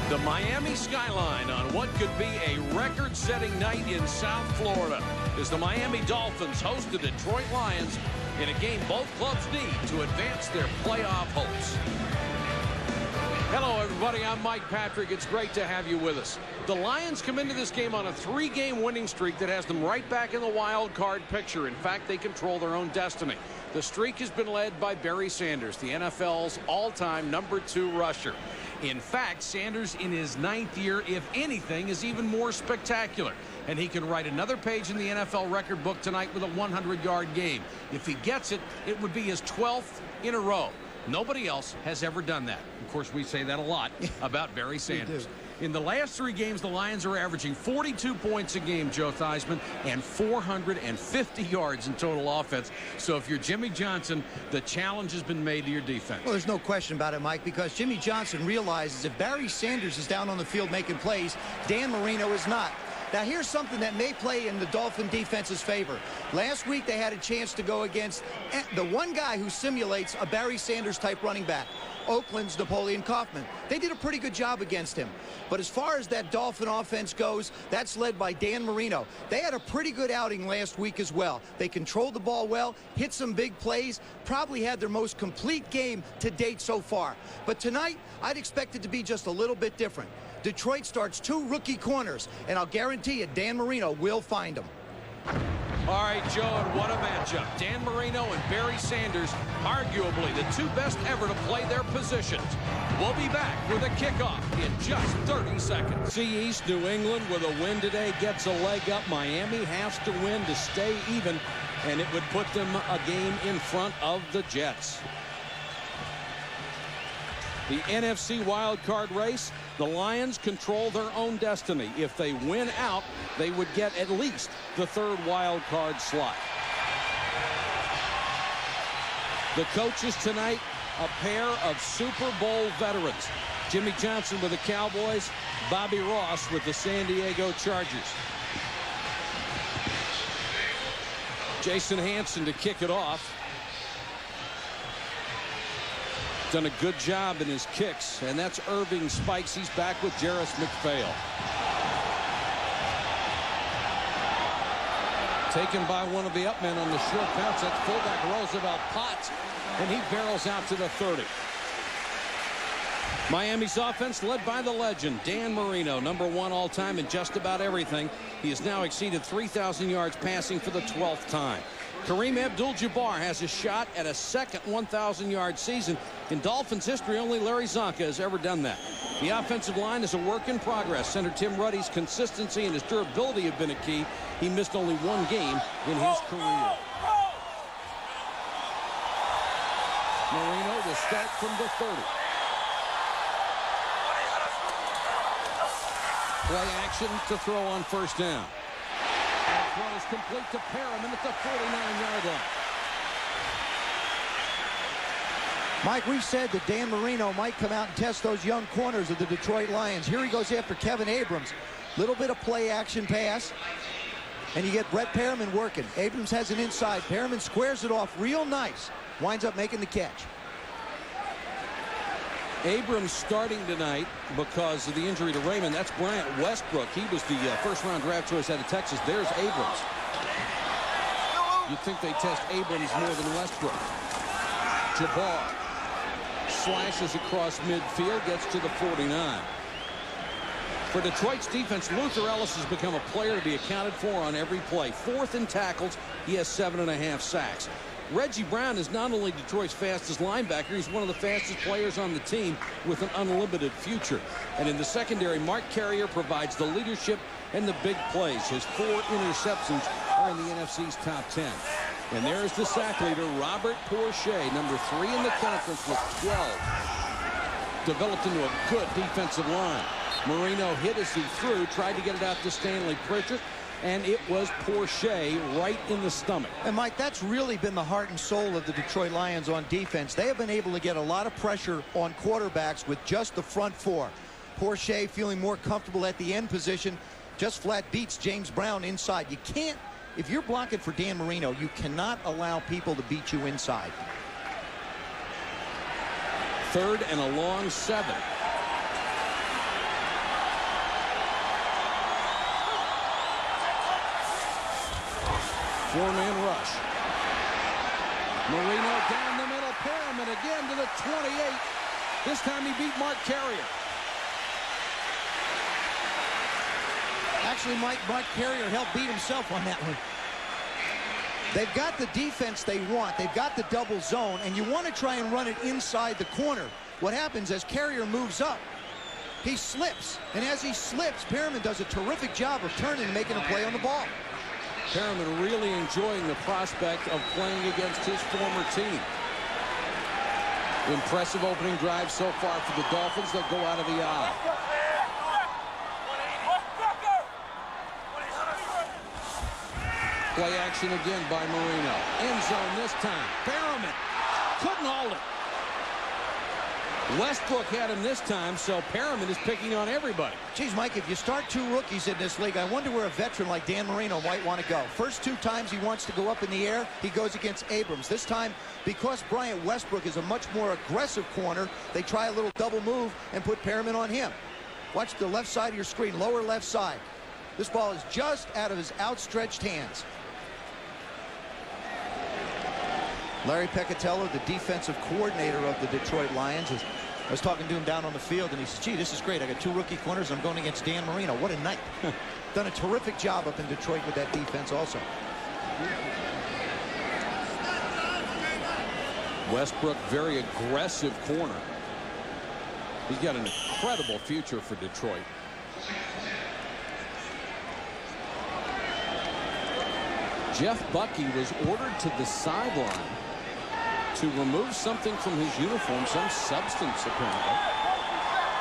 The Miami skyline on what could be a record-setting night in South Florida as the Miami Dolphins host the Detroit Lions in a game both clubs need to advance their playoff hopes. Hello, everybody. I'm Mike Patrick. It's great to have you with us. The Lions come into this game on a 3-game winning streak that has them right back in the wild card picture. In fact, they control their own destiny. The streak has been led by Barry Sanders, the NFL's all-time #2 rusher. In fact, Sanders in his 9th year, if anything, is even more spectacular. And he can write another page in the NFL record book tonight with a 100-yard game. If he gets it, it would be his 12th in a row. Nobody else has ever done that. Of course, we say that a lot about Barry Sanders. In the last 3 games, the Lions are averaging 42 points a game, Joe Theismann, and 450 yards in total offense. So if you're Jimmy Johnson, the challenge has been made to your defense. Well, there's no question about it, Mike, because Jimmy Johnson realizes if Barry Sanders is down on the field making plays, Dan Marino is not. Now, here's something that may play in the Dolphin defense's favor. Last week, they had a chance to go against the one guy who simulates a Barry Sanders-type running back, Oakland's Napoleon Kaufman. They did a pretty good job against him. But as far as that Dolphin offense goes, that's led by Dan Marino. They had a pretty good outing last week as well. They controlled the ball well, hit some big plays, probably had their most complete game to date so far. But tonight, I'd expect it to be just a little bit different. Detroit starts 2 rookie corners, and I'll guarantee you Dan Marino will find them. All right, Joe, and what a matchup. Dan Marino and Barry Sanders, arguably the 2 best ever to play their positions. We'll be back with a kickoff in just 30 seconds. See East New England with a win today gets a leg up. Miami has to win to stay even, and it would put them a game in front of the Jets. The NFC wildcard race, the Lions control their own destiny. If they win out, they would get at least the 3rd wildcard slot. The coaches tonight, a pair of Super Bowl veterans. Jimmy Johnson with the Cowboys, Bobby Ross with the San Diego Chargers. Jason Hanson to kick it off. Done a good job in his kicks, and that's Irving Spikes. He's back with Jarris McPhail. Taken by one of the upmen on the short bounce. That's fullback Roosevelt Potts, and he barrels out to the 30. Miami's offense led by the legend, Dan Marino, #1 all-time in just about everything. He has now exceeded 3,000 yards passing for the 12th time. Kareem Abdul-Jabbar has a shot at a second 1,000-yard season. In Dolphins history, only Larry Zonka has ever done that. The offensive line is a work in progress. Center Tim Ruddy's consistency and his durability have been a key. He missed only 1 game in his career. Marino will start from the 30. Play action to throw on 1st down. That throw is complete to Perriman at the 49-yard line. Mike, we said that Dan Marino might come out and test those young corners of the Detroit Lions. Here he goes after Kevin Abrams. Little bit of play action pass. And you get Brett Perriman working. Abrams has an inside. Perriman squares it off real nice. Winds up making the catch. Abrams starting tonight because of the injury to Raymond. That's Bryant Westbrook. He was the first-round draft choice out of Texas. There's Abrams. You'd think they test Abrams more than Westbrook. Jabbar slashes across midfield, gets to the 49. For Detroit's defense, Luther Ellis has become a player to be accounted for on every play. 4th in tackles. He has 7.5 sacks. Reggie Brown is not only Detroit's fastest linebacker, he's one of the fastest players on the team with an unlimited future. And in the secondary, Mark Carrier provides the leadership and the big plays. His 4 interceptions are in the NFC's top 10. And there's the sack leader, Robert Porsche, #3 in the conference with 12. Developed into a good defensive line. Marino hit as he threw, tried to get it out to Stanley Pritchett, and it was Porsche right in the stomach. And Mike, that's really been the heart and soul of the Detroit Lions on defense. They have been able to get a lot of pressure on quarterbacks with just the front 4. Porsche feeling more comfortable at the end position, just flat beats James Brown inside. You can't, if you're blocking for Dan Marino, you cannot allow people to beat you inside. 3rd and a long 7. Four-man rush. Marino down the middle. Perriman again to the 28. This time he beat Mark Carrier. Actually, Mark Carrier helped beat himself on that one. They've got the defense they want. They've got the double zone, and you want to try and run it inside the corner. What happens as Carrier moves up, he slips. And as he slips, Perriman does a terrific job of turning and making a play on the ball. Perriman really enjoying the prospect of playing against his former team. Impressive opening drive so far for the Dolphins. They'll go out of the aisle. Play action again by Marino. End zone this time. Perriman couldn't hold it. Westbrook had him this time, so Perriman is picking on everybody. Geez, Mike, if you start two rookies in this league, I wonder where a veteran like Dan Marino might want to go. First two times he wants to go up in the air, he goes against Abrams. This time, because Bryant Westbrook is a much more aggressive corner, they try a little double move and put Perriman on him. Watch the left side of your screen, lower left side. This ball is just out of his outstretched hands. Larry Peccatello, the defensive coordinator of the Detroit Lions, I was talking to him down on the field, and he said, gee, this is great. I got two rookie corners, and I'm going against Dan Marino. What a night. Done a terrific job up in Detroit with that defense also. Westbrook, very aggressive corner. He's got an incredible future for Detroit. Jeff Bucky was ordered to the sideline to remove something from his uniform, some substance apparently.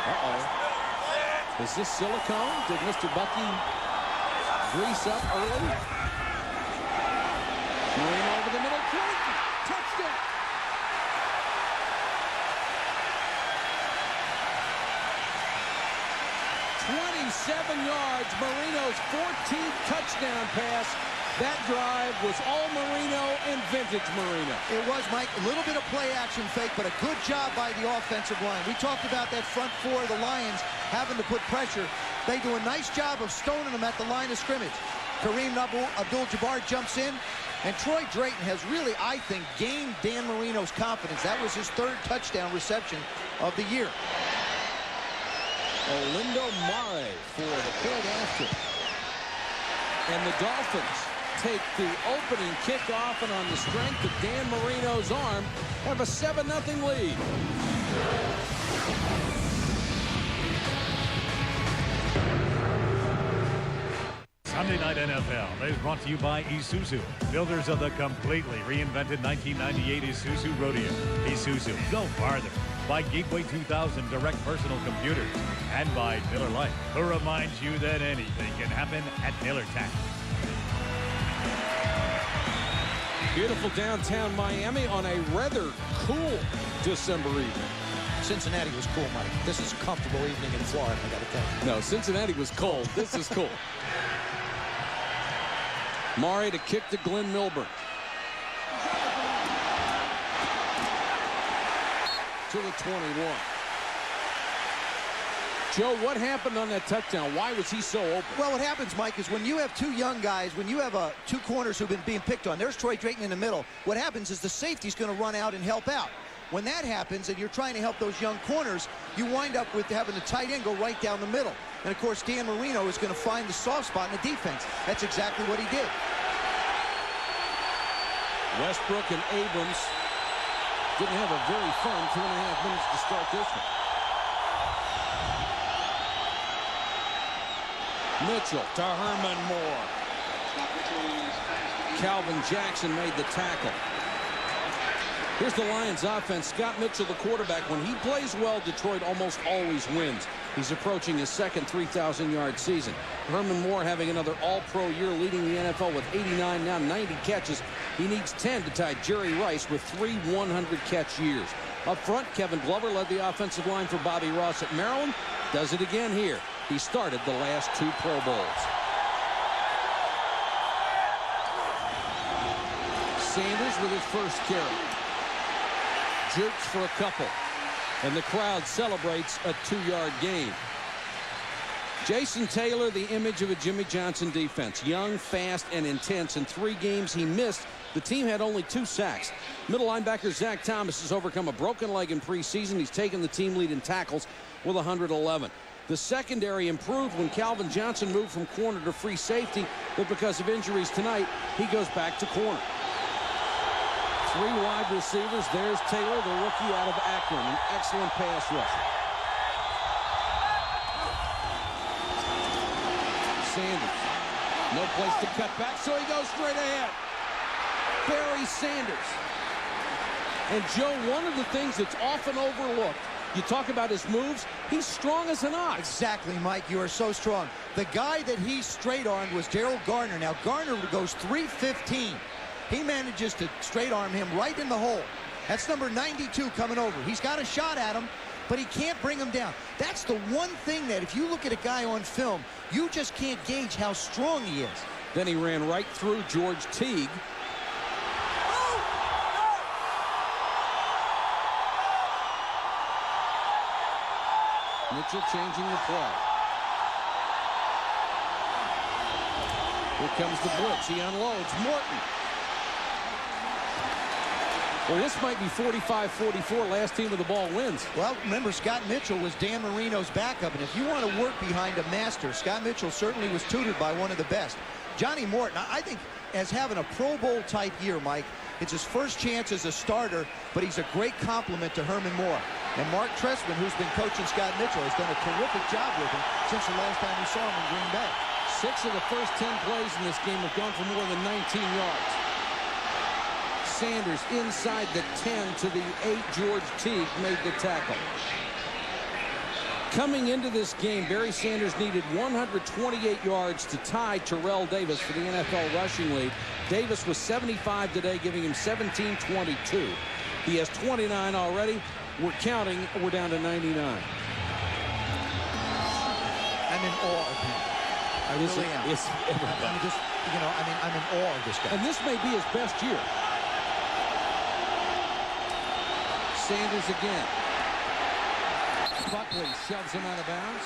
Uh-oh. Is this silicone? Did Mr. Bucky grease up early? Marino over the middle. Touchdown. "27 yards. Marino's 14th touchdown pass. That drive was all Marino and vintage Marino. It was, Mike, a little bit of play action fake, but a good job by the offensive line. We talked about that front four of the Lions having to put pressure. They do a nice job of stoning them at the line of scrimmage. Kareem Abdul-Jabbar jumps in, and Troy Drayton has really, I think, gained Dan Marino's confidence. That was his third touchdown reception of the year. Olindo Mare for the point after. And the Dolphins take the opening kickoff, and on the strength of Dan Marino's arm, have a 7-0 lead. Sunday Night NFL is brought to you by Isuzu, builders of the completely reinvented 1998 Isuzu Rodeo. Isuzu, go farther. By Gateway 2000 Direct Personal Computers, and by Miller Lite, who reminds you that anything can happen at Miller Tax. Beautiful downtown Miami on a rather cool December evening. Cincinnati was cool, Mike. This is a comfortable evening in Florida, I got to tell you. No, Cincinnati was cold. This is cool. Mare to kick to Glenn Milburn. To the 21. Joe, what happened on that touchdown? Why was he so open? Well, what happens, Mike, is when you have two young guys, when you have two corners who've been being picked on, there's Troy Drayton in the middle. What happens is the safety's going to run out and help out. When that happens and you're trying to help those young corners, you wind up with having the tight end go right down the middle. And, of course, Dan Marino is going to find the soft spot in the defense. That's exactly what he did. Westbrook and Abrams didn't have a very fun 2.5 minutes to start this one. Mitchell to Herman Moore. Calvin Jackson made the tackle. Here's the Lions offense. Scott Mitchell, the quarterback. When he plays well, Detroit almost always wins. He's approaching his second 3,000-yard season. Herman Moore having another all-pro year, leading the NFL with 89, now 90 catches. He needs 10 to tie Jerry Rice with 3 100-catch years. Up front, Kevin Glover led the offensive line for Bobby Ross at Maryland. Does it again here. He started the last 2 Pro Bowls. Sanders with his first carry. Jukes for a couple. And the crowd celebrates a 2-yard gain. Jason Taylor, the image of a Jimmy Johnson defense. Young, fast, and intense. In 3 games he missed, the team had only 2 sacks. Middle linebacker Zach Thomas has overcome a broken leg in preseason. He's taken the team lead in tackles with 111. The secondary improved when Calvin Johnson moved from corner to free safety, but because of injuries tonight, he goes back to corner. 3 wide receivers. There's Taylor, the rookie out of Akron, an excellent pass rusher. Sanders, no place to cut back, so he goes straight ahead. Barry Sanders. And Joe, one of the things that's often overlooked, you talk about his moves, he's strong as an ox. Exactly, Mike. You are so strong. The guy that he straight-armed was Daryl Garner. Now, Garner goes 315. He manages to straight-arm him right in the hole. That's number 92 coming over. He's got a shot at him, but he can't bring him down. That's the one thing that if you look at a guy on film, you just can't gauge how strong he is. Then he ran right through George Teague. Mitchell changing the play. Here comes the blitz. He unloads. Morton. Well, this might be 45-44. Last team with the ball wins. Well, remember, Scott Mitchell was Dan Marino's backup, and if you want to work behind a master, Scott Mitchell certainly was tutored by one of the best. Johnny Morton, I think, as having a Pro Bowl type year, Mike, it's his first chance as a starter, but he's a great compliment to Herman Moore. And Mark Trestman, who's been coaching Scott Mitchell, has done a terrific job with him since the last time we saw him in Green Bay. 6 of the first 10 plays in this game have gone for more than 19 yards. Sanders inside the 10 to the 8. George Teague made the tackle. Coming into this game, Barry Sanders needed 128 yards to tie Terrell Davis for the NFL rushing lead. Davis was 75 today, giving him 17-22. He has 29 already. We're counting. We're down to 99. I'm in awe of him. I really am. I'm just, you know, I'm in awe of this guy. And this may be his best year. Sanders again. Buckley shoves him out of bounds.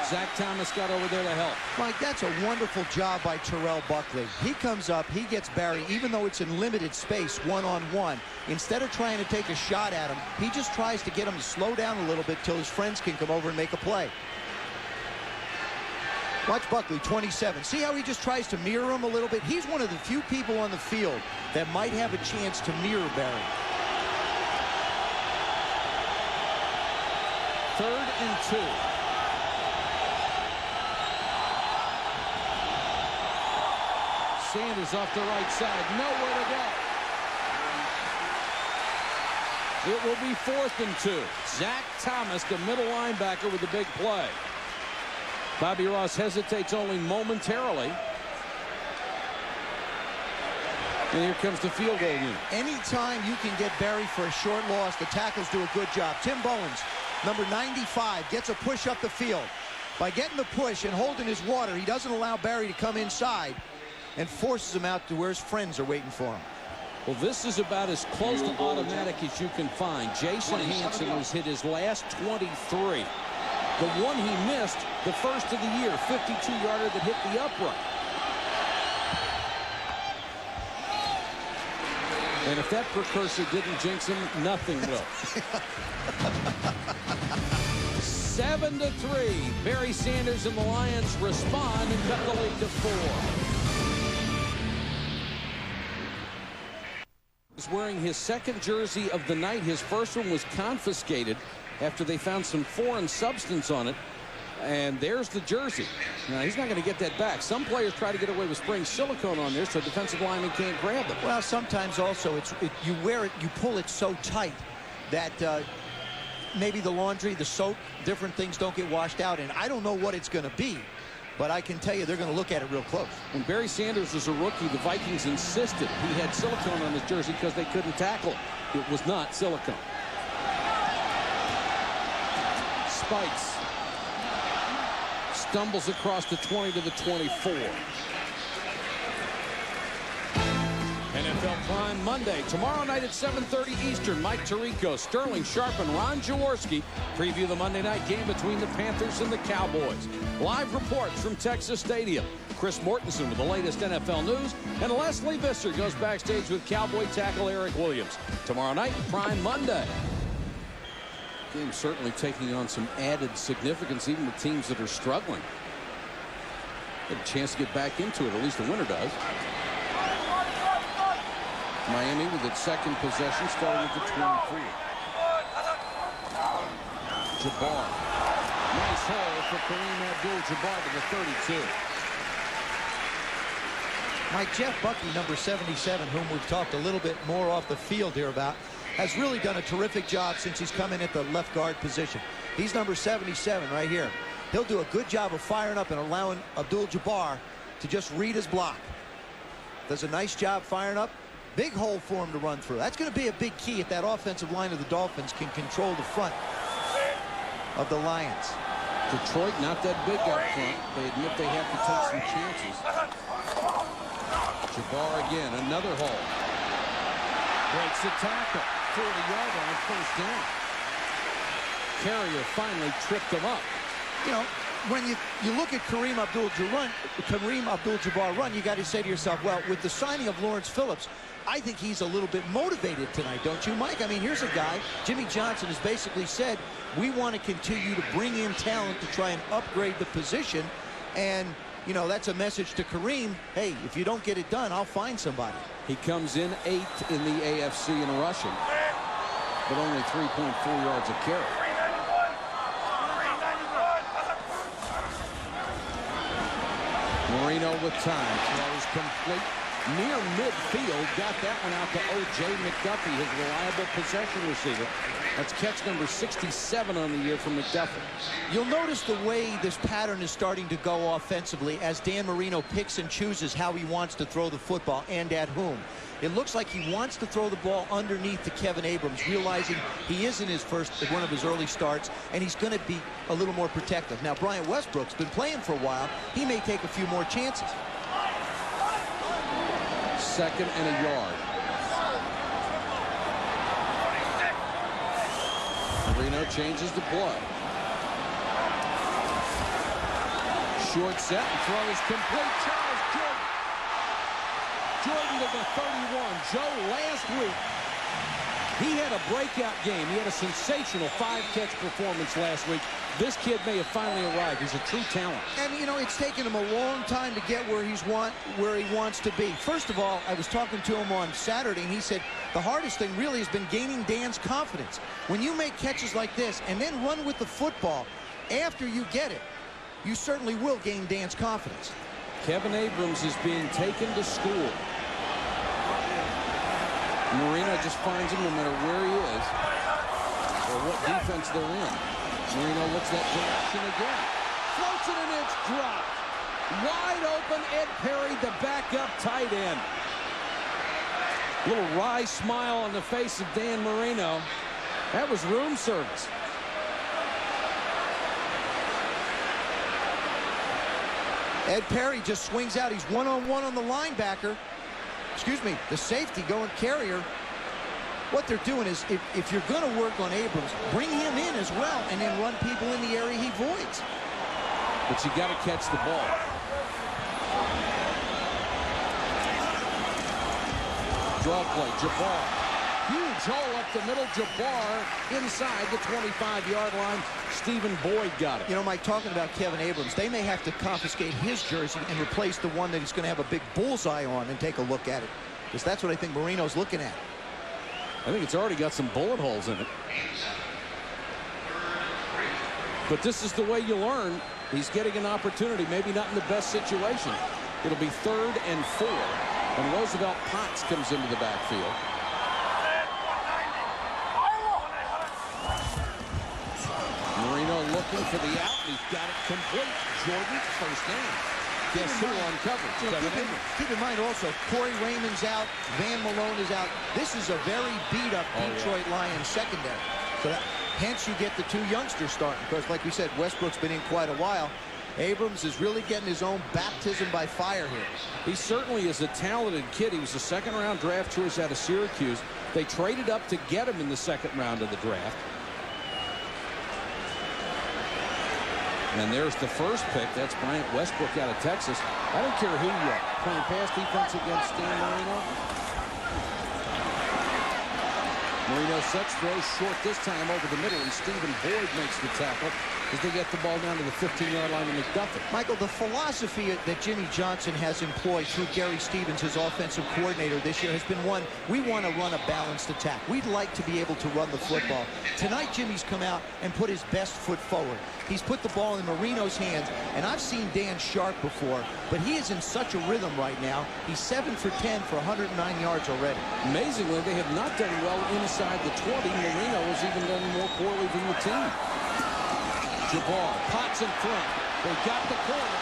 Zach Thomas got over there to help. Mike, that's a wonderful job by Terrell Buckley. He comes up, he gets Barry, even though it's in limited space, one-on-one. Instead of trying to take a shot at him, he just tries to get him to slow down a little bit till his friends can come over and make a play. Watch Buckley, 27. See how he just tries to mirror him a little bit? He's one of the few people on the field that might have a chance to mirror Barry. 3rd and 2. Sanders off the right side. Nowhere to go. It will be 4th and 2. Zach Thomas, the middle linebacker, with the big play. Bobby Ross hesitates only momentarily. And here comes the field goal unit. Anytime you can get Barry for a short loss, the tackles do a good job. Tim Bowens, number 95, gets a push up the field. By getting the push and holding his water, he doesn't allow Barry to come inside and forces him out to where his friends are waiting for him. Well, this is about as close to automatic as you can find. Jason Hanson has hit his last 23. The one he missed, the first of the year, 52-yarder that hit the upright. And if that precursor didn't jinx him, nothing will. 7-3. Barry Sanders and the Lions respond and cut the lead to 4. He's wearing his 2nd jersey of the night. His first one was confiscated after they found some foreign substance on it. And there's the jersey. Now, he's not going to get that back. Some players try to get away with spraying silicone on there so defensive linemen can't grab them. Well, sometimes also you wear it, you pull it so tight that maybe the laundry, the soap, different things don't get washed out. And I don't know what it's going to be, but I can tell you they're going to look at it real close. When Barry Sanders was a rookie, the Vikings insisted he had silicone on his jersey because they couldn't tackle him. It was not silicone. Spikes. Stumbles across the 20 to the 24. NFL Prime Monday. Tomorrow night at 7:30 Eastern, Mike Tirico, Sterling Sharp, and Ron Jaworski preview the Monday night game between the Panthers and the Cowboys. Live reports from Texas Stadium. Chris Mortensen with the latest NFL news, and Leslie Visser goes backstage with Cowboy tackle Eric Williams. Tomorrow night, Prime Monday. Game certainly taking on some added significance, even with teams that are struggling. Get a chance to get back into it, at least the winner does. Miami with its second possession, starting at the 23. Jabbar. Nice hole for Kareem Abdul-Jabbar to the 32. Mike, Jeff Bucky, number 77, whom we've talked a little bit more off the field here about, has really done a terrific job since he's come in at the left guard position. He's number 77 right here. He'll do a good job of firing up and allowing Abdul-Jabbar to just read his block. Does a nice job firing up. Big hole for him to run through. That's going to be a big key if that offensive line of the Dolphins can control the front of the Lions. Detroit not that big up front. They admit they have to take some chances. Jabbar again, another hole. Breaks the tackle. 40-yard line, first down. Carrier finally tripped him up. You know, when you look at Kareem Abdul-Jabbar run, you got to say to yourself, well, with the signing of Lawrence Phillips, I think he's a little bit motivated tonight, don't you, Mike? I mean, here's a guy, Jimmy Johnson has basically said, we want to continue to bring in talent to try and upgrade the position. And, you know, that's a message to Kareem. Hey, if you don't get it done, I'll find somebody. He comes in 8th in the AFC in rushing, but only 3.4 yards a carry. Marino with time. Throws complete. Near midfield. Got that one out to O.J. McDuffie, his reliable possession receiver. That's catch number 67 on the year from McDuffie. You'll notice the way this pattern is starting to go offensively as Dan Marino picks and chooses how he wants to throw the football and at whom. It looks like he wants to throw the ball underneath to Kevin Abrams, realizing he is in his one of his early starts, and he's going to be a little more protective. Now, Brian Westbrook's been playing for a while. He may take a few more chances. Second and a yard. Marino changes the play. Short set and throws complete. Charles Jordan to the 31. Joe, last week, he had a breakout game. He had a sensational 5-catch performance last week. This kid may have finally arrived. He's a true talent. And, you know, it's taken him a long time to get where he wants to be. First of all, I was talking to him on Saturday, and he said the hardest thing really has been gaining Dan's confidence. When you make catches like this and then run with the football after you get it, you certainly will gain Dan's confidence. Kevin Abrams is being taken to school. Marino just finds him no matter where he is or what defense they're in. Marino looks that direction again. Floats it and it's dropped. Wide open, Ed Perry, the backup tight end. Little wry smile on the face of Dan Marino. That was room service. Ed Perry just swings out. He's one-on-one on the linebacker. Excuse me, the safety going Carrier. What they're doing is, if you're going to work on Abrams, bring him in as well and then run people in the area he voids. But you got to catch the ball. Draw play, Jabbar. Huge hole up the middle. Jabbar inside the 25-yard line. Stephen Boyd got it. You know, Mike, talking about Kevin Abrams, they may have to confiscate his jersey and replace the one that he's going to have a big bullseye on and take a look at it. Because that's what I think Marino's looking at. I think it's already got some bullet holes in it. But this is the way you learn. He's getting an opportunity, maybe not in the best situation. It'll be 3rd and 4. And Roosevelt Potts comes into the backfield. Marino looking for the out. He's got it complete. Jordan, first down. Guess who uncovered? Keep in mind also, Corey Raymond's out. Van Malone is out. This is a very beat-up Detroit Lions secondary. So hence you get the 2 youngsters starting. Because like we said, Westbrook's been in quite a while. Abrams is really getting his own baptism by fire here. He certainly is a talented kid. He was a second-round draft choice out of Syracuse. They traded up to get him in the second round of the draft. And there's the first pick. That's Bryant Westbrook out of Texas. I don't care who you are. Playing pass defense against Dan Marino. Marino sets, throws short this time over the middle, and Stephen Boyd makes the tackle as they get the ball down to the 15-yard line of McDuffie. Michael, the philosophy that Jimmy Johnson has employed through Gary Stevens, his offensive coordinator this year, has been one, we want to run a balanced attack. We'd like to be able to run the football. Tonight, Jimmy's come out and put his best foot forward. He's put the ball in Marino's hands, and I've seen Dan Sharp before, but he is in such a rhythm right now. He's 7 for 10 for 109 yards already. Amazingly, they have not done well inside the 20. Marino has even done more poorly than the team. Jabbar, Potts in front. They got the corner.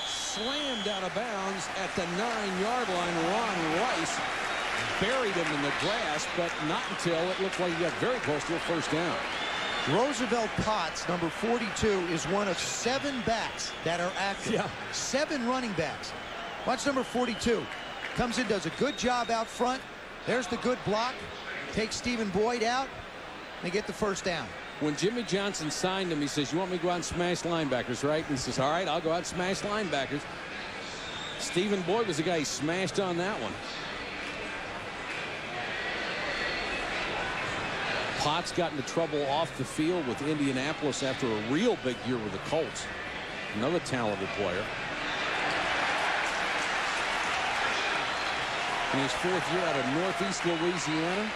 Slammed out of bounds at the 9-yard line. Ron Rice buried him in the grass, but not until it looked like he got very close to a first down. Roosevelt Potts, number 42, is one of 7 backs that are active. Yeah. 7 running backs. Watch number 42. Comes in, does a good job out front. There's the good block. Takes Stephen Boyd out. They get the first down. When Jimmy Johnson signed him, he says, you want me to go out and smash linebackers, right? And he says, all right, I'll go out and smash linebackers. Stephen Boyd was the guy he smashed on that one. Potts got into trouble off the field with Indianapolis after a real big year with the Colts. Another talented player. In his 4th year out of Northeast Louisiana.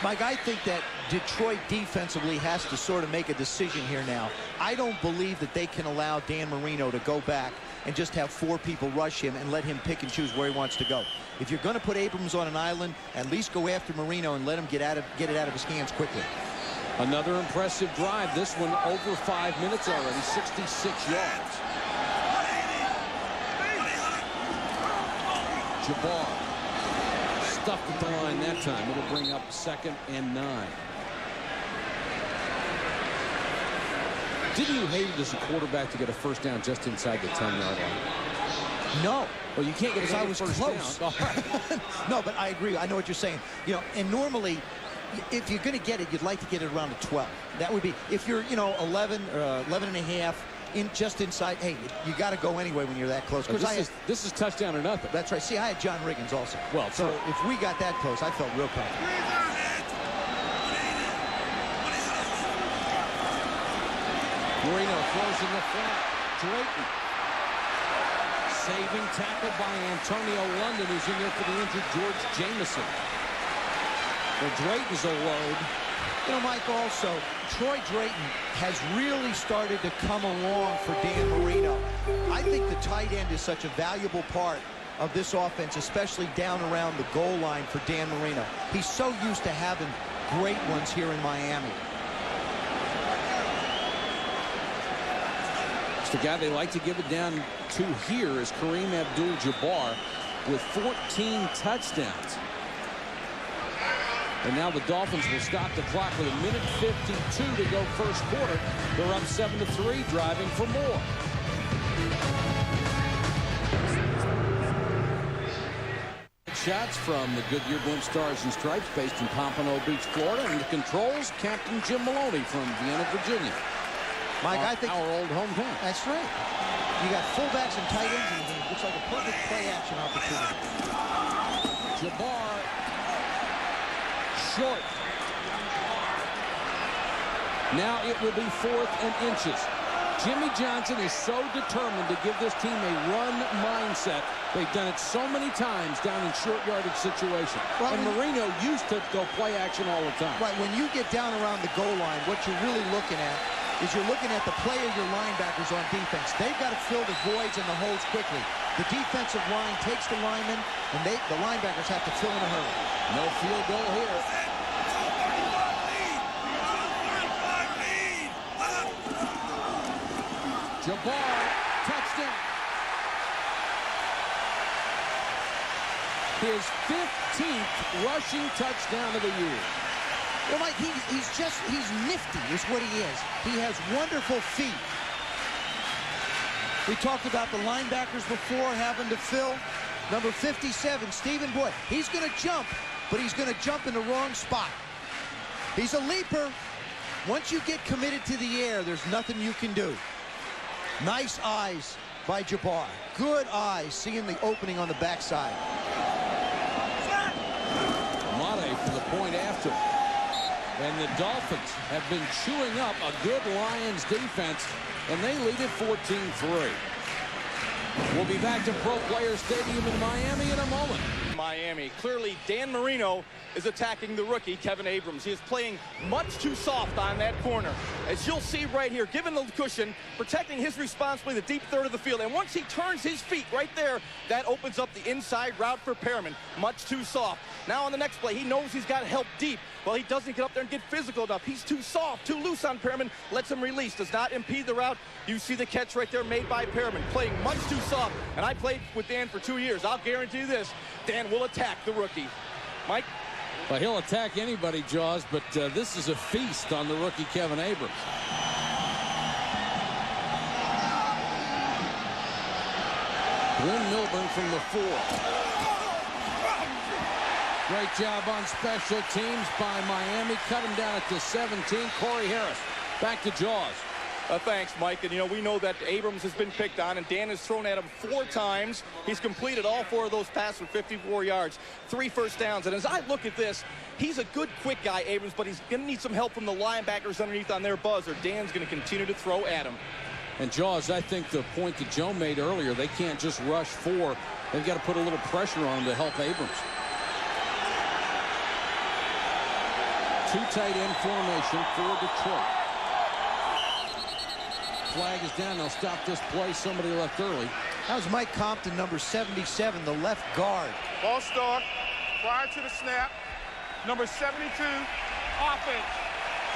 Mike, I think that Detroit defensively has to sort of make a decision here now. I don't believe that they can allow Dan Marino to go back and just have 4 people rush him and let him pick and choose where he wants to go. If you're going to put Abrams on an island, at least go after Marino and let him get it out of his hands quickly. Another impressive drive. This one over 5 minutes already, 66 yards. Jabbar stuffed at the line that time. It'll bring up 2nd and 9. Didn't you hate it as a quarterback to get a first down just inside the 10-yard line? No. Well, you can't get because I was close. No, but I agree. I know what you're saying. You know, and normally, if you're going to get it, you'd like to get it around a 12. That would be, if you're, 11 or 11 and a half, just inside, hey, you got to go anyway when you're that close. This is touchdown or nothing. That's right. See, I had John Riggins also. Well, so if we got that close, I felt real confident. Marino throws in the flat. Drayton. Saving tackle by Antonio London, who's in there for the injured George Jameson. Well, Drayton's a load. You know, Mike, also, Troy Drayton has really started to come along for Dan Marino. I think the tight end is such a valuable part of this offense, especially down around the goal line for Dan Marino. He's so used to having great ones here in Miami. The guy they like to give it down to here is Kareem Abdul-Jabbar with 14 touchdowns. And now the Dolphins will stop the clock with 1:52 to go first quarter. They're up 7-3, driving for more. Shots from the Goodyear Blimp Stars and Stripes based in Pompano Beach, Florida. And the controls, Captain Jim Maloney from Vienna, Virginia. Mike, I think our old hometown. That's right. You got fullbacks and tight ends, and it looks like a perfect play action opportunity. Jabbar short. Now it will be 4th and inches. Jimmy Johnson is so determined to give this team a run mindset. They've done it so many times down in short yardage situations. Well, and Marino used to go play action all the time. Right, when you get down around the goal line, what you're really looking at is you're looking at the play of your linebackers on defense. They've got to fill the voids and the holes quickly. The defensive line takes the linemen, and the linebackers have to fill in a hurry. No field goal here. Jabbar, touchdown. His 15th rushing touchdown of the year. Well, Mike, he's nifty is what he is. He has wonderful feet. We talked about the linebackers before having to fill. Number 57, Stephen Boyd. He's going to jump, but he's going to jump in the wrong spot. He's a leaper. Once you get committed to the air, there's nothing you can do. Nice eyes by Jabbar. Good eyes, seeing the opening on the backside. Mate for the point after. And the Dolphins have been chewing up a good Lions defense, and they lead it 14-3. We'll be back to Pro Players Stadium in Miami in a moment. Miami. Clearly, Dan Marino is attacking the rookie, Kevin Abrams. He is playing much too soft on that corner. As you'll see right here, given the cushion, protecting his responsibility, the deep third of the field. And once he turns his feet right there, that opens up the inside route for Perriman. Much too soft. Now on the next play, he knows he's got help deep. Well, he doesn't get up there and get physical enough. He's too soft, too loose on Perriman. Lets him release, does not impede the route. You see the catch right there made by Perriman. Playing much too soft. And I played with Dan for 2 years. I'll guarantee you this. Dan will attack the rookie. Mike? Well, he'll attack anybody, Jaws, but this is a feast on the rookie Kevin Abrams. Glenn Milburn from the 4. Great job on special teams by Miami. Cut him down at the 17. Corey Harris back to Jaws. Thanks, Mike. And, you know, we know that Abrams has been picked on, and Dan has thrown at him 4 times. He's completed all 4 of those passes for 54 yards, 3 first downs. And as I look at this, he's a good, quick guy, Abrams, but he's going to need some help from the linebackers underneath on their buzz, or Dan's going to continue to throw at him. And, Jaws, I think the point that Joe made earlier, they can't just rush 4. They've got to put a little pressure on him to help Abrams. 2 tight end formation for Detroit. Flag is down. They'll stop this play. Somebody left early. That was Mike Compton, number 77, the left guard. Ball start prior to the snap. Number 72, offense.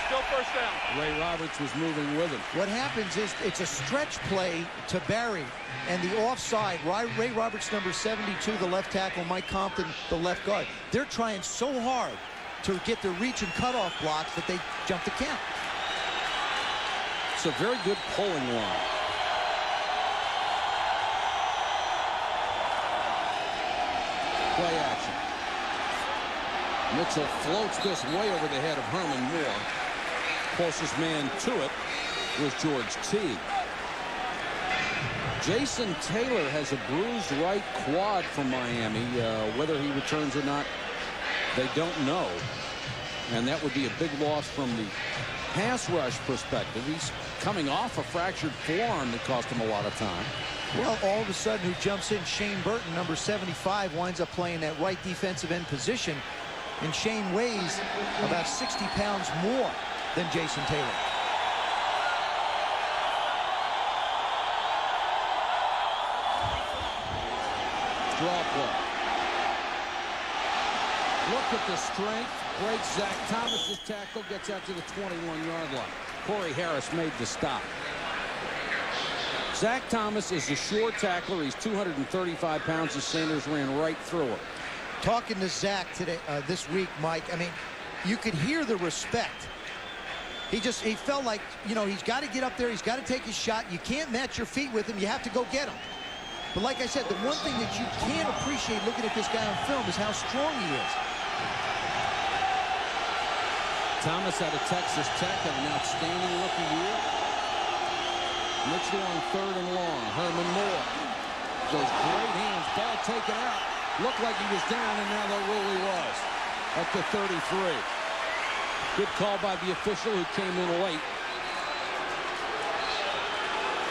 Still first down. Ray Roberts was moving with him. What happens is it's a stretch play to Barry, and the offside, Ray Roberts, number 72, the left tackle, Mike Compton, the left guard. They're trying so hard to get the reach and cutoff blocks that they jump the count. It's a very good pulling line. Play action. Mitchell floats this way over the head of Herman Moore. Closest man to it was George Teague. Jason Taylor has a bruised right quad from Miami. Whether he returns or not, they don't know. And that would be a big loss from the pass rush perspective. He's coming off a fractured forearm that cost him a lot of time. Well, all of a sudden, who jumps in? Shane Burton, number 75, winds up playing that right defensive end position. And Shane weighs about 60 pounds more than Jason Taylor. Draw play. Look at the strength. Breaks Zach Thomas's tackle. Gets out to the 21-yard line. Corey Harris made the stop. Zach Thomas is a short tackler. He's 235 pounds, as Sanders ran right through him. Talking to Zach today, this week, Mike, I mean, you could hear the respect. He felt like, you know, he's got to get up there. He's got to take his shot. You can't match your feet with him. You have to go get him. But like I said, the one thing that you can't appreciate looking at this guy on film is how strong he is. Thomas out of Texas Tech had an outstanding rookie year. Mitchell on 3rd and long. Herman Moore. Those great hands. Ball taken out. Looked like he was down, and now there really was. At the 33. Good call by the official who came in late.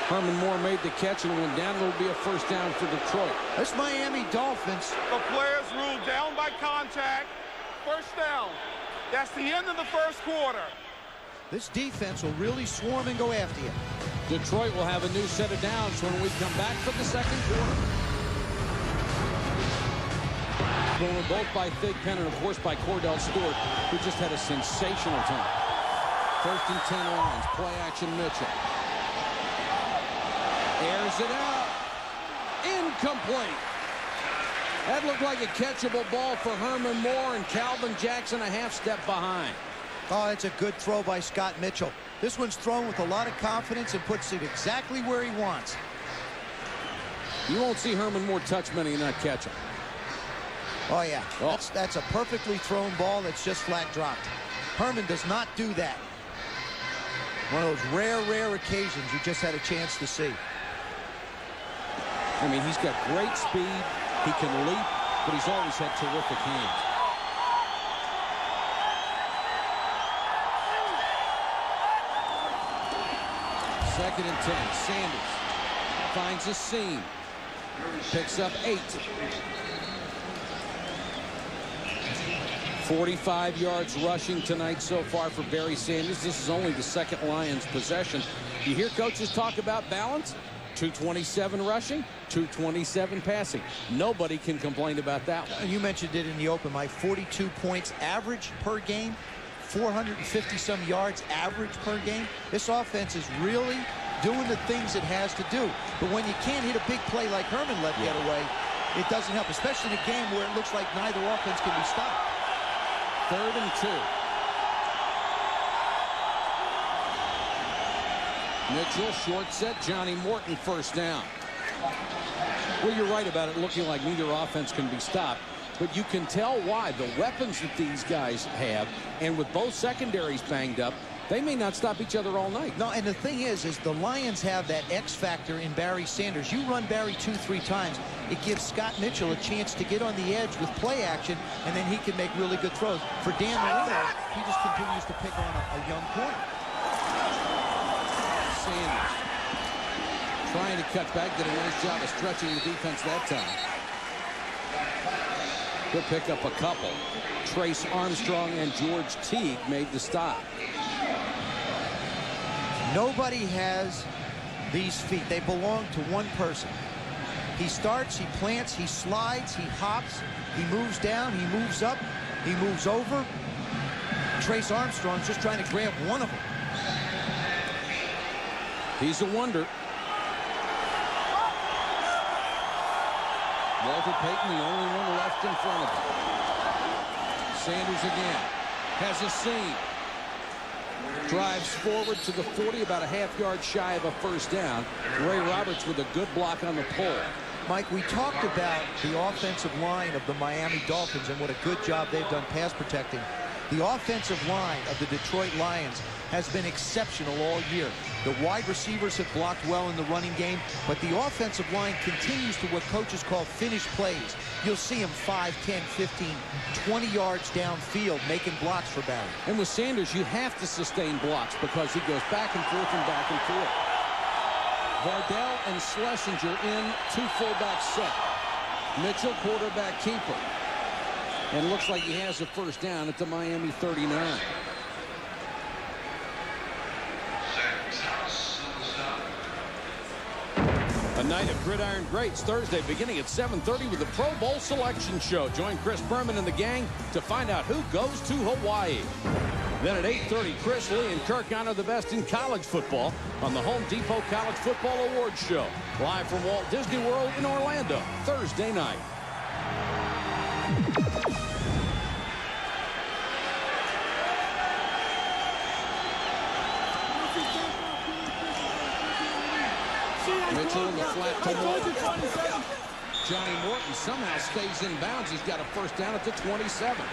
Herman Moore made the catch and went down. It'll be a first down for Detroit. This Miami Dolphins. The players ruled down by contact. First down. That's the end of the first quarter. This defense will really swarm and go after you. Detroit will have a new set of downs when we come back for the second quarter. Thrown both by Thigpen and, of course, by Cordell Stewart, who just had a sensational time. 1st and 10 Lions. Play action Mitchell. Airs it out. Incomplete. That looked like a catchable ball for Herman Moore, and Calvin Jackson a half step behind. Oh, it's a good throw by Scott Mitchell. This one's thrown with a lot of confidence and puts it exactly where he wants. You won't see Herman Moore touch many and not catch him. Oh, yeah. Oh. That's a perfectly thrown ball that's just flat dropped. Herman does not do that. One of those rare occasions you just had a chance to see. I mean, he's got great speed. He can leap, but he's always had terrific hands. Second and 10. Sanders finds a seam. Picks up 8. 45 yards rushing tonight so far for Barry Sanders. This is only the second Lions possession. You hear coaches talk about balance. 227 rushing, 227 passing. Nobody can complain about that one. You mentioned it in the open, Mike. 42 points average per game, 450-some yards average per game. This offense is really doing the things it has to do. But when you can't hit a big play like Herman let get away, it doesn't help, especially in a game where it looks like neither offense can be stopped. 3rd and 2. Mitchell, short set. Johnny Morton, first down. Well, you're right about it looking like neither offense can be stopped. But you can tell why. The weapons that these guys have, and with both secondaries banged up, they may not stop each other all night. No, and the thing is the Lions have that X factor in Barry Sanders. You run Barry 2-3 times, it gives Scott Mitchell a chance to get on the edge with play action, and then he can make really good throws. For Dan Marino, he just continues to pick on a young corner. Sanders trying to cut back, did a nice job of stretching the defense that time. He'll pick up a couple. Trace Armstrong and George Teague made the stop. Nobody has these feet. They belong to one person. He starts, he plants, he slides, he hops, he moves down, he moves up, he moves over. Trace Armstrong's just trying to grab one of them. He's a wonder. Walter Payton, the only one left in front of him. Sanders again. Has a seam. Drives forward to the 40, about a half-yard shy of a first down. Ray Roberts with a good block on the pull. Mike, we talked about the offensive line of the Miami Dolphins and what a good job they've done pass protecting. The offensive line of the Detroit Lions has been exceptional all year. The wide receivers have blocked well in the running game, but the offensive line continues to what coaches call finish plays. You'll see him 5, 10, 15, 20 yards downfield making blocks for Barry. And with Sanders, you have to sustain blocks because he goes back and forth and back and forth. Vardell and Schlesinger in, 2 fullback set. Mitchell, quarterback keeper. And looks like he has a first down at the Miami 39. A night of gridiron greats Thursday beginning at 7:30 with the Pro Bowl Selection Show. Join Chris Berman and the gang to find out who goes to Hawaii. Then at 8:30, Chris Lee and Kirk honor the best in college football on the Home Depot College Football Awards Show. Live from Walt Disney World in Orlando, Thursday night. Mitchell in the flat to Morton. Johnny Morton somehow stays in bounds. He's got a first down at the 27.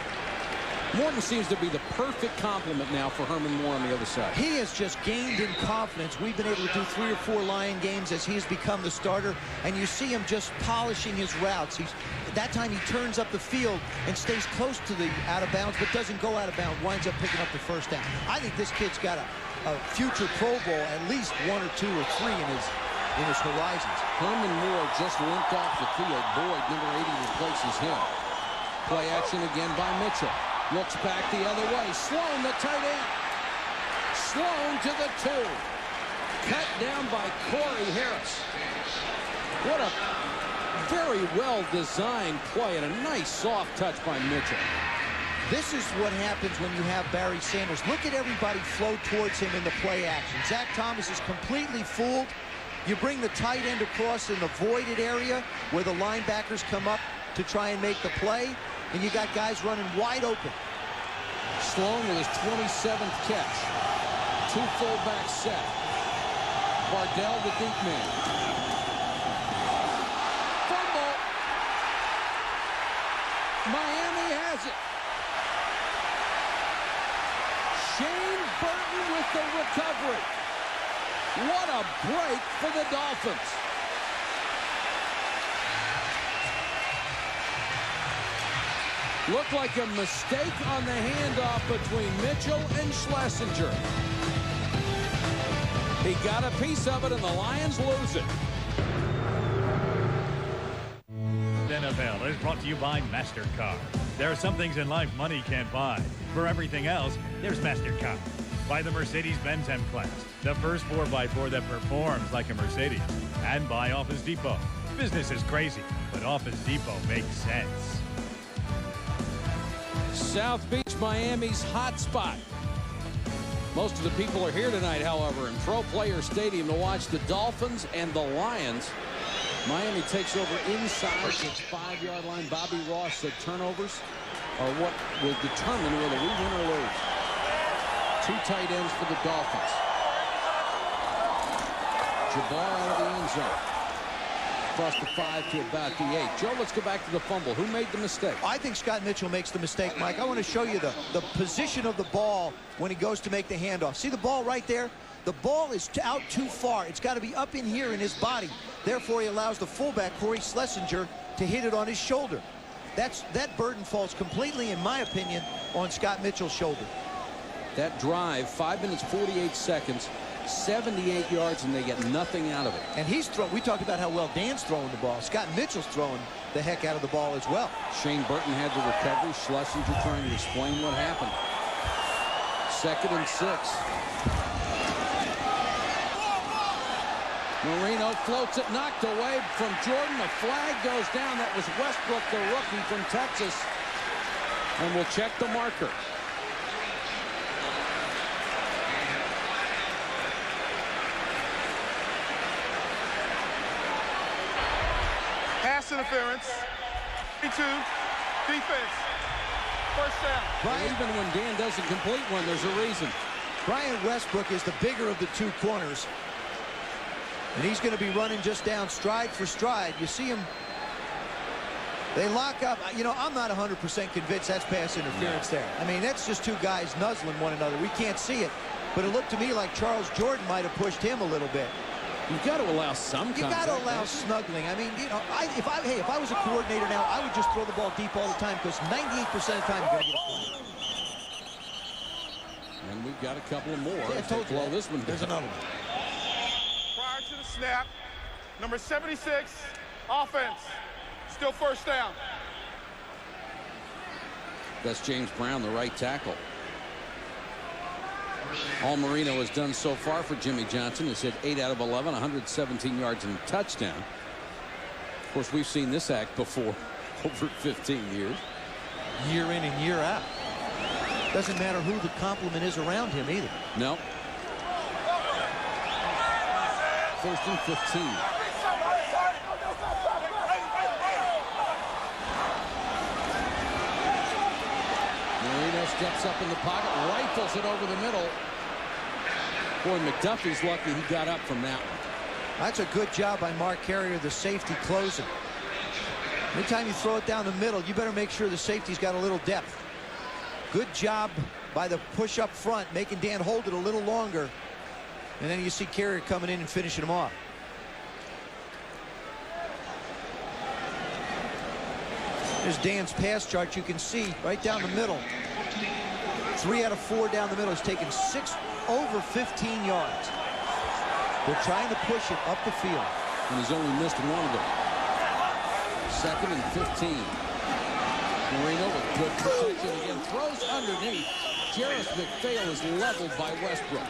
Morton seems to be the perfect complement now for Herman Moore on the other side. He has just gained in confidence. We've been able to do 3 or 4 Lion games as he's become the starter, and you see him just polishing his routes. That time he turns up the field and stays close to the out of bounds, but doesn't go out of bounds, winds up picking up the first down. I think this kid's got a future Pro Bowl, at least 1 or 2 or 3 in his horizons. Herman Moore just limped off the field. Boyd, number 80, replaces him. Play action again by Mitchell. Looks back the other way. Sloan, the tight end. Sloan to the 2. Cut down by Corey Harris. What a very well-designed play and a nice soft touch by Mitchell. This is what happens when you have Barry Sanders. Look at everybody flow towards him in the play action. Zach Thomas is completely fooled. You bring the tight end across in the voided area where the linebackers come up to try and make the play, and you got guys running wide open. Sloan with his 27th catch. 2 fullback set. Vardell the deep man. Miami has it. Shane Burton with the recovery. What a break for the Dolphins. Looked like a mistake on the handoff between Mitchell and Schlesinger. He got a piece of it, and the Lions lose it. NFL is brought to you by MasterCard. There are some things in life money can't buy. For everything else, there's MasterCard. Buy the Mercedes-Benz M-Class, the first 4x4 that performs like a Mercedes. And buy Office Depot. Business is crazy, but Office Depot makes sense. South Beach, Miami's hot spot. Most of the people are here tonight, however, in Pro Player Stadium to watch the Dolphins and the Lions. Miami takes over inside the 5-yard line. Bobby Ross said turnovers are what will determine whether we win or lose. 2 tight ends for the Dolphins. Jabbar out of the end zone. Across the 5 to about the 8. Joe, let's go back to the fumble. Who made the mistake? I think Scott Mitchell makes the mistake, Mike. I want to show you the position of the ball when he goes to make the handoff. See the ball right there? The ball is out too far. It's got to be up in here in his body. Therefore, he allows the fullback, Corey Schlesinger, to hit it on his shoulder. That burden falls completely, in my opinion, on Scott Mitchell's shoulder. That drive, 5 minutes, 48 seconds, 78 yards, and they get nothing out of it. And we talked about how well Dan's throwing the ball. Scott Mitchell's throwing the heck out of the ball as well. Shane Burton had the recovery. Schlesinger trying to explain what happened. 2nd and 6. Marino floats it, knocked away from Jordan. The flag goes down. That was Westbrook, the rookie from Texas. And we'll check the marker. Pass interference. 32. Defense. First down. Well, even when Dan doesn't complete one, there's a reason. Brian Westbrook is the bigger of the 2 corners. And he's going to be running just down stride for stride. You see him. They lock up. You know, I'm not 100% convinced that's pass interference there. I mean, that's just 2 guys nuzzling one another. We can't see it. But it looked to me like Charles Jordan might have pushed him a little bit. You've got to allow some contact. You got to allow snuggling. I mean, you know, if I was a coordinator now, I would just throw the ball deep all the time because 98% of the time you're going to get a flag. And we've got a couple of more. Yeah, I told you blow this one. There's another one. Prior to the snap, number 76, offense. Still first down. That's James Brown, the right tackle. All Marino has done so far for Jimmy Johnson is hit 8 out of 11, 117 yards and a touchdown. Of course, we've seen this act before over 15 years. Year in and year out. Doesn't matter who the compliment is around him either. No. 1st and 15. Marino steps up in the pocket, rifles it over the middle. Boy, McDuffie's lucky he got up from that one. That's a good job by Mark Carrier, the safety closing. Anytime you throw it down the middle, you better make sure the safety's got a little depth. Good job by the push up front, making Dan hold it a little longer. And then you see Carrier coming in and finishing him off. There's Dan's pass chart. You can see right down the middle. 3 out of 4 down the middle. He's taken 6 over 15 yards. They're trying to push it up the field. And he's only missed one of them. 2nd and 15. Marino with good protection again. Throws underneath. Jarris McPhail is leveled by Westbrook.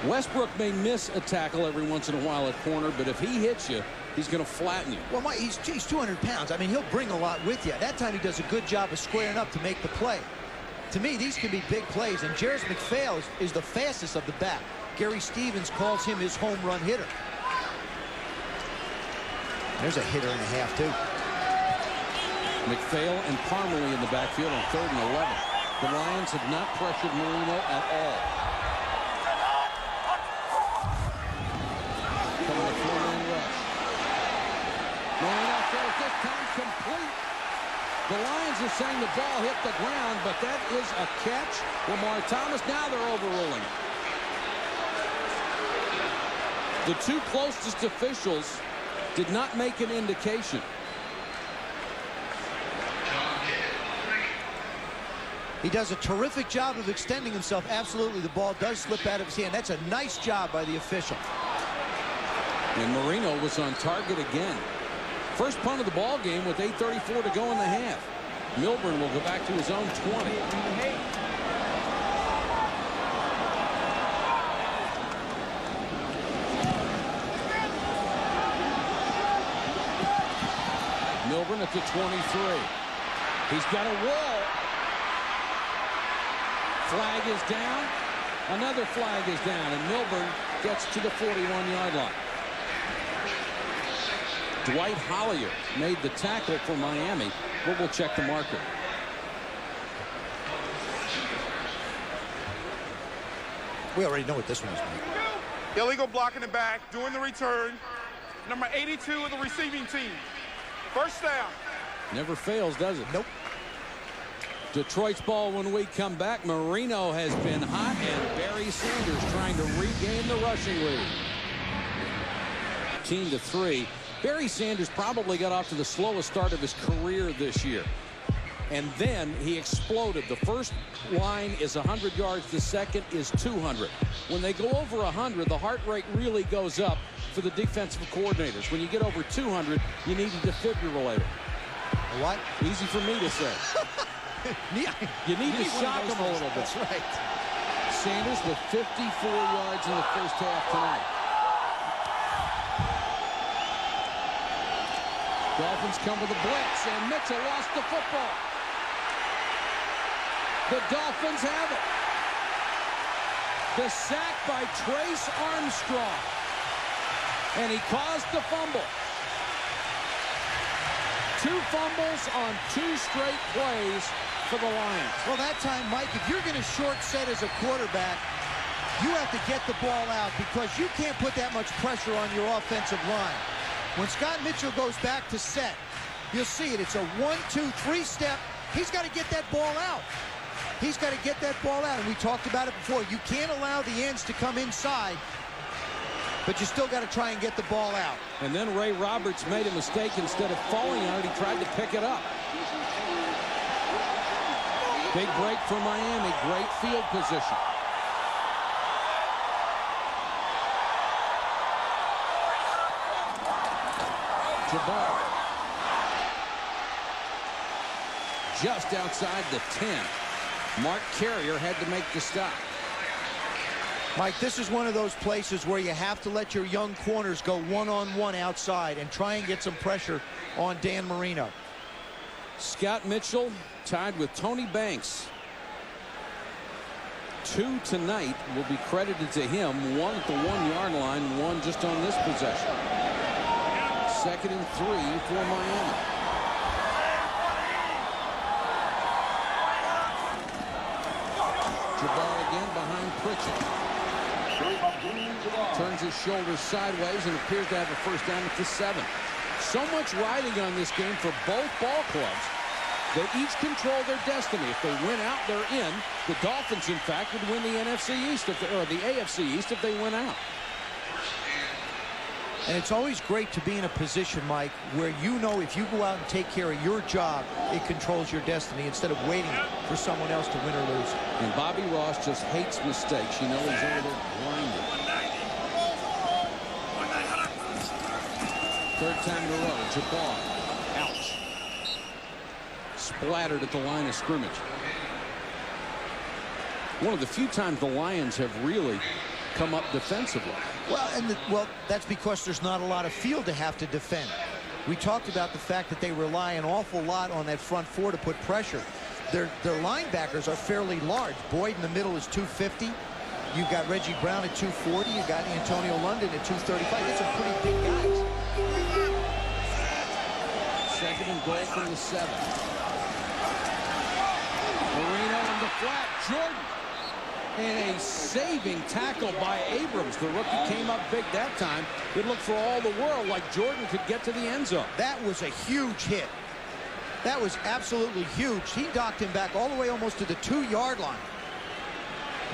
Westbrook may miss a tackle every once in a while at corner, but if he hits you, he's going to flatten you. Well, he's 200 pounds. I mean, he'll bring a lot with you. That time he does a good job of squaring up to make the play. To me, these can be big plays, and Jarris McPhail is the fastest of the back. Gary Stevens calls him his home run hitter. There's a hitter and a half, too. McPhail and Parmalee in the backfield on 3rd and 11. The Lions have not pressured Marino at all. Coming a 4-man rush. Marino throws this time. ball hit the ground, but that is a catch. Lamar Thomas, now they're overruling it. The two closest officials did not make an indication. He does a terrific job of extending himself. Absolutely, the ball does slip out of his hand. That's a nice job by the official. And Marino was on target again. First punt of the ball game with 8:34 to go in the half. Milburn will go back to his own 20. Milburn at the 23. He's got a wall. Flag is down. Another flag is down, and Milburn gets to the 41-yard line. Dwight Hollier made the tackle for Miami, but we'll check the marker. We already know what this one is, Mike. Illegal block in the back, doing the return. Number 82 of the receiving team. First down. Never fails, does it? Nope. Detroit's ball when we come back. Marino has been hot, and Barry Sanders trying to regain the rushing lead. 13-3. Barry Sanders probably got off to the slowest start of his career this year. And then he exploded. The first line is 100 yards. The second is 200. When they go over 100, the heart rate really goes up for the defensive coordinators. When you get over 200, you need a defibrillator. What? Easy for me to say. You need to shock them a little bit. That's right. Sanders with 54 yards in the first half tonight. Dolphins come with a blitz, and Mitchell lost the football. The Dolphins have it. The sack by Trace Armstrong. And he caused the fumble. 2 fumbles on 2 straight plays for the Lions. Well, that time, Mike, if you're going to short set as a quarterback, you have to get the ball out because you can't put that much pressure on your offensive line. When Scott Mitchell goes back to set, you'll see it. It's a 1-2-3 step. He's got to get that ball out. He's got to get that ball out. And we talked about it before. You can't allow the ends to come inside, but you still got to try and get the ball out. And then Ray Roberts made a mistake. Instead of falling on it, he tried to pick it up. Big break for Miami. Great field position. Jabbar. Just outside the 10. Mark Carrier had to make the stop. Mike, this is one of those places where you have to let your young corners go one-on-one outside and try and get some pressure on Dan Marino. Scott Mitchell tied with Tony Banks. 2 tonight will be credited to him. 1 at the 1-yard line, 1 just on this possession. 2nd and 3 for Miami. Jabbar again behind Pritchett. Turns his shoulders sideways and appears to have a first down at the 7. So much riding on this game for both ball clubs. They each control their destiny. If they win out, they're in. The Dolphins, in fact, would win the NFC East or the AFC East if they win out. And it's always great to be in a position, Mike, where you know if you go out and take care of your job, it controls your destiny instead of waiting for someone else to win or lose. And Bobby Ross just hates mistakes. You know, he's over there grinding. 3rd time in a row. Jabbar. Ouch. Splattered at the line of scrimmage. One of the few times the Lions have really come up defensively. Well, that's because there's not a lot of field to have to defend. We talked about the fact that they rely an awful lot on that front 4 to put pressure. Their linebackers are fairly large. Boyd in the middle is 250. You've got Reggie Brown at 240. You've got Antonio London at 235. That's some pretty big guys. 2nd and goal from the 7. Marino in the flat. Jordan. And a saving tackle by Abrams. The rookie came up big that time. It looked for all the world like Jordan could get to the end zone. That was a huge hit. That was absolutely huge. He docked him back all the way almost to the 2-yard line.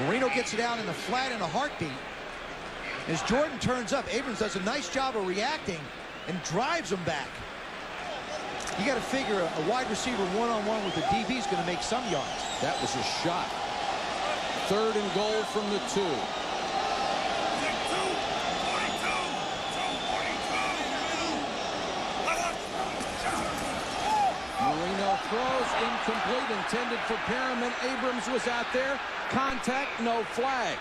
Marino gets it out in the flat in a heartbeat. As Jordan turns up, Abrams does a nice job of reacting and drives him back. You got to figure a wide receiver one-on-one with the DB is going to make some yards. That was a shot. 3rd and goal from the 2. Marino throws incomplete, intended for Perriman. Abrams was out there. Contact, no flag.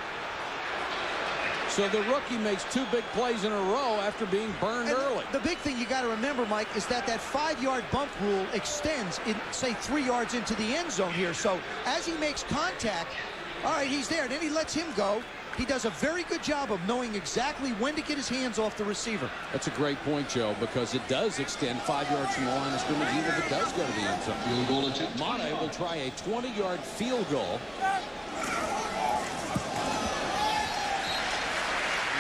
So the rookie makes 2 big plays in a row after being burned early. The big thing you got to remember, Mike, is that 5-yard bump rule extends, say, 3 yards into the end zone here. So as he makes contact, all right, he's there. Then he lets him go. He does a very good job of knowing exactly when to get his hands off the receiver. That's a great point, Joe, because it does extend 5 yards from the line of scrimmage, even if it does go to the end zone. Field goal attempt. Mata will try a 20-yard field goal.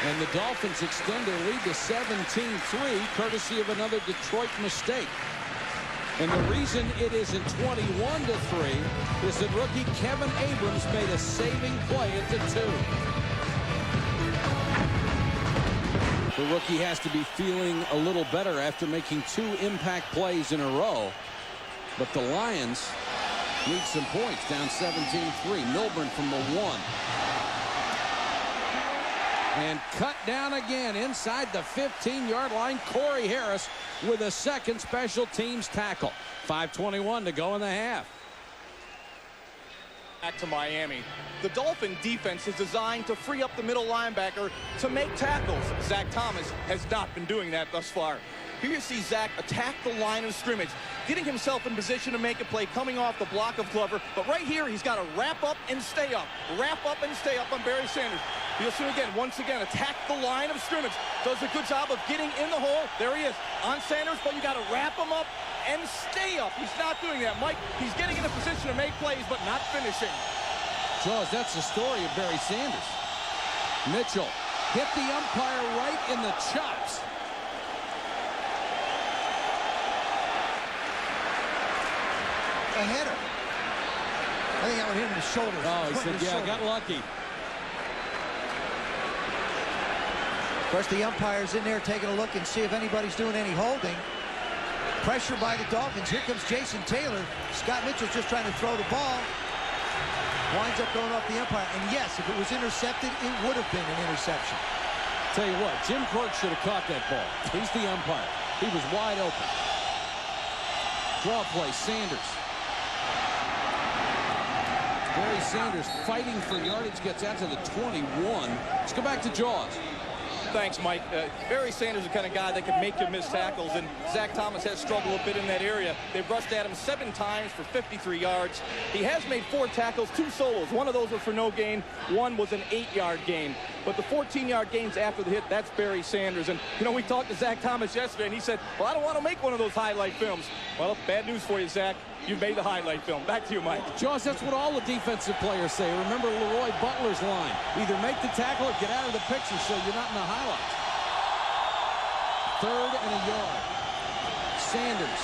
And the Dolphins extend their lead to 17-3, courtesy of another Detroit mistake. And the reason it isn't 21-3 is that rookie Kevin Abrams made a saving play at the 2. The rookie has to be feeling a little better after making 2 impact plays in a row. But the Lions need some points, down 17-3. Milburn from the 1. And cut down again inside the 15-yard line. Corey Harris with a second special teams tackle. 5:21 to go in the half. Back to Miami. The Dolphin defense is designed to free up the middle linebacker to make tackles. Zach Thomas has not been doing that thus far. Here you see Zach attack the line of scrimmage, getting himself in position to make a play, coming off the block of Glover. But right here, he's got to wrap up and stay up. Wrap up and stay up on Barry Sanders. You'll see again, once again, attack the line of scrimmage. Does a good job of getting in the hole. There he is on Sanders, but you got to wrap him up and stay up. He's not doing that, Mike. He's getting in a position to make plays, but not finishing. Jaws, that's the story of Barry Sanders. Mitchell hit the umpire right in the chops. A header. I think that would hit him in the shoulder. Oh, he said, yeah, I got lucky. Of course, the umpire's in there taking a look and see if anybody's doing any holding. Pressure by the Dolphins. Here comes Jason Taylor. Scott Mitchell's just trying to throw the ball. Winds up going off the umpire. And yes, if it was intercepted, it would have been an interception. Tell you what, Jim Quirk should have caught that ball. He's the umpire. He was wide open. Draw play, Sanders. Barry Sanders fighting for yardage, gets out to the 21. Let's go back to Jaws. Thanks, Mike. Barry Sanders is the kind of guy that can make you miss tackles, and Zach Thomas has struggled a bit in that area. They've rushed at him 7 times for 53 yards. He has made 4 tackles, 2 solos. One of those was for no gain. One was an 8-yard gain. But the 14-yard gains after the hit, that's Barry Sanders. And, you know, we talked to Zach Thomas yesterday, and he said, well, I don't want to make one of those highlight films. Well, bad news for you, Zach. You made the highlight film. Back to you, Mike. Jaws, that's what all the defensive players say. Remember Leroy Butler's line. Either make the tackle or get out of the picture so you're not in the highlights. 3rd and a yard. Sanders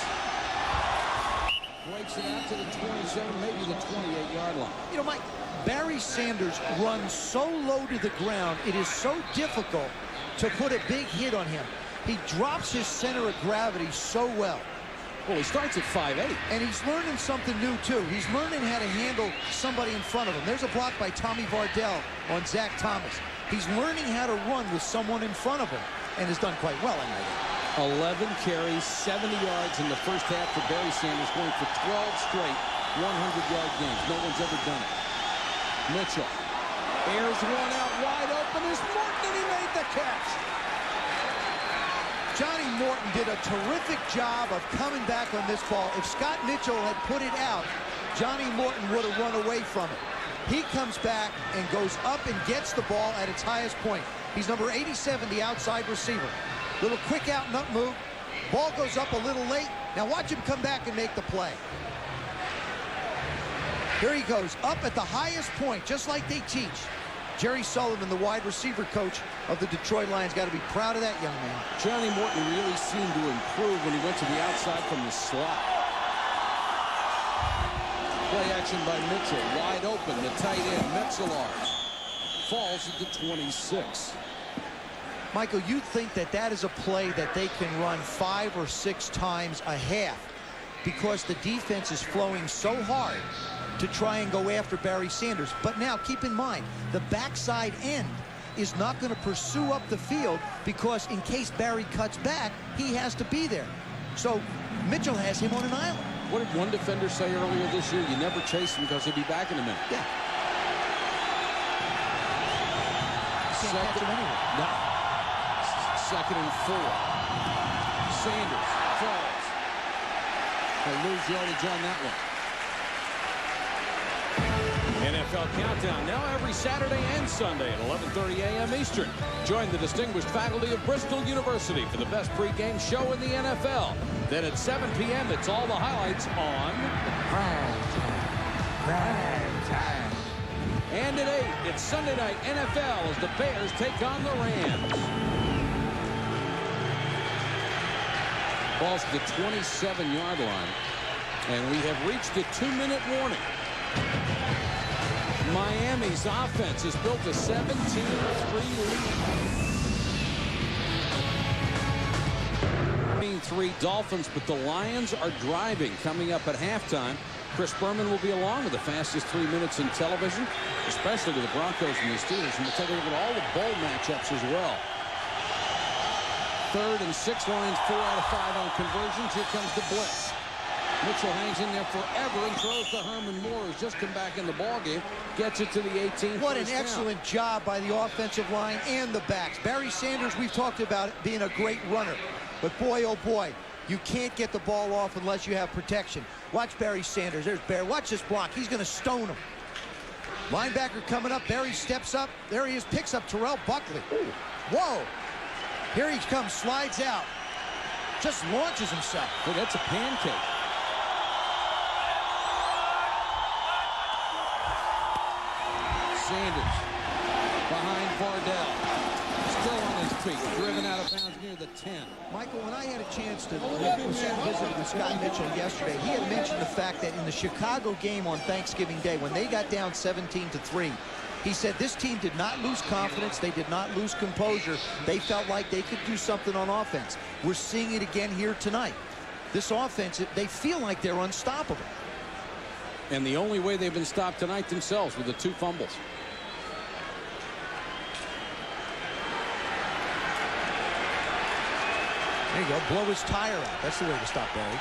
breaks it out to the 27, maybe the 28-yard line. You know, Mike, Barry Sanders runs so low to the ground, it is so difficult to put a big hit on him. He drops his center of gravity so well. Well, he starts at 5'8". And he's learning something new, too. He's learning how to handle somebody in front of him. There's a block by Tommy Vardell on Zach Thomas. He's learning how to run with someone in front of him and has done quite well in that game. 11 carries, 70 yards in the first half for Barry Sanders, going for 12 straight 100-yard games. No one's ever done it. Mitchell airs one out wide open. Is Morton, and he made the catch. Johnny Morton did a terrific job of coming back on this ball. If Scott Mitchell had put it out, Johnny Morton would have run away from it. He comes back and goes up and gets the ball at its highest point. He's number 87, the outside receiver. Little quick out and up move. Ball goes up a little late. Now watch him come back and make the play. Here he goes, up at the highest point, just like they teach. Jerry Sullivan, the wide receiver coach of the Detroit Lions, got to be proud of that young man. Johnny Morton really seemed to improve when he went to the outside from the slot. Play action by Mitchell. Wide open. The tight end, Metzelar, falls at the 26. Michael, you think that that is a play that they can run 5 or 6 times a half because the defense is flowing so hard to try and go after Barry Sanders. But now, keep in mind, the backside end is not going to pursue up the field because in case Barry cuts back, he has to be there. So Mitchell has him on an island. What did one defender say earlier this year? You never chase him because he'll be back in a minute. Yeah. You can't catch him anywhere. No. Second and 4. Sanders falls. They lose yardage on that one. NFL Countdown now every Saturday and Sunday at 11:30 a.m. Eastern. Join the distinguished faculty of Bristol University for the best pregame show in the NFL. Then at 7 p.m. it's all the highlights on Prime Time. And at 8, it's Sunday Night NFL as the Bears take on the Rams. Ball's to the 27-yard line. And we have reached the 2-minute warning. Miami's offense has built a 17-3 lead. 3 Dolphins, but the Lions are driving. Coming up at halftime, Chris Berman will be along with the fastest 3 minutes in television, especially to the Broncos and the Steelers. And we'll take a look at all the bowl matchups as well. 3rd and 6, Lions 4 out of 5 on conversions. Here comes the blitz. Mitchell hangs in there forever and throws to Herman Moore, who's just come back in the ballgame. Gets it to the 18. What an excellent job by the offensive line and the backs. Barry Sanders, we've talked about it being a great runner. But boy, oh boy, you can't get the ball off unless you have protection. Watch Barry Sanders. There's Barry. Watch this block. He's going to stone him. Linebacker coming up. Barry steps up. There he is. Picks up Terrell Buckley. Whoa. Here he comes. Slides out. Just launches himself. Well, that's a pancake. Sanders behind Vardell. Still on his feet. Driven out of bounds near the 10. Michael, when I had a chance to visit with Scott Mitchell yesterday, he had mentioned the fact that in the Chicago game on Thanksgiving Day, when they got down 17-3, he said this team did not lose confidence. They did not lose composure. They felt like they could do something on offense. We're seeing it again here tonight. This offense, they feel like they're unstoppable. And the only way they've been stopped tonight themselves with the 2 fumbles. There you go. Blow his tire out. That's the way to stop Barry.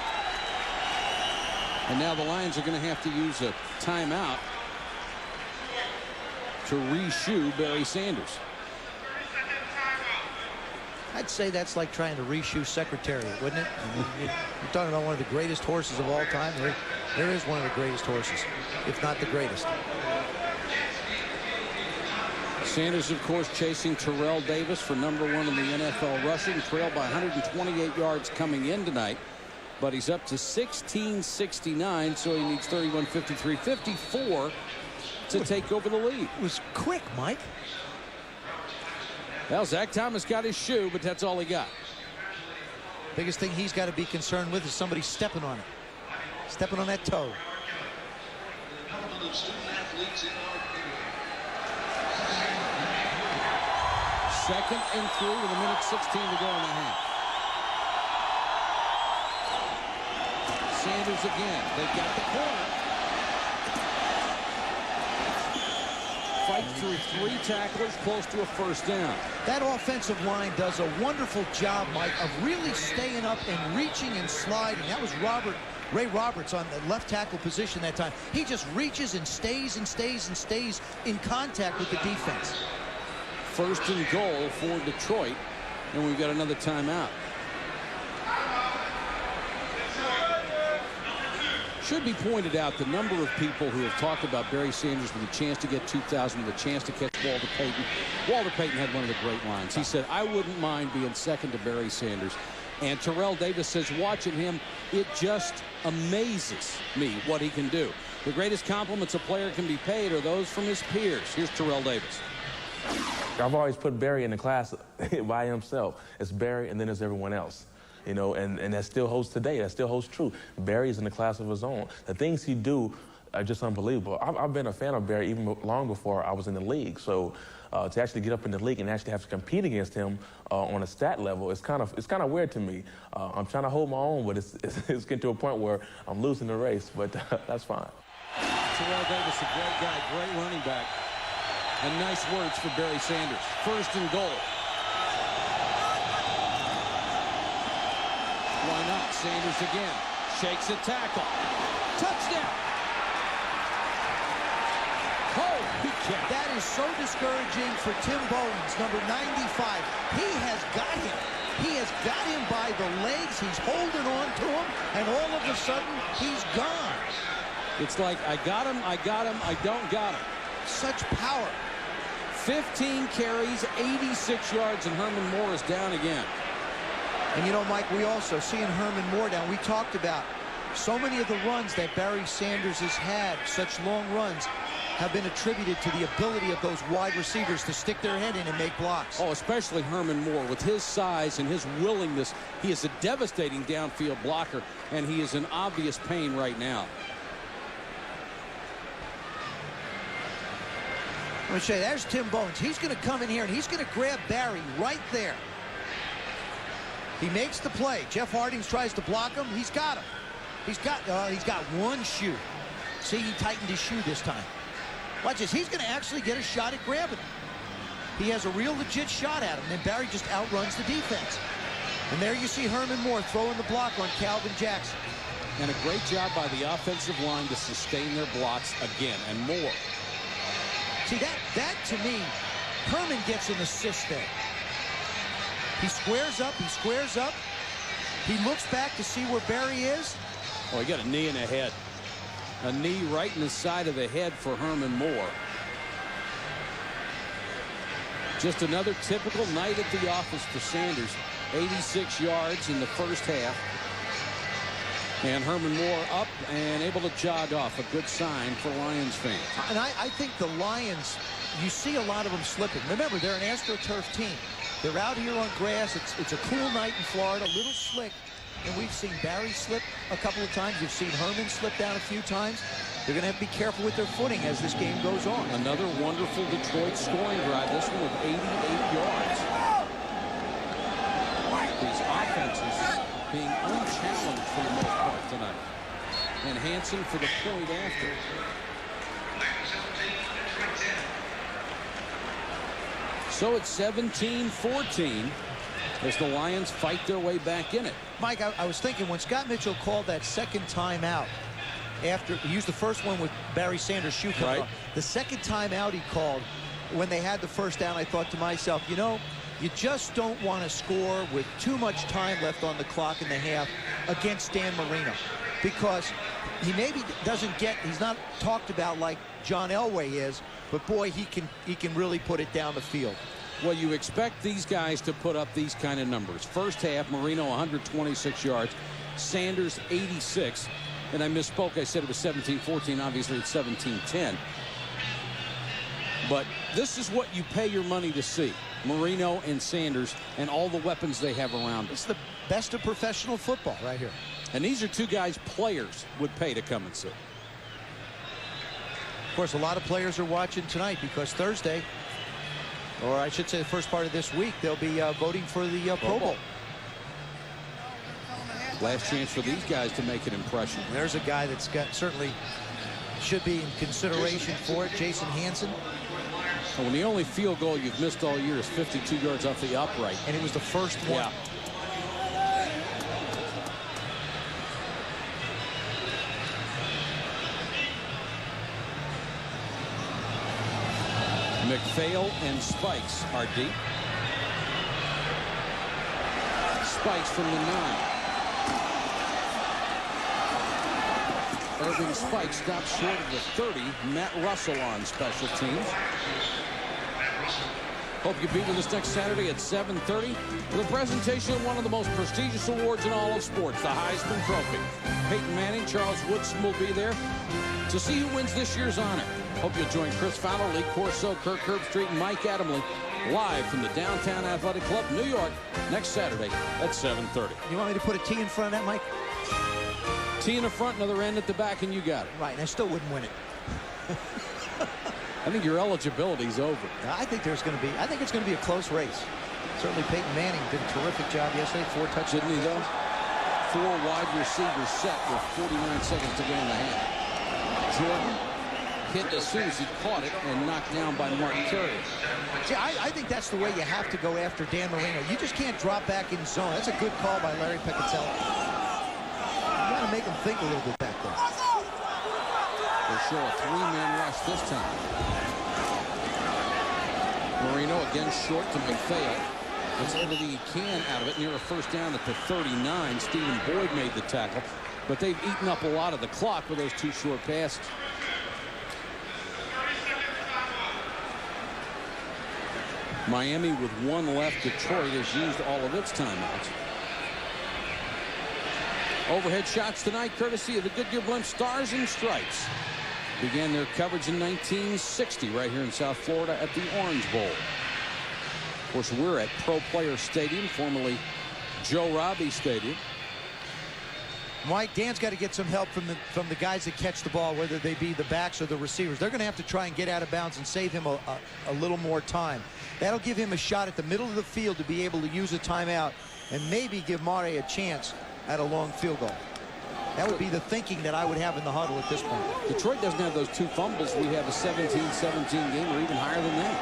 And now the Lions are going to have to use a timeout to reshoe Barry Sanders. I'd say that's like trying to reshoe Secretariat, wouldn't it? I mean, you're talking about one of the greatest horses of all time. There is one of the greatest horses, if not the greatest. Sanders, of course, chasing Terrell Davis for #1 in the NFL rushing. Trailed by 128 yards coming in tonight. But he's up to 1669, so he needs 31, 53, 54 to take over the lead. It was quick, Mike. Well, Zach Thomas got his shoe, but that's all he got. Biggest thing he's got to be concerned with is somebody stepping on it. Stepping on that toe. Second and 3 with 1:16 to go in the half. Sanders again. They've got the corner. Fight through 3 tacklers, close to a first down. That offensive line does a wonderful job, Mike, of really staying up and reaching and sliding. That was Ray Roberts on the left tackle position that time. He just reaches and stays and stays and stays in contact with the defense. First and goal for Detroit, and we've got another timeout. Should be pointed out the number of people who have talked about Barry Sanders with a chance to get 2,000, with a chance to catch Walter Payton. Walter Payton had one of the great lines. He said, "I wouldn't mind being second to Barry Sanders." And Terrell Davis says, watching him, it just amazes me what he can do. The greatest compliments a player can be paid are those from his peers. Here's Terrell Davis. I've always put Barry in the class by himself. It's Barry, and then there's everyone else. You know, and that still holds today. That still holds true. Barry's in the class of his own. The things he do just unbelievable. I've been a fan of Barry even long before I was in the league. So to actually get up in the league and actually have to compete against him on a stat level, it's kind of weird to me. I'm trying to hold my own, but it's getting to a point where I'm losing the race. But that's fine. Terrell Davis, a great guy, great running back, and nice words for Barry Sanders. 1st and goal. Why not? Sanders again. Shakes a tackle. Touchdown. Holy cow. That is so discouraging for Tim Bowens, number 95. He has got him. He has got him by the legs. He's holding on to him, and all of a sudden, he's gone. It's like, I got him, I don't got him. Such power. 15 carries, 86 yards, and Herman Moore is down again. And you know, Mike, we also, seeing Herman Moore down, we talked about so many of the runs that Barry Sanders has had, such long runs, have been attributed to the ability of those wide receivers to stick their head in and make blocks. Oh, especially Herman Moore. With his size and his willingness, he is a devastating downfield blocker, and he is in obvious pain right now. I'm going to show you, there's Tim Bowens. He's going to come in here, and he's going to grab Barry right there. He makes the play. Jeff Hardings tries to block him. He's got him. He's got one shoe. See, he tightened his shoe this time. Watch this. He's going to actually get a shot at grabbing him. He has a real legit shot at him, and Barry just outruns the defense. And there you see Herman Moore throwing the block on Calvin Jackson. And a great job by the offensive line to sustain their blocks again, and more. See, that to me, Herman gets an assist there. He squares up, he looks back to see where Barry is. Oh, he got a knee in the head. A knee right in the side of the head for Herman Moore. Just another typical night at the office for Sanders. 86 yards in the first half. And Herman Moore up and able to jog off. A good sign for Lions fans. And I think the Lions, you see a lot of them slipping. Remember, they're an AstroTurf team. They're out here on grass. It's a cool night in Florida, a little slick. And we've seen Barry slip a couple of times. You've seen Herman slip down a few times. They're going to have to be careful with their footing as this game goes on. Another wonderful Detroit scoring drive. This one with 88 yards. These offenses being unchallenged for the most part tonight. And Hansen for the point after. So it's 17-14 as the Lions fight their way back in it. Mike, I was thinking when Scott Mitchell called that second timeout, after he used the first one with Barry Sanders' shoe coming off, the second timeout he called when they had the first down, I thought to myself, you know, you just don't want to score with too much time left on the clock in the half against Dan Marino, because he maybe doesn't get, he's not talked about like John Elway is, but boy, he can really put it down the field. Well, you expect these guys to put up these kind of numbers. First half, Marino 126 yards, Sanders 86, and I misspoke. I said it was 17-14. Obviously, it's 17-10. But this is what you pay your money to see. Marino and Sanders and all the weapons they have around them. It's the best of professional football right here. And these are two guys players would pay to come and see. Of course, a lot of players are watching tonight because Thursday, or I should say the first part of this week, they'll be voting for the Pro Bowl. Last chance for these guys to make an impression. There's a guy that's got certainly should be in consideration for it, Jason Hansen. When the only field goal you've missed all year is 52 yards off the upright. And it was the first one. Yeah. McPhail and Spikes are deep. Spikes from the 9. Irving Spikes stops short of the 30. Matt Russell on special teams. Hope you be with us next Saturday at 7:30 for the presentation of one of the most prestigious awards in all of sports, the Heisman Trophy. Peyton Manning, Charles Woodson will be there to see who wins this year's honor. Hope you'll join Chris Fowler, Lee Corso, Kirk Herbstreit, and Mike Adamle live from the Downtown Athletic Club, New York, next Saturday at 7:30. You want me to put a T in front of that, Mike? T T in the front, another end at the back, and you got it. Right, and I still wouldn't win it. I think your eligibility's over. I think it's going to be a close race. Certainly Peyton Manning did a terrific job yesterday. 4 touchdowns. Didn't he, though? 4 wide receivers set with 49 seconds to go in the half. Jordan hit as soon as he caught it and knocked down by Mark Carrier. See, I think that's the way you have to go after Dan Marino. You just can't drop back in zone. That's a good call by Larry Piccatelli. You got to make him think a little bit back there. They show a 3-man rush this time. Marino again short to McPhail. Gets everything he can out of it near a first down at the 39. Stephen Boyd made the tackle, but they've eaten up a lot of the clock with those 2 short passes. Miami with 1 left. Detroit has used all of its timeouts. Overhead shots tonight courtesy of the Goodyear Blimp Stars and Stripes. Began their coverage in 1960 right here in South Florida at the Orange Bowl. Of course, we're at Pro Player Stadium, formerly Joe Robbie Stadium. Mike, Dan's got to get some help from the guys that catch the ball, whether they be the backs or the receivers. They're going to have to try and get out of bounds and save him a little more time. That'll give him a shot at the middle of the field to be able to use a timeout and maybe give Mare a chance at a long field goal. That would be the thinking that I would have in the huddle at this point. Detroit doesn't have those 2 fumbles. We have a 17-17 game or even higher than that.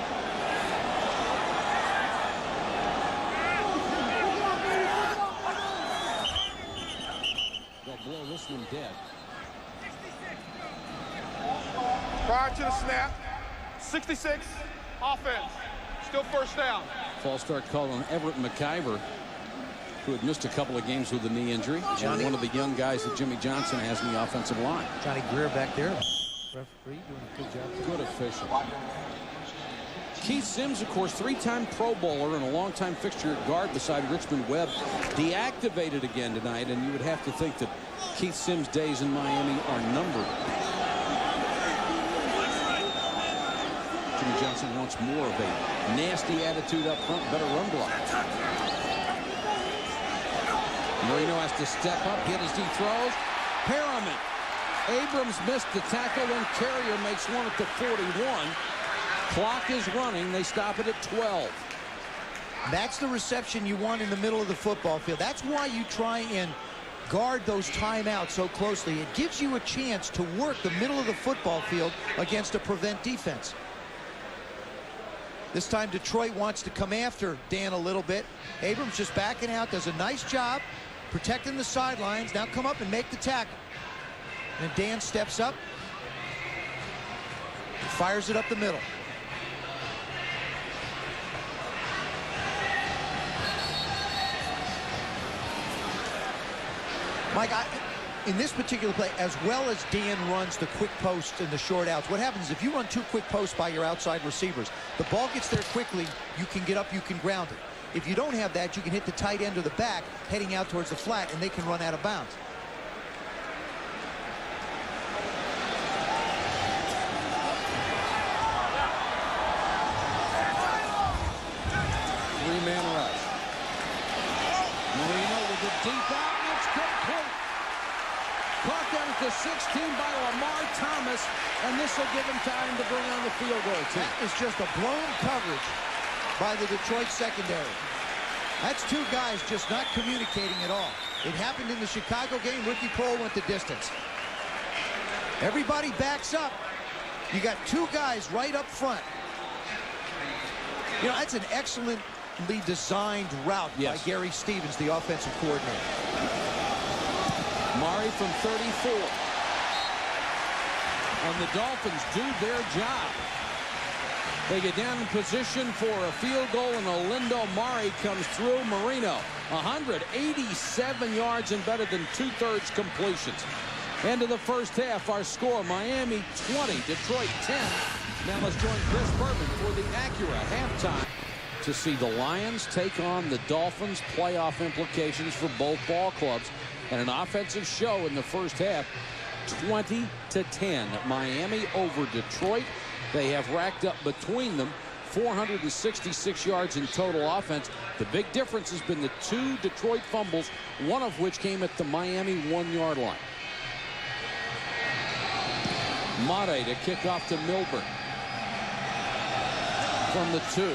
They'll blow this one dead. Prior to the snap, 66, offense. Still first down. False start called on Everett McIver, who had missed a couple of games with a knee injury. And one of the young guys that Jimmy Johnson has in the offensive line. Johnny Greer back there. Referee doing a good job. Good official. Keith Sims, of course, 3-time Pro Bowler and a longtime fixture at guard beside Richmond Webb, deactivated again tonight, and you would have to think that Keith Sims' days in Miami are numbered. Jimmy Johnson wants more of a nasty attitude up front, better run block. Marino has to step up, get as he throws. Perriman. Abrams missed the tackle, and Carrier makes one at the 41. Clock is running. They stop it at 12. That's the reception you want in the middle of the football field. That's why you try and guard those timeouts so closely. It gives you a chance to work the middle of the football field against a prevent defense. This time Detroit wants to come after Dan a little bit. Abrams just backing out, does a nice job protecting the sidelines. Now come up and make the tackle. And Dan steps up, fires it up the middle. Mike, in this particular play, as well as Dan runs the quick posts and the short outs, what happens is if you run 2 quick posts by your outside receivers, the ball gets there quickly, you can get up, you can ground it. If you don't have that, you can hit the tight end or the back heading out towards the flat, and they can run out of bounds. Three-man rush. Marino with a deep out. It's complete. Caught down at the 16 by Lamar Thomas, and this will give him time to bring on the field goal team. That is just a blown coverage by the Detroit secondary. That's 2 guys just not communicating at all. It happened in the Chicago game. Ricky Proehl went the distance. Everybody backs up. You got 2 guys right up front. You know, that's an excellently designed route by Gary Stevens, the offensive coordinator. Murray from 34. And the Dolphins do their job. They get down in position for a field goal, and Olindo Mare comes through. Marino, 187 yards and better than 2/3 completions. End of the first half, our score, Miami 20, Detroit 10. Now let's join Chris Berman for the Acura halftime to see the Lions take on the Dolphins. Playoff implications for both ball clubs, and an offensive show in the first half. 20-10, Miami over Detroit. They have racked up between them 466 yards in total offense. The big difference has been the 2 Detroit fumbles, one of which came at the Miami 1-yard line. Mate to kick off to Milburn. From the 2.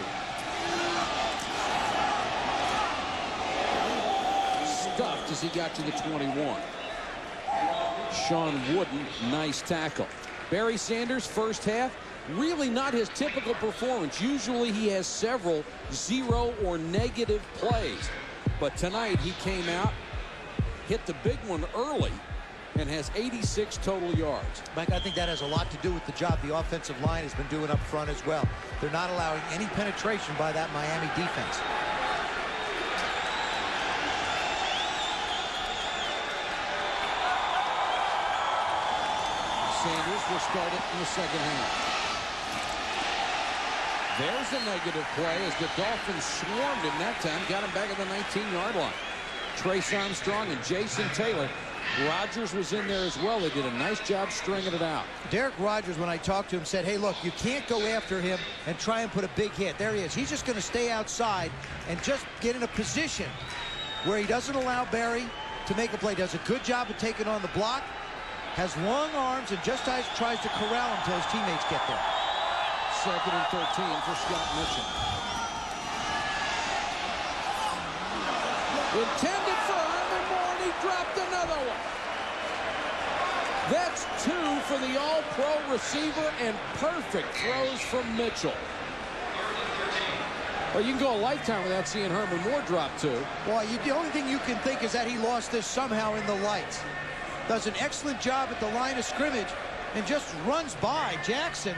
Stuffed as he got to the 21. Sean Wooden, nice tackle. Barry Sanders, first half, really not his typical performance. Usually he has several 0 or negative plays. But tonight he came out, hit the big one early, and has 86 total yards. Mike, I think that has a lot to do with the job the offensive line has been doing up front as well. They're not allowing any penetration by that Miami defense. Sanders will start it in the second half. There's a negative play as the Dolphins swarmed him that time, got him back at the 19-yard line. Trace Armstrong and Jason Taylor. Rodgers was in there as well. They did a nice job stringing it out. Derek Rodgers, when I talked to him, said, hey, look, you can't go after him and try and put a big hit. There he is. He's just going to stay outside and just get in a position where he doesn't allow Barry to make a play. Does a good job of taking on the block, has long arms, and just tries to corral him until his teammates get there. 2nd and 13 for Scott Mitchell. Intended for Herman Moore, and he dropped another one. That's 2 for the all-pro receiver, and perfect throws from Mitchell. Well, you can go a lifetime without seeing Herman Moore drop 2. Well, the only thing you can think is that he lost this somehow in the lights. Does an excellent job at the line of scrimmage and just runs by Jackson.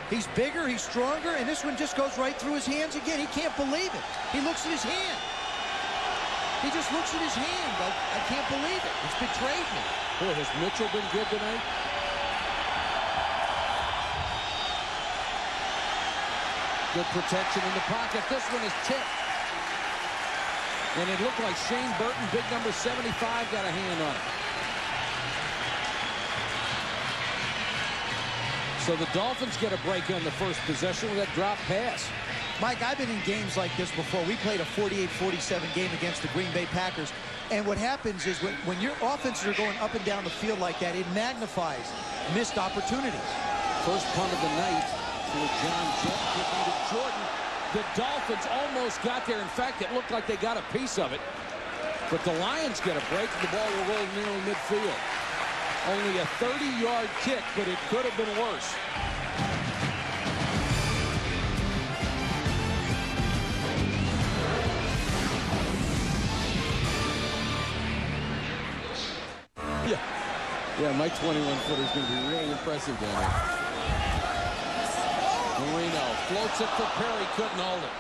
He's bigger, he's stronger, and this one just goes right through his hands again. He can't believe it. He looks at his hand. He just looks at his hand like, I can't believe it. It's betrayed me. Boy, has Mitchell been good tonight? Good protection in the pocket. This one is tipped. And it looked like Shane Burton, big number 75, got a hand on it. So the Dolphins get a break on the first possession with that drop pass. Mike, I've been in games like this before. We played a 48-47 game against the Green Bay Packers. And what happens is when your offenses are going up and down the field like that, it magnifies missed opportunities. First punt of the night for John Jett, kicking to Jordan. The Dolphins almost got there. In fact, it looked like they got a piece of it. But the Lions get a break, and the ball will roll nearly midfield. Only a 30-yard kick, but it could have been worse. Yeah, my 21-footer is going to be really impressive down there. Marino floats it for Perry, couldn't hold it.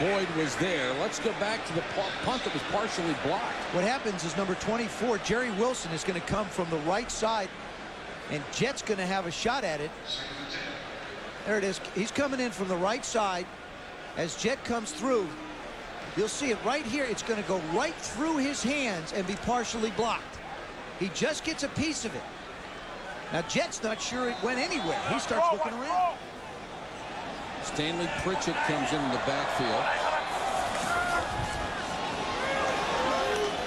Boyd was there. Let's go back to the punt that was partially blocked. What happens is number 24, Jerry Wilson, is going to come from the right side, and Jett's going to have a shot at it. There it is. He's coming in from the right side. As Jett comes through, you'll see it right here. It's going to go right through his hands and be partially blocked. He just gets a piece of it. Now, Jett's not sure it went anywhere. He starts looking around. Stanley Pritchett comes in the backfield.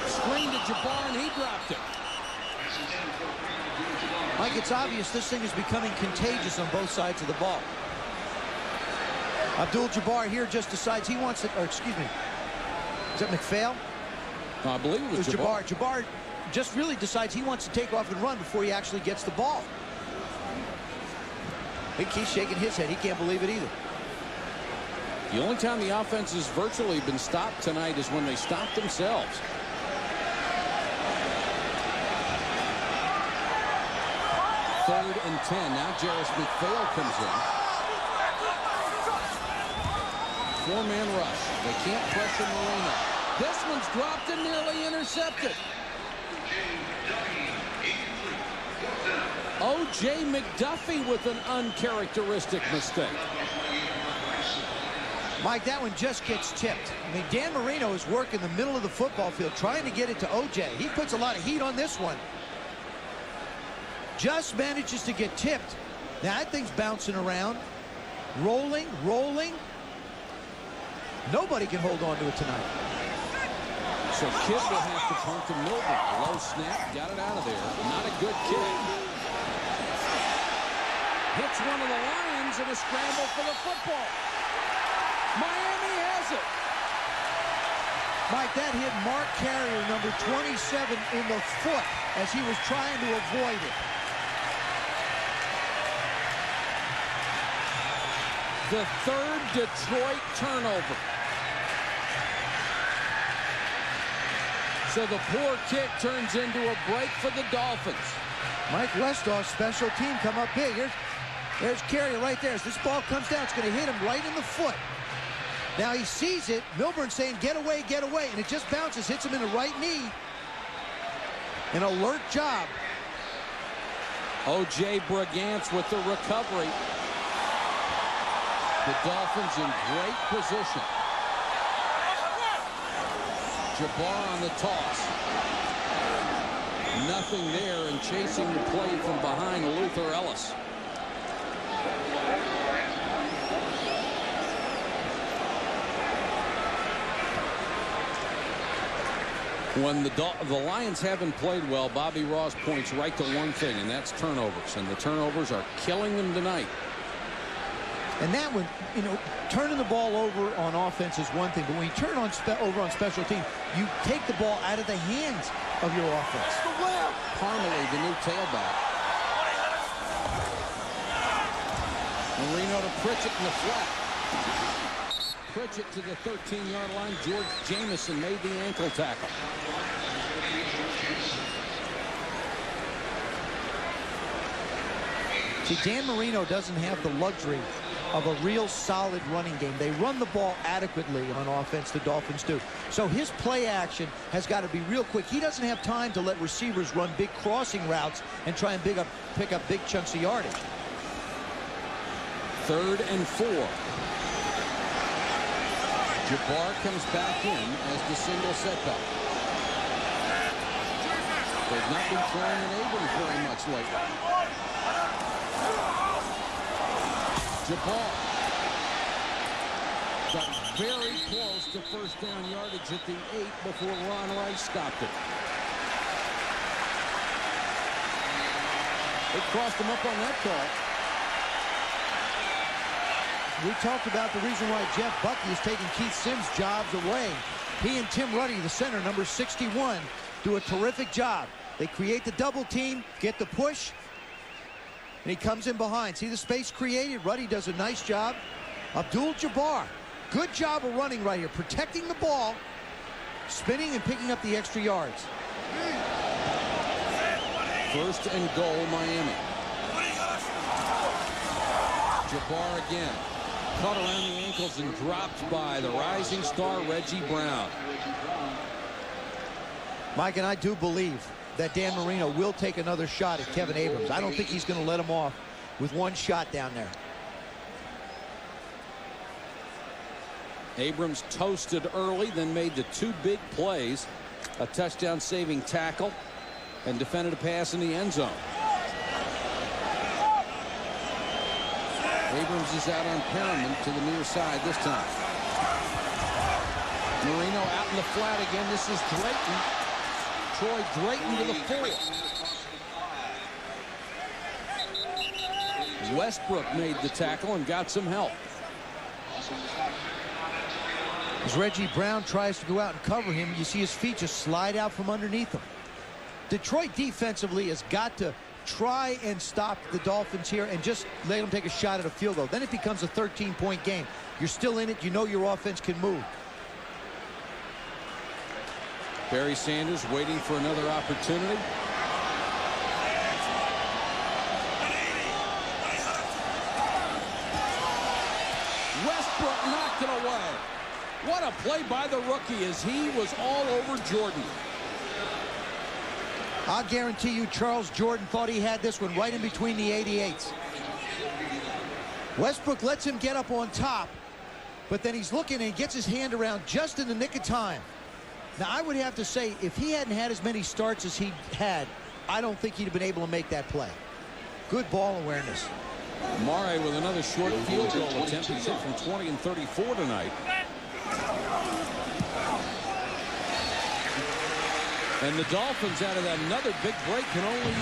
Screen to Jabbar, and he dropped it. Mike, it's obvious this thing is becoming contagious on both sides of the ball. Abdul-Jabbar here just decides he wants it, or excuse me, is that McPhail? I believe it was Jabbar. Jabbar just really decides he wants to take off and run before he actually gets the ball. I think he's shaking his head. He can't believe it either. The only time the offense has virtually been stopped tonight is when they stopped themselves. Third and 10. Now Jarris McPhail comes in. Four-man rush. They can't pressure Marino. This one's dropped and nearly intercepted. O.J. McDuffie with an uncharacteristic mistake. Mike, that one just gets tipped. I mean, Dan Marino is working the middle of the football field trying to get it to O.J. He puts a lot of heat on this one. Just manages to get tipped. Now that thing's bouncing around. Rolling. Nobody can hold on to it tonight. So Kidd will have to punt to Milburn. Low snap, got it out of there. Not a good kick. hits one of the Lions in a scramble for the football. Miami has it. Mike, that hit Mark Carrier, number 27, in the foot as he was trying to avoid it. The third Detroit turnover. So the poor kick turns into a break for the Dolphins. Mike Westhoff's special team come up big. There's Carrier right there. As this ball comes down, it's going to hit him right in the foot. Now he sees it. Milburn saying, get away, and it just bounces, hits him in the right knee. An alert job. O.J. Brigance with the recovery. The Dolphins in great position. Jabbar on the toss. Nothing there, and chasing the play from behind, Luther Ellis. When the Lions haven't played well, Bobby Ross points right to one thing, and that's turnovers. And the turnovers are killing them tonight. And that one, you know, turning the ball over on offense is one thing, but when you turn over on special teams, you take the ball out of the hands of your offense. Parmalee, the new tailback. Marino to Pritchett in the flat. Pritchett to the 13-yard line. George Jamison made the ankle tackle. See, Dan Marino doesn't have the luxury of a real solid running game. They run the ball adequately on offense, the Dolphins do. So his play action has got to be real quick. He doesn't have time to let receivers run big crossing routes and try and pick up big chunks of yardage. 3rd and 4. Jabbar comes back in as the single setback. They've not been throwing in Abrams very much lately. Jabbar got very close to first down yardage at the 8 before Ron Rice stopped it. They crossed him up on that call. We talked about the reason why Jeff Bucky is taking Keith Sims' jobs away. He and Tim Ruddy, the center, number 61, do a terrific job. They create the double team, get the push, and he comes in behind. See the space created? Ruddy does a nice job. Abdul-Jabbar, good job of running right here, protecting the ball, spinning and picking up the extra yards. 1st and goal, Miami. Jabbar again. Caught around the ankles and dropped by the rising star, Reggie Brown. Mike, and I do believe that Dan Marino will take another shot at Kevin Abrams. I don't think he's going to let him off with one shot down there. Abrams toasted early, then made the 2 big plays. A touchdown-saving tackle and defended a pass in the end zone. Abrams is out on Perriman to the near side this time. Marino out in the flat again. This is Drayton. Troy Drayton to the 4. Westbrook made the tackle and got some help. As Reggie Brown tries to go out and cover him, you see his feet just slide out from underneath him. Detroit defensively has got to try and stop the Dolphins here and just let them take a shot at a field goal. Then it becomes a 13-point game. You're still in it. You know your offense can move. Barry Sanders waiting for another opportunity. Westbrook knocked it away. What a play by the rookie as he was all over Jordan. I'll guarantee you Charles Jordan thought he had this one right in between the 88s. Westbrook lets him get up on top, but then he's looking and he gets his hand around just in the nick of time. Now, I would have to say, if he hadn't had as many starts as he had, I don't think he'd have been able to make that play. Good ball awareness. Murray with another short field goal attempt. He's hit from 20 and 34 tonight. And the Dolphins, out of that another big break, can only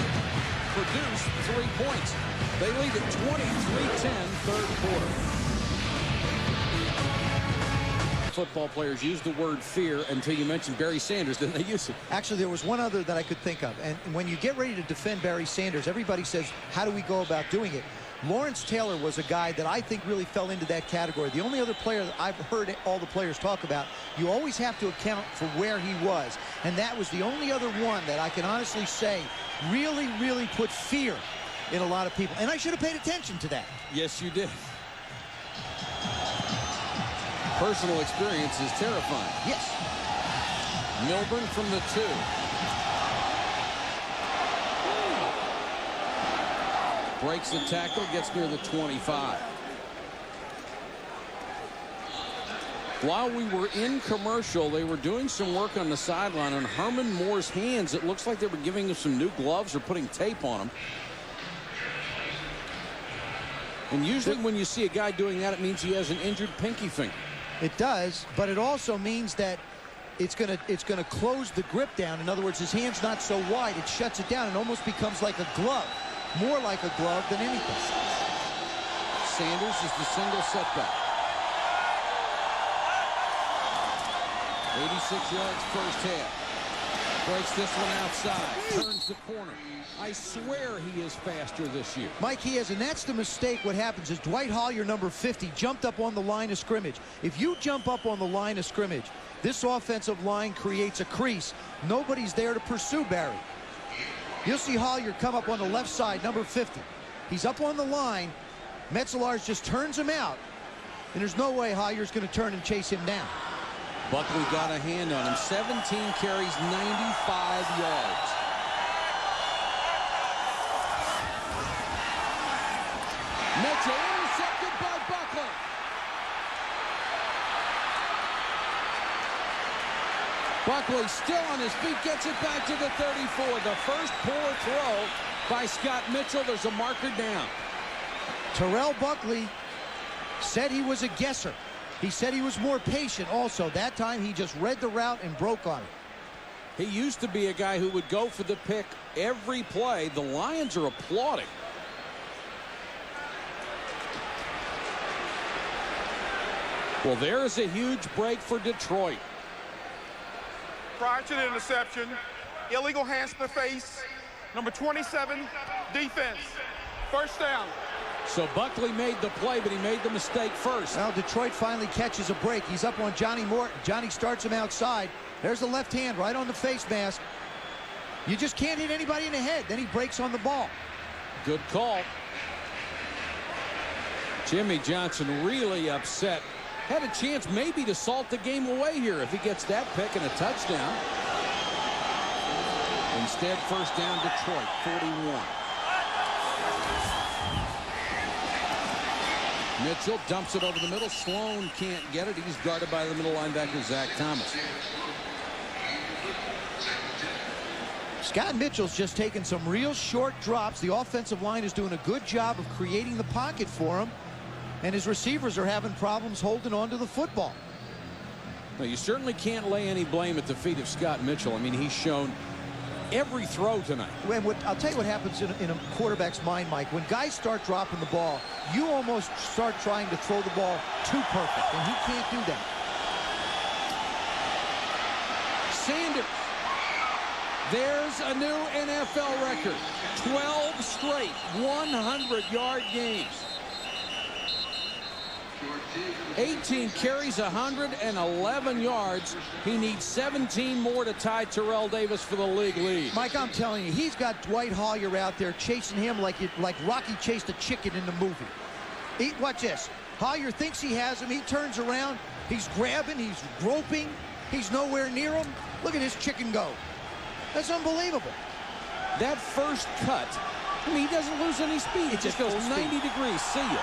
produce 3 points. They lead at 23-10 third quarter. Football players use the word fear until you mention Barry Sanders, then they use it. Actually, there was one other that I could think of. And when you get ready to defend Barry Sanders, everybody says, how do we go about doing it? Lawrence Taylor was a guy that I think really fell into that category. The only other player that I've heard all the players talk about, you always have to account for where he was. And that was the only other one that I can honestly say really, really put fear in a lot of people. And I should have paid attention to that. Yes, you did. Personal experience is terrifying. Yes. Milburn from the 2. Breaks the tackle, gets near the 25. While we were in commercial, they were doing some work on the sideline on Herman Moore's hands. It looks like they were giving him some new gloves or putting tape on them. And usually when you see a guy doing that, it means he has an injured pinky finger. It does, but it also means that it's gonna close the grip down. In other words, his hand's not so wide. It shuts it down and almost becomes like a glove. More like a glove than anything. Sanders is the single setback. 86 yards first half. Breaks this one outside. Turns the corner. I swear he is faster this year. Mike, he is, and that's the mistake. What happens is Dwight Hollier, number 50, jumped up on the line of scrimmage. If you jump up on the line of scrimmage, this offensive line creates a crease. Nobody's there to pursue Barry. You'll see Hollier come up on the left side, number 50. He's up on the line. Metzelaars just turns him out. And there's no way Hollier's going to turn and chase him down. Buckley got a hand on him. 17 carries, 95 yards. Mitchell intercepted by Buckley. Buckley still on his feet, gets it back to the 34. The first poor throw by Scott Mitchell. There's a marker down. Terrell Buckley said he was a guesser. He said he was more patient also. That time he just read the route and broke on it. He used to be a guy who would go for the pick every play. The Lions are applauding. Well, there is a huge break for Detroit. Prior to the interception, illegal hands to the face, number 27, defense. First down. So Buckley made the play, but he made the mistake first. Now Detroit finally catches a break. He's up on Johnny Morton. Johnny starts him outside. There's the left hand right on the face mask. You just can't hit anybody in the head. Then he breaks on the ball. Good call. Jimmy Johnson really upset. Had a chance maybe to salt the game away here if he gets that pick and a touchdown. Instead, first down, Detroit, 41. Mitchell dumps it over the middle. Sloan can't get it. He's guarded by the middle linebacker, Zach Thomas. Scott Mitchell's just taking some real short drops. The offensive line is doing a good job of creating the pocket for him. And his receivers are having problems holding on to the football. Well, you certainly can't lay any blame at the feet of Scott Mitchell. I mean, he's shown every throw tonight. I'll tell you what happens in a quarterback's mind, Mike. When guys start dropping the ball, you almost start trying to throw the ball too perfect, and he can't do that. Sanders. There's a new NFL record. 12 straight 100-yard games. 18 carries, 111 yards. He needs 17 more to tie Terrell Davis for the league lead. Mike, I'm telling you, he's got Dwight Hollier out there chasing him like Rocky chased a chicken in the movie. Watch this. Hollier thinks he has him. He turns around. He's grabbing. He's groping. He's nowhere near him. Look at his chicken go. That's unbelievable. That first cut, I mean, he doesn't lose any speed. It just goes 90 degrees. See ya.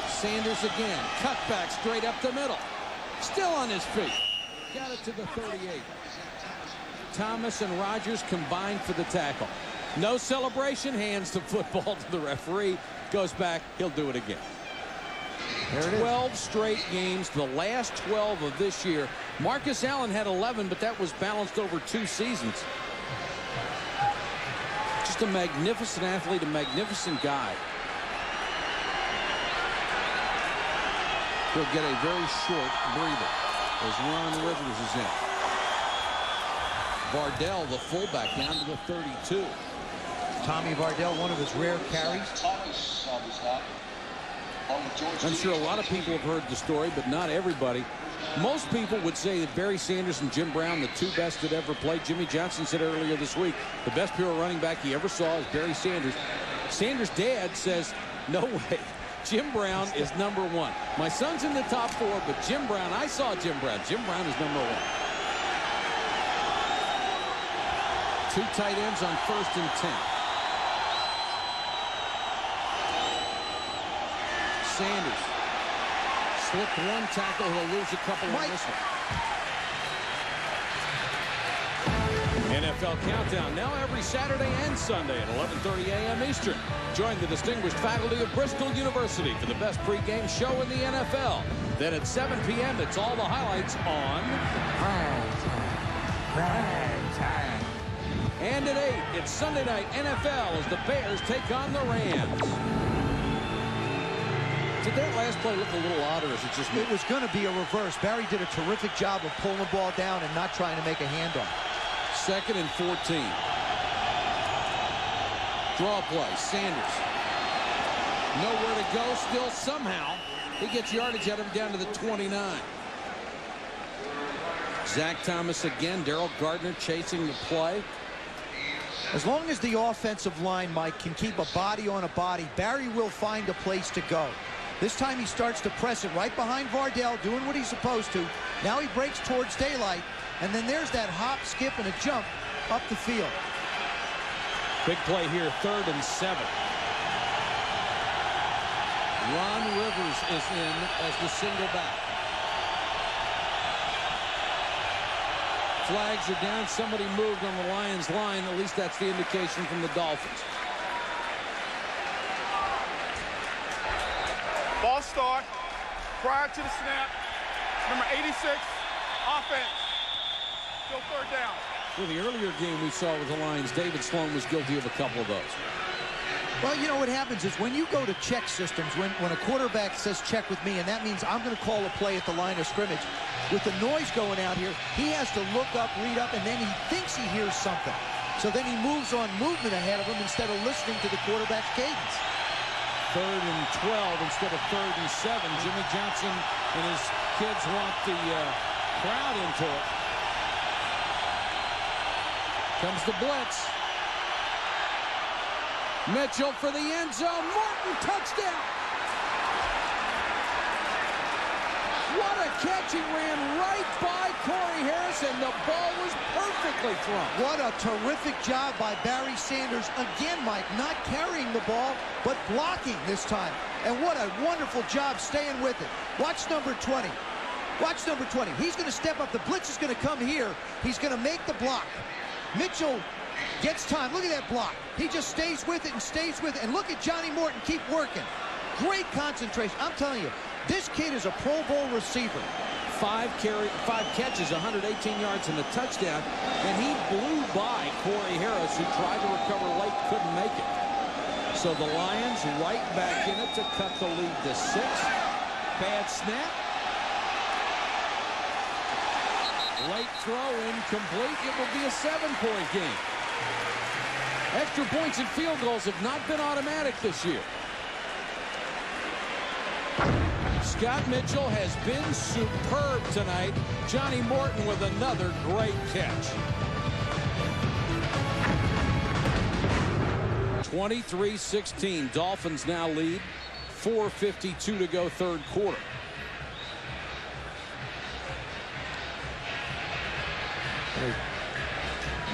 Sanders again. Cut back straight up the middle. Still on his feet. Got it to the 38. Thomas and Rogers combined for the tackle. No celebration. Hands the football to the referee. Goes back. He'll do it again. There it is. 12 straight games, the last 12 of this year. Marcus Allen had 11, but that was balanced over 2 seasons. Just a magnificent athlete, a magnificent guy. He'll get a very short breather as Ron Rivers is in. Vardell, the fullback, down to the 32. Tommy Vardell, one of his rare carries. I'm sure a lot of people have heard the story, but not everybody. Most people would say that Barry Sanders and Jim Brown, the two best that ever played. Jimmy Johnson said earlier this week, the best pure running back he ever saw is Barry Sanders. Sanders' dad says, no way. Jim Brown is number one. My son's in the top 4, but Jim Brown, I saw Jim Brown. Jim Brown is number 1. 2 tight ends on 1st and 10. Sanders slipped 1 tackle. He'll lose a couple on this one. NFL Countdown now every Saturday and Sunday at 11:30 a.m. Eastern. Join the distinguished faculty of Bristol University for the best pregame show in the NFL. Then at 7 p.m. it's all the highlights on Prime Time. And at 8 it's Sunday Night NFL as the Bears take on the Rams. Did that last play look a little odd, or is it just me? It was going to be a reverse. Barry did a terrific job of pulling the ball down and not trying to make a handoff. 2nd and 14. Draw play. Sanders. Nowhere to go. Still somehow he gets yardage out of him down to the 29. Zach Thomas again. Daryl Gardner chasing the play. As long as the offensive line, Mike, can keep a body on a body, Barry will find a place to go. This time he starts to press it right behind Vardell, doing what he's supposed to. Now he breaks towards daylight, and then there's that hop, skip, and a jump up the field. Big play here, 3rd and 7. Ron Rivers is in as the single back. Flags are down. Somebody moved on the Lions line. At least that's the indication from the Dolphins. Ball start. Prior to the snap, number 86, offense. Still 3rd down. Well, the earlier game we saw with the Lions, David Sloan was guilty of a couple of those. Well, you know what happens is when you go to check systems, when a quarterback says check with me, and that means I'm going to call a play at the line of scrimmage, with the noise going out here, he has to look up, read up, and then he thinks he hears something. So then he moves on movement ahead of him instead of listening to the quarterback's cadence. 3rd and 12 instead of 3rd and 7. Jimmy Johnson and his kids want the crowd into it. Comes the blitz. Mitchell for the end zone. Morton, touchdown. What a catch. He ran right by Corey Harris, and the ball was perfectly thrown. What a terrific job by Barry Sanders. Again, Mike, not carrying the ball, but blocking this time. And what a wonderful job staying with it. Watch number 20. Watch number 20. He's going to step up. The blitz is going to come here. He's going to make the block. Mitchell gets time. Look at that block. He just stays with it and stays with it. And look at Johnny Morton keep working. Great concentration. I'm telling you, this kid is a Pro Bowl receiver. 5 catches, 118 yards, and a touchdown. And he blew by Corey Harris, who tried to recover late, couldn't make it. So the Lions right back in it to cut the lead to 6. Bad snap. Late throw, incomplete. It will be a 7-point game. Extra points and field goals have not been automatic this year. Scott Mitchell has been superb tonight. Johnny Morton with another great catch. 23-16. Dolphins now lead. 4:52 to go, 3rd quarter.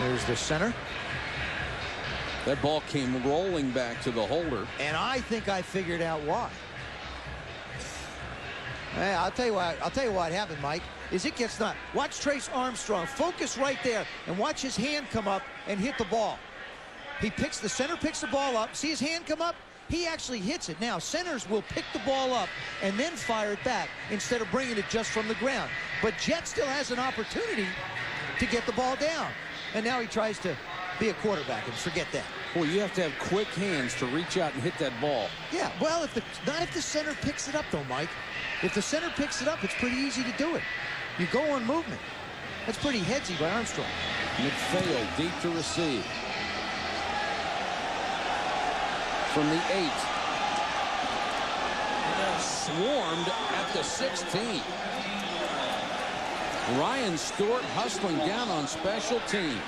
There's the center. That ball came rolling back to the holder. And I think I figured out why. Hey, I'll tell you what happened, Mike, is it gets not. Watch Trace Armstrong. Focus right there and watch his hand come up and hit the ball. The center picks the ball up. See his hand come up? He actually hits it. Now, centers will pick the ball up and then fire it back instead of bringing it just from the ground. But Jet still has an opportunity to get the ball down. And now he tries to be a quarterback, and forget that. Well, you have to have quick hands to reach out and hit that ball. Yeah, well, not if the center picks it up, though, Mike. If the center picks it up, it's pretty easy to do it. You go on movement. That's pretty headsy by Armstrong. McPhail deep to receive. From the 8. Swarmed at the 16. Ryan Stewart hustling down on special teams.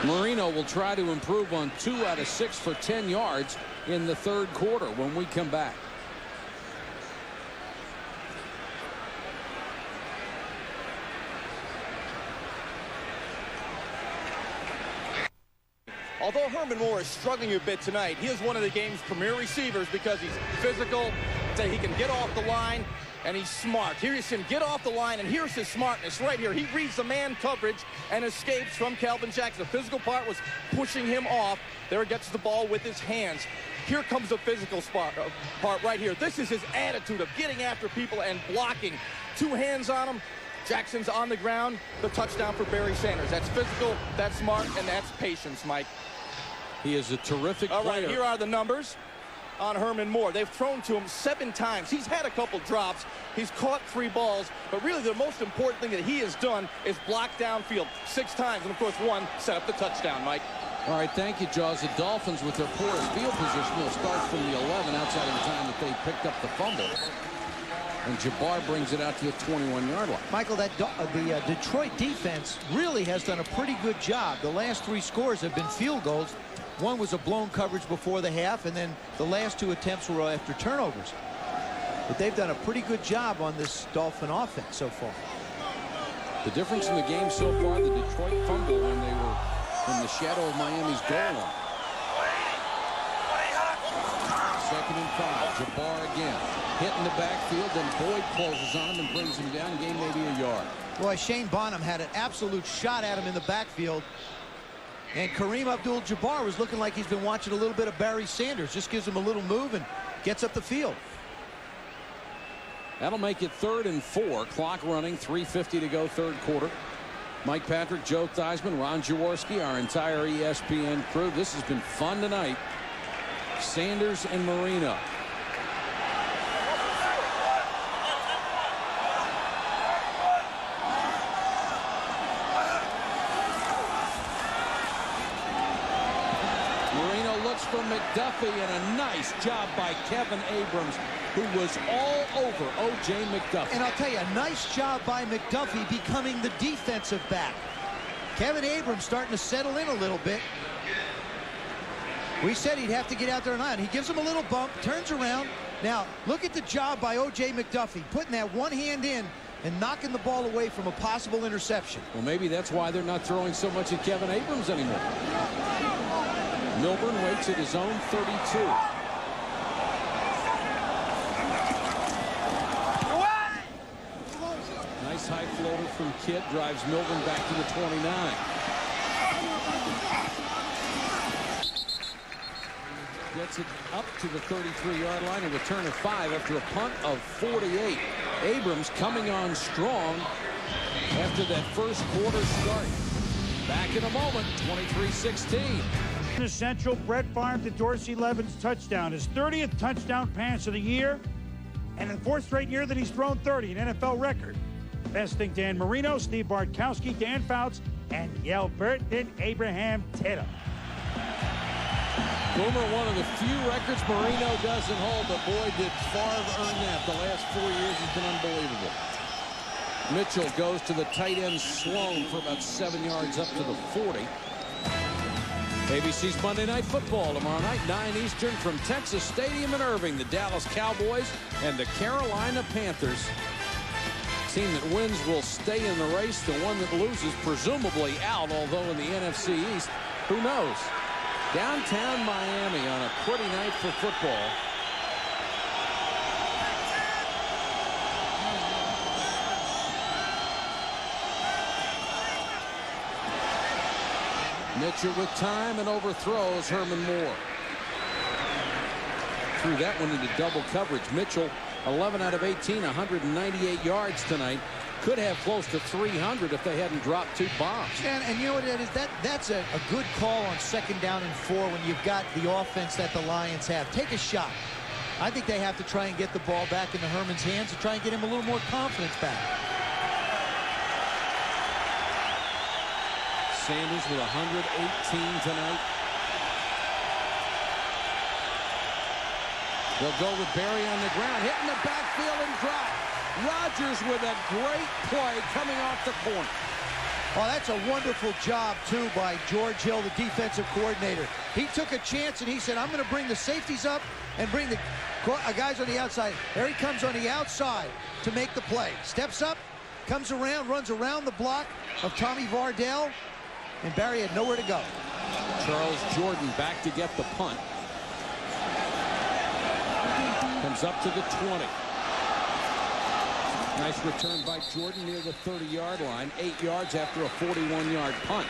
Marino will try to improve on 2 out of 6 for 10 yards in the third quarter when we come back. Although Herman Moore is struggling a bit tonight, he is one of the game's premier receivers because he's physical, so he can get off the line, and he's smart. Here you see him get off the line, and here's his smartness right here. He reads the man coverage and escapes from Calvin Jackson. The physical part was pushing him off. There he gets the ball with his hands. Here comes the physical part right here. This is his attitude of getting after people and blocking. 2 hands on him. Jackson's on the ground. The touchdown for Barry Sanders. That's physical, that's smart, and that's patience, Mike. He is a terrific player. All right, here are the numbers on Herman Moore. They've thrown to him 7 times. He's had a couple drops. He's caught 3 balls. But really the most important thing that he has done is block downfield 6 times. And, of course, 1 set up the touchdown, Mike. All right, thank you, Jaws. The Dolphins, with their poorest field position, will start from the 11 outside of the time that they picked up the fumble. And Jabbar brings it out to the 21-yard line. Michael, the Detroit defense really has done a pretty good job. The last 3 scores have been field goals. 1 was a blown coverage before the half, and then the last 2 attempts were after turnovers. But they've done a pretty good job on this Dolphin offense so far. The difference in the game so far, the Detroit fumble when they were in the shadow of Miami's goal line. 2nd and 5. Jabbar again. Hit in the backfield, then Boyd closes on him and brings him down. Gain maybe a yard. Boy, Shane Bonham had an absolute shot at him in the backfield. And Kareem Abdul-Jabbar was looking like he's been watching a little bit of Barry Sanders. Just gives him a little move and gets up the field. That'll make it 3rd and 4. Clock running, 3:50 to go, third quarter. Mike Patrick, Joe Theismann, Ron Jaworski, our entire ESPN crew. This has been fun tonight. Sanders and Marino. For McDuffie, and a nice job by Kevin Abrams, who was all over O.J. McDuffie. And I'll tell you, a nice job by McDuffie becoming the defensive back. Kevin Abrams starting to settle in a little bit. We said he'd have to get out there and on. He gives him a little bump, turns around. Now, look at the job by O.J. McDuffie, putting that one hand in and knocking the ball away from a possible interception. Well, maybe that's why they're not throwing so much at Kevin Abrams anymore. Milburn waits at his own 32. Nice high floater from Kidd, drives Milburn back to the 29. Gets it up to the 33-yard line, a return of 5 after a punt of 48. Abrams coming on strong after that first quarter start. Back in a moment, 23-16. Essential Brett Favre to Dorsey Levin's touchdown, his 30th touchdown pass of the year, and in 4th straight year that he's thrown 30, an NFL record. Besting Dan Marino, Steve Bartkowski, Dan Fouts, and Yelberton Abraham Tittle. Boomer, one of the few records Marino doesn't hold, but boy, did Favre earn that. The last 4 years has been unbelievable. Mitchell goes to the tight end Sloan for about 7 yards up to the 40. ABC's Monday Night Football tomorrow night, 9 Eastern from Texas Stadium in Irving. The Dallas Cowboys and the Carolina Panthers. Team that wins will stay in the race. The one that loses presumably out, although in the NFC East, who knows? Downtown Miami on a pretty night for football. Mitchell with time and overthrows Herman Moore. Threw that one into double coverage. Mitchell, 11 out of 18, 198 yards tonight. could have close to 300 if they hadn't dropped 2 bombs. And you know what it is? That's a good call on 2nd down and 4 when you've got the offense that the Lions have. Take a shot. I think they have to try and get the ball back into Herman's hands to try and get him a little more confidence back. Sanders with 118 tonight. They'll go with Barry on the ground, hitting the backfield and drop. Rodgers with a great play coming off the corner. Oh, that's a wonderful job, too, by George Hill, the defensive coordinator. He took a chance, and he said, I'm going to bring the safeties up and bring the guys on the outside. There he comes on the outside to make the play. Steps up, comes around, runs around the block of Tommy Vardell, and Barry had nowhere to go. Charles Jordan back to get the punt. Comes up to the 20. Nice return by Jordan near the 30-yard line. 8 yards after a 41-yard punt.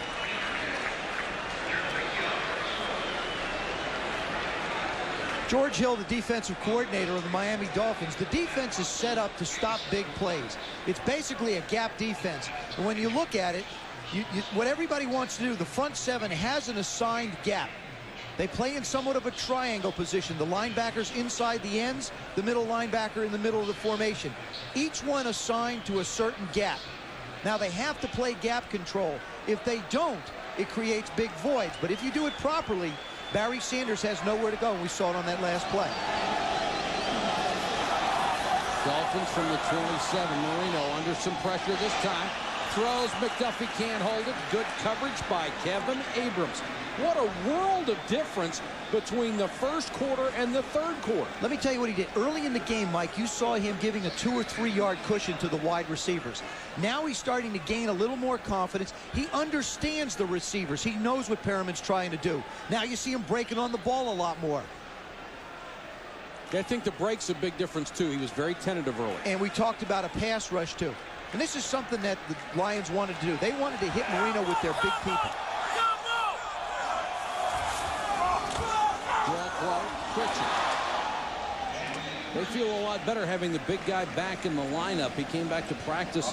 George Hill, the defensive coordinator of the Miami Dolphins. The defense is set up to stop big plays. It's basically a gap defense. And when you look at it, what everybody wants to do, the front 7 has an assigned gap. They play in somewhat of a triangle position. The linebackers inside the ends, the middle linebacker in the middle of the formation. Each one assigned to a certain gap. Now they have to play gap control. If they don't, it creates big voids. But if you do it properly, Barry Sanders has nowhere to go, and we saw it on that last play. Dolphins from the 27. Marino under some pressure this time. Throws. McDuffie can't hold it. Good coverage by Kevin Abrams. What a world of difference between the first quarter and the third quarter. Let me tell you what he did. Early in the game, Mike, you saw him giving a 2 or 3 yard cushion to the wide receivers. Now he's starting to gain a little more confidence. He understands the receivers. He knows what Perriman's trying to do. Now you see him breaking on the ball a lot more. I think the break's a big difference, too. He was very tentative early. And we talked about a pass rush, too. And this is something that the Lions wanted to do. They wanted to hit Marino with their big people. Pritchard. They feel a lot better having the big guy back in the lineup. He came back to practice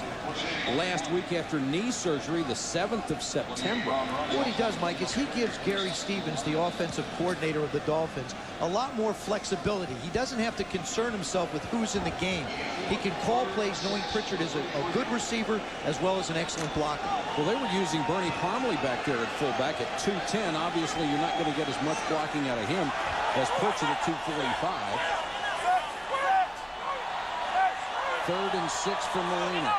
last week after knee surgery, the 7th of September. What he does, Mike, is he gives Gary Stevens, the offensive coordinator of the Dolphins, a lot more flexibility. He doesn't have to concern himself with who's in the game. He can call plays knowing Pritchard is a good receiver as well as an excellent blocker. Well, they were using Bernie Parmalee back there at fullback at 210. Obviously, you're not going to get as much blocking out of him as Pritchard at 245. 3rd and 6 for Marino.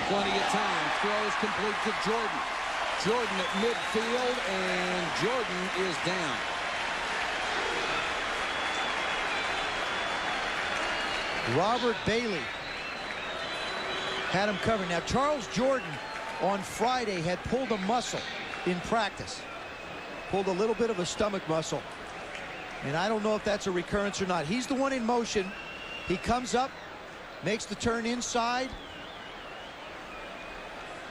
Plenty of time. Throws complete to Jordan. Jordan at midfield, and Jordan is down. Robert Bailey had him covered. Now, Charles Jordan on Friday had pulled a muscle in practice. Pulled a little bit of a stomach muscle. And I don't know if that's a recurrence or not. He's the one in motion. He comes up, makes the turn inside.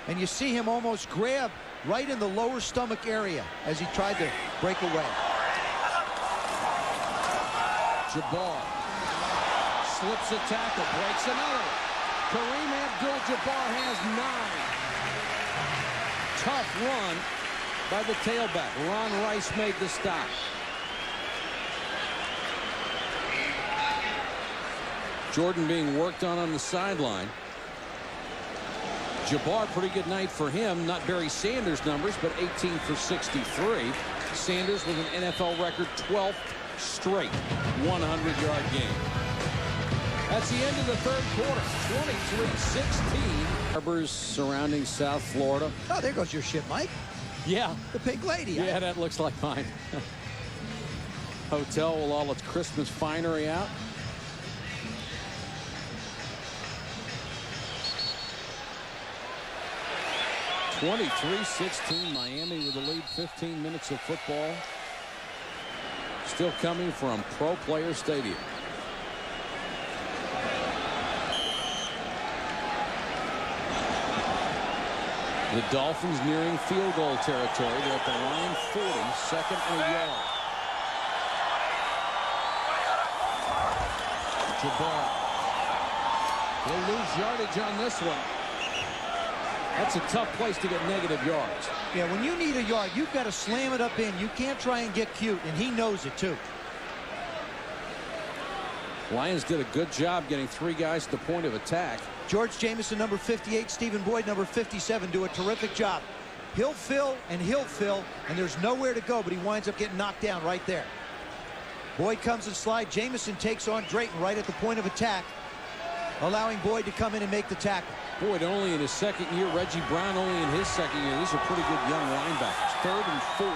And you see him almost grab right in the lower stomach area as he tried to break away. Jabbar slips a tackle, breaks another. Kareem Abdul-Jabbar has 9. Tough run by the tailback. Ron Rice made the stop. Jordan being worked on the sideline. Jabbar, pretty good night for him. Not Barry Sanders numbers, but 18 for 63. Sanders with an NFL record 12th straight 100-yard game. That's the end of the third quarter. 23-16. Harbors surrounding South Florida. Oh, there goes your ship, Mike. Yeah. The pink lady. Yeah, that looks like mine. Hotel with all its Christmas finery out. (23-16) Miami with the lead. 15 minutes of football still coming from Pro Player Stadium. The Dolphins nearing field goal territory. They're at the line 40, 2nd and a yard. Jabbar. He'll lose yardage on this one. That's a tough place to get negative yards. Yeah, when you need a yard, you've got to slam it up in. You can't try and get cute, and he knows it too. Lions did a good job getting 3 guys to the point of attack. George Jamison, number 58, Stephen Boyd, number 57, do a terrific job. He'll fill, and there's nowhere to go, but he winds up getting knocked down right there. Boyd comes and slides. Jamison takes on Drayton right at the point of attack, allowing Boyd to come in and make the tackle. Boyd only in his second year. Reggie Brown only in his second year. These are pretty good young linebackers. 3rd and 4.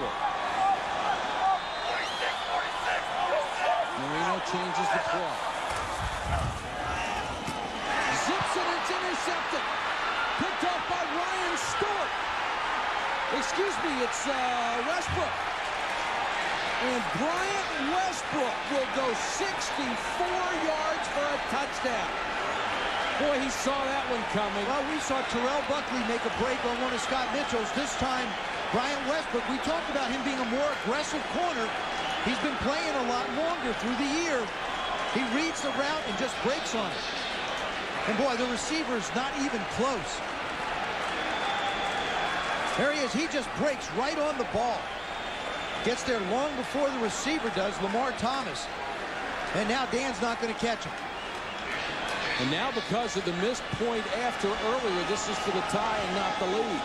Marino changes the play. Zips it, it's intercepted. Picked off by Ryan Stewart. Excuse me, it's Westbrook. And Bryant Westbrook will go 64 yards for a touchdown. Boy, he saw that one coming. Well, we saw Terrell Buckley make a break on one of Scott Mitchell's. This time, Bryant Westbrook, we talked about him being a more aggressive corner. He's been playing a lot longer through the year. He reads the route and just breaks on it. And boy, the receiver's not even close. There he is. He just breaks right on the ball. Gets there long before the receiver does, Lamar Thomas. And now Dan's not going to catch him. And now because of the missed point after earlier, this is for the tie and not the lead.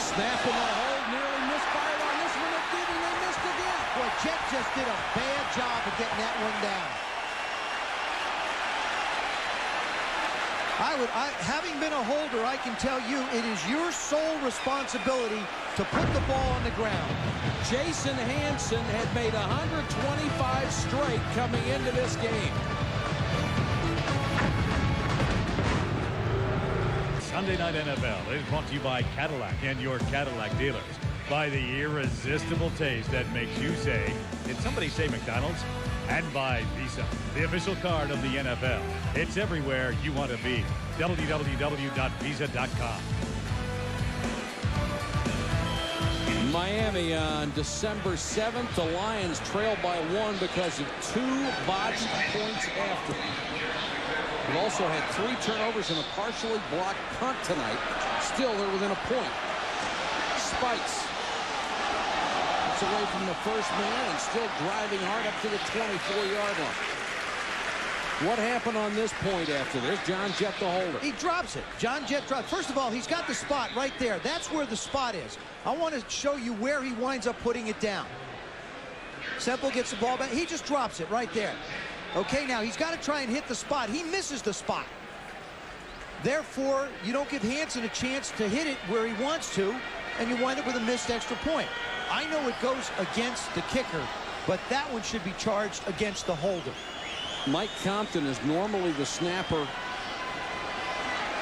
Snap in the hold, nearly misfired on this one. It did, and they missed again. Boy, Jet just did a bad job of getting that one down. Having been a holder, I can tell you it is your sole responsibility to put the ball on the ground. Jason Hanson had made 125 straight coming into this game. Sunday Night NFL is brought to you by Cadillac and your Cadillac dealers. By the irresistible taste that makes you say, did somebody say McDonald's? And by Visa, the official card of the NFL. It's everywhere you want to be. www.visa.com. Miami on December 7th. The Lions trail by 1 because of 2 botched points after. It also had 3 turnovers and a partially blocked punt tonight. Still, they're within a point. Spikes. It's away from the first man and still driving hard up to the 24-yard line. What happened on this point after this? John Jett, the holder. He drops it. John Jett drops. First of all, he's got the spot right there. That's where the spot is. I want to show you where he winds up putting it down. Semple gets the ball back. He just drops it right there. Okay, now he's got to try and hit the spot. He misses the spot. Therefore, you don't give Hanson a chance to hit it where he wants to, and you wind up with a missed extra point. I know it goes against the kicker, but that one should be charged against the holder. Mike Compton is normally the snapper.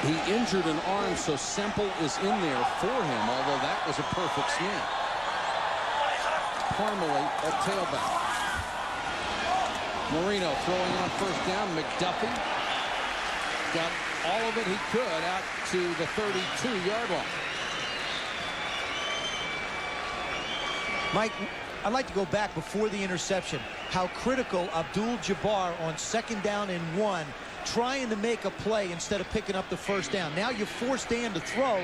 He injured an arm, so Semple is in there for him, although that was a perfect snap. Parmalee at tailback. Marino throwing on first down. McDuffie got all of it he could out to the 32-yard line. Mike, I'd like to go back before the interception. How critical Abdul-Jabbar on 2nd down and 1, trying to make a play instead of picking up the first down. Now you force Dan to throw,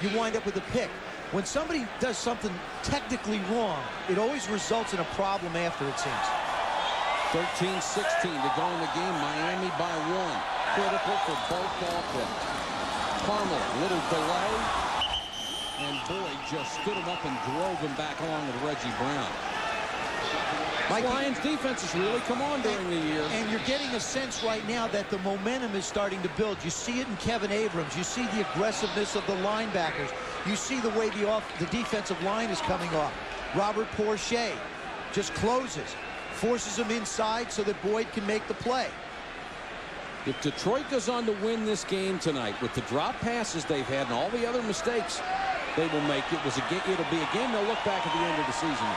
you wind up with a pick. When somebody does something technically wrong, it always results in a problem after, it seems. 13-16 to go in the game. Miami by 1. Critical for both ball clubs. Parmalee, little delay. And Boyd just stood him up and drove him back along with Reggie Brown. Mike, Lions defense has really come on during the year. And you're getting a sense right now that the momentum is starting to build. You see it in Kevin Abrams. You see the aggressiveness of the linebackers. You see the way the defensive line is coming off. Robert Porcher just closes, forces him inside so that Boyd can make the play. If Detroit goes on to win this game tonight with the drop passes they've had and all the other mistakes they will make, it'll be a game they'll look back at the end of the season.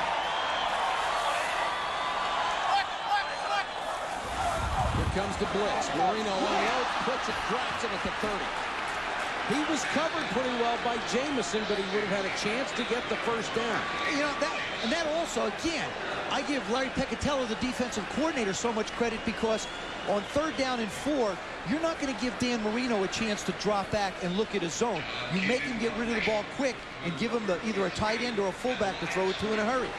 Here comes the blitz. Marino on the out, puts it, drops it at the 30. He was covered pretty well by Jamison, but he would have had a chance to get the first down. You know, that also, again, I give Larry Peccatello, the defensive coordinator, so much credit because on 3rd down and 4, you're not going to give Dan Marino a chance to drop back and look at his zone. You make him get rid of the ball quick and give him either a tight end or a fullback to throw it to in a hurry.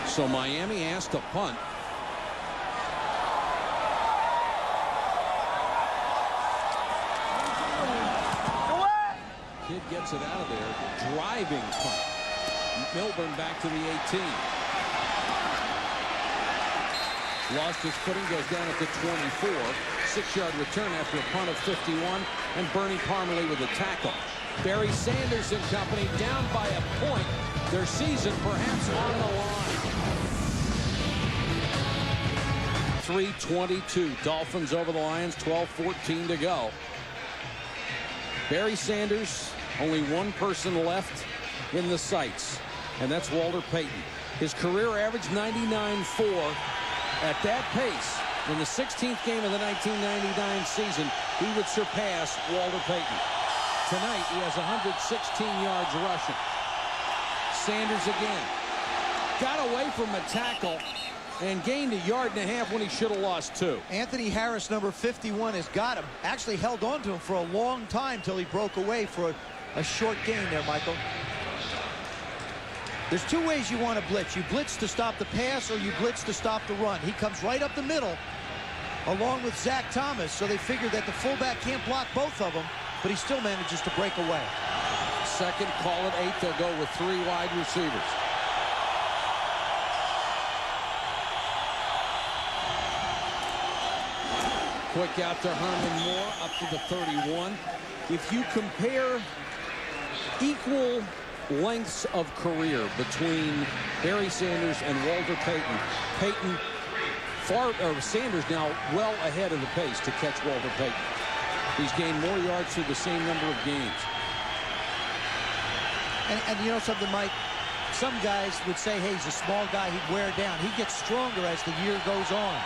So Miami asked to punt. Kid gets it out of there. Driving punt. Milburn back to the 18. Lost his footing, goes down at the 24. 6-yard return after a punt of 51. And Bernie Parmalee with a tackle. Barry Sanders and company down by a point. Their season perhaps on the line. 3:22. Dolphins over the Lions. 12:14 to go. Barry Sanders, only one person left in the sights, and that's Walter Payton. His career average 99.4. At that pace, in the 16th game of the 1999 season, he would surpass Walter Payton. Tonight, he has 116 yards rushing. Sanders again. Got away from a tackle and gained 1.5 yards when he should have lost 2. Anthony Harris, number 51, has got him. Actually held on to him for a long time till he broke away for a short gain there, Michael. There's 2 ways you want to blitz. You blitz to stop the pass or you blitz to stop the run. He comes right up the middle along with Zach Thomas, so they figure that the fullback can't block both of them, but he still manages to break away. Second, call it 8. They'll go with 3 wide receivers. Quick out to Herman Moore up to the 31. If you compare equal lengths of career between Barry Sanders and Walter Payton, Sanders now well ahead of the pace to catch Walter Payton. He's gained more yards through the same number of games. And you know something, Mike? Some guys would say, hey, he's a small guy, he'd wear down. He gets stronger as the year goes on.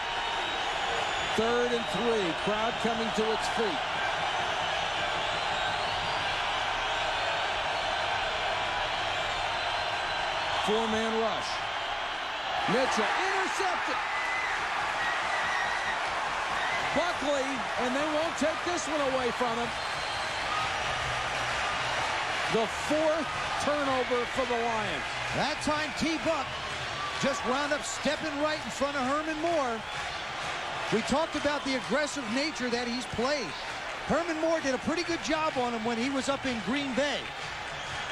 3rd and 3. Crowd coming to its feet. Four-man rush. Mitchell intercepted. Buckley, and they won't take this one away from him. The 4th turnover for the Lions. That time, T-Buck just wound up stepping right in front of Herman Moore. We talked about the aggressive nature that he's played. Herman Moore did a pretty good job on him when he was up in Green Bay.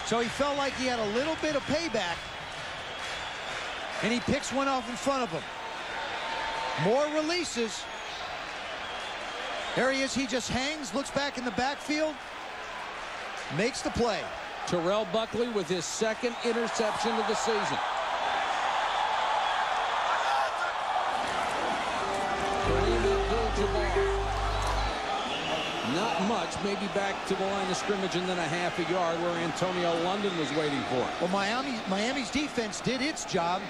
So he felt like he had a little bit of payback. And he picks one off in front of him. Moore releases. There he is. He just hangs, looks back in the backfield, makes the play. Terrell Buckley with his 2nd interception of the season. Not much, maybe back to the line of scrimmage and then 1/2 yard where Antonio London was waiting for it. Well, Miami's defense did its job.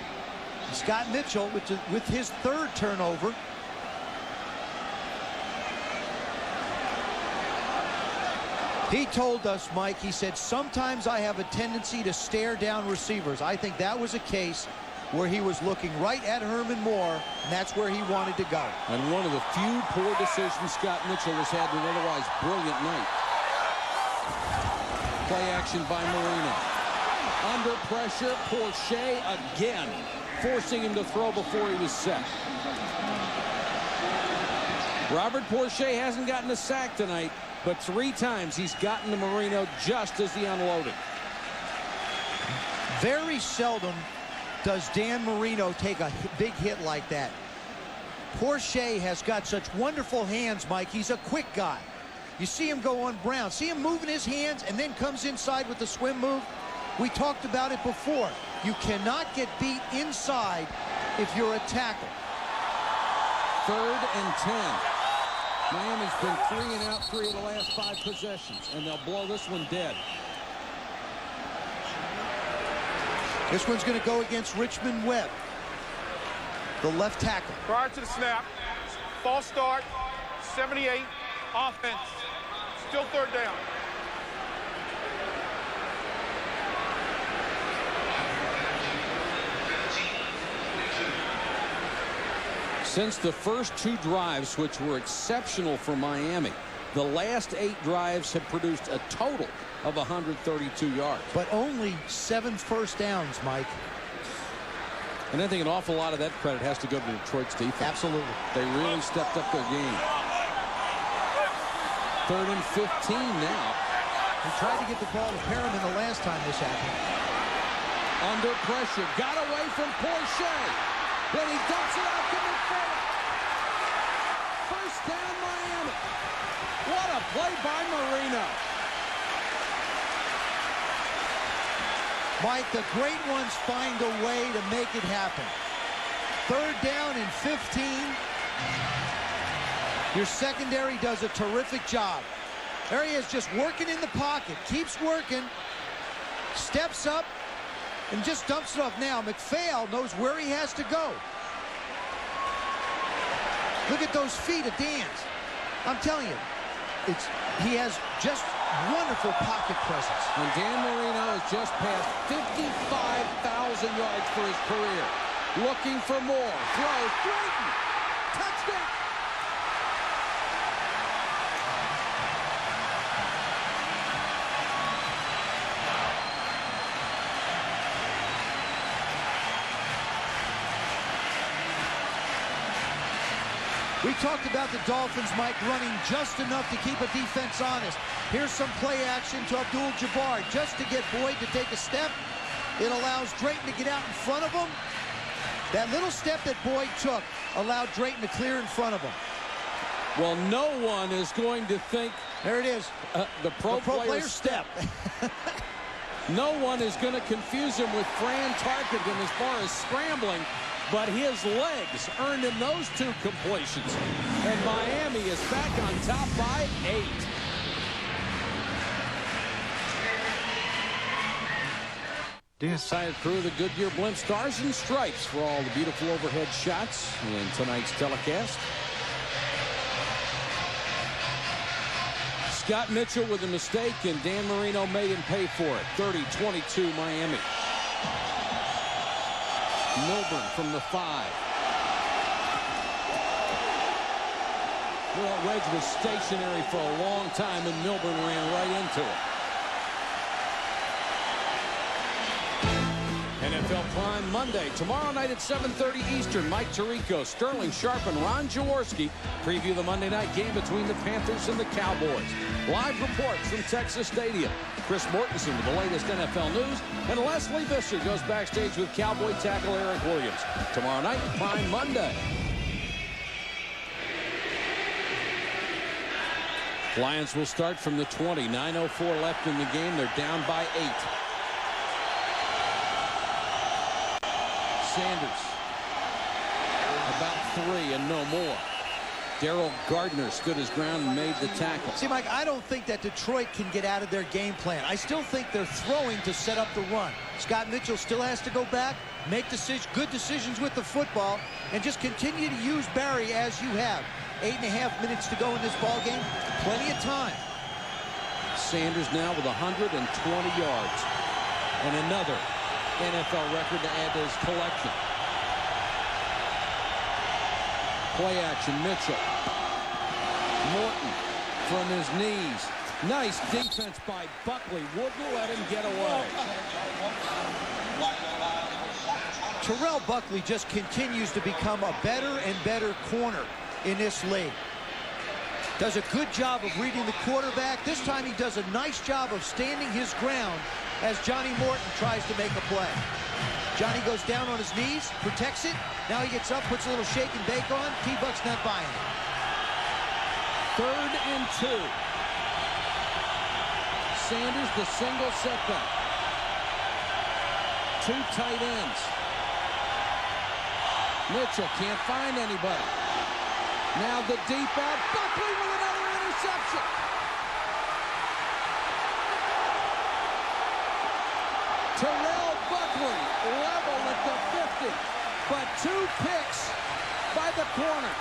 Scott Mitchell with his 3rd turnover. He told us, Mike, he said, sometimes I have a tendency to stare down receivers. I think that was a case where he was looking right at Herman Moore, and that's where he wanted to go. And one of the few poor decisions Scott Mitchell has had in an otherwise brilliant night. Play action by Marino. Under pressure, Porsche again, forcing him to throw before he was set. Robert Porsche hasn't gotten a sack tonight, but 3 times he's gotten to Marino just as he unloaded. Very seldom does Dan Marino take a big hit like that. Porsche has got such wonderful hands, Mike. He's a quick guy. You see him go on Brown. See him moving his hands and then comes inside with the swim move. We talked about it before. You cannot get beat inside if you're a tackle. 3rd and 10. Miami's been 3 and out 3 of the last 5 possessions, and they'll blow this one dead. This one's going to go against Richmond Webb, the left tackle. Prior to the snap, false start, 78, offense, still 3rd down. Since the first 2 drives, which were exceptional for Miami, the last 8 drives have produced a total of 132 yards. But only 7 first downs, Mike. And I think an awful lot of that credit has to go to Detroit's defense. Absolutely. They really stepped up their game. 3rd and 15 now. He tried to get the ball to Perriman the last time this happened. Under pressure. Got away from Porsche. Then he dumps it out to McPhail. First down, Miami. What a play by Marino. Mike, the great ones find a way to make it happen. 3rd down and 15. Your secondary does a terrific job. There he is, just working in the pocket. Keeps working. Steps up and just dumps it off. Now, McPhail knows where he has to go. Look at those feet of Dan's. I'm telling you, he has just wonderful pocket presence. And Dan Marino has just passed 55,000 yards for his career. Looking for more. Throw. Drayton. Touchdown. We talked about the Dolphins, Mike, running just enough to keep a defense honest. Here's some play action to Abdul-Jabbar just to get Boyd to take a step. It allows Drayton to get out in front of him. That little step that Boyd took allowed Drayton to clear in front of him. Well, no one is going to think... There it is. The pro player step. No one is going to confuse him with Fran Tarkenton as far as scrambling. But his legs earned him those 2 completions. And Miami is back on top by 8. The entire crew of the Goodyear Blimp Stars and Stripes for all the beautiful overhead shots in tonight's telecast. Scott Mitchell with a mistake, and Dan Marino made him pay for it. 30-22 Miami. Milburn from the 5. Well, Wedge was stationary for a long time, and Milburn ran right into it. NFL Prime Monday. Tomorrow night at 7:30 Eastern, Mike Tirico, Sterling Sharp, and Ron Jaworski preview the Monday night game between the Panthers and the Cowboys. Live reports from Texas Stadium. Chris Mortensen with the latest NFL news, and Leslie Visser goes backstage with Cowboy tackle Eric Williams. Tomorrow night, Prime Monday. Lions will start from the 20. 9:04 left in the game. They're down by 8. Sanders about 3 and no more. Daryl Gardner stood his ground and made the tackle. See, Mike, I don't think that Detroit can get out of their game plan. I still think they're throwing to set up the run. Scott Mitchell still has to go back, make good decisions with the football, and just continue to use Barry as you have. 8.5 minutes to go in this ball game. Plenty of time. Sanders now with 120 yards and another NFL record to add to his collection. Play action, Mitchell. Morton from his knees. Nice defense by Buckley. Wouldn't let him get away. Terrell Buckley just continues to become a better and better corner in this league. Does a good job of reading the quarterback. This time he does a nice job of standing his ground as Johnny Morton tries to make a play. Johnny goes down on his knees, protects it. Now he gets up, puts a little shake and bake on. T-Buck's not buying it. 3rd and 2. Sanders, the single setback. 2 tight ends. Mitchell can't find anybody. Now the deep out. Buckley with another interception. Terrell Buckley level at the 50. But 2 picks by the corner.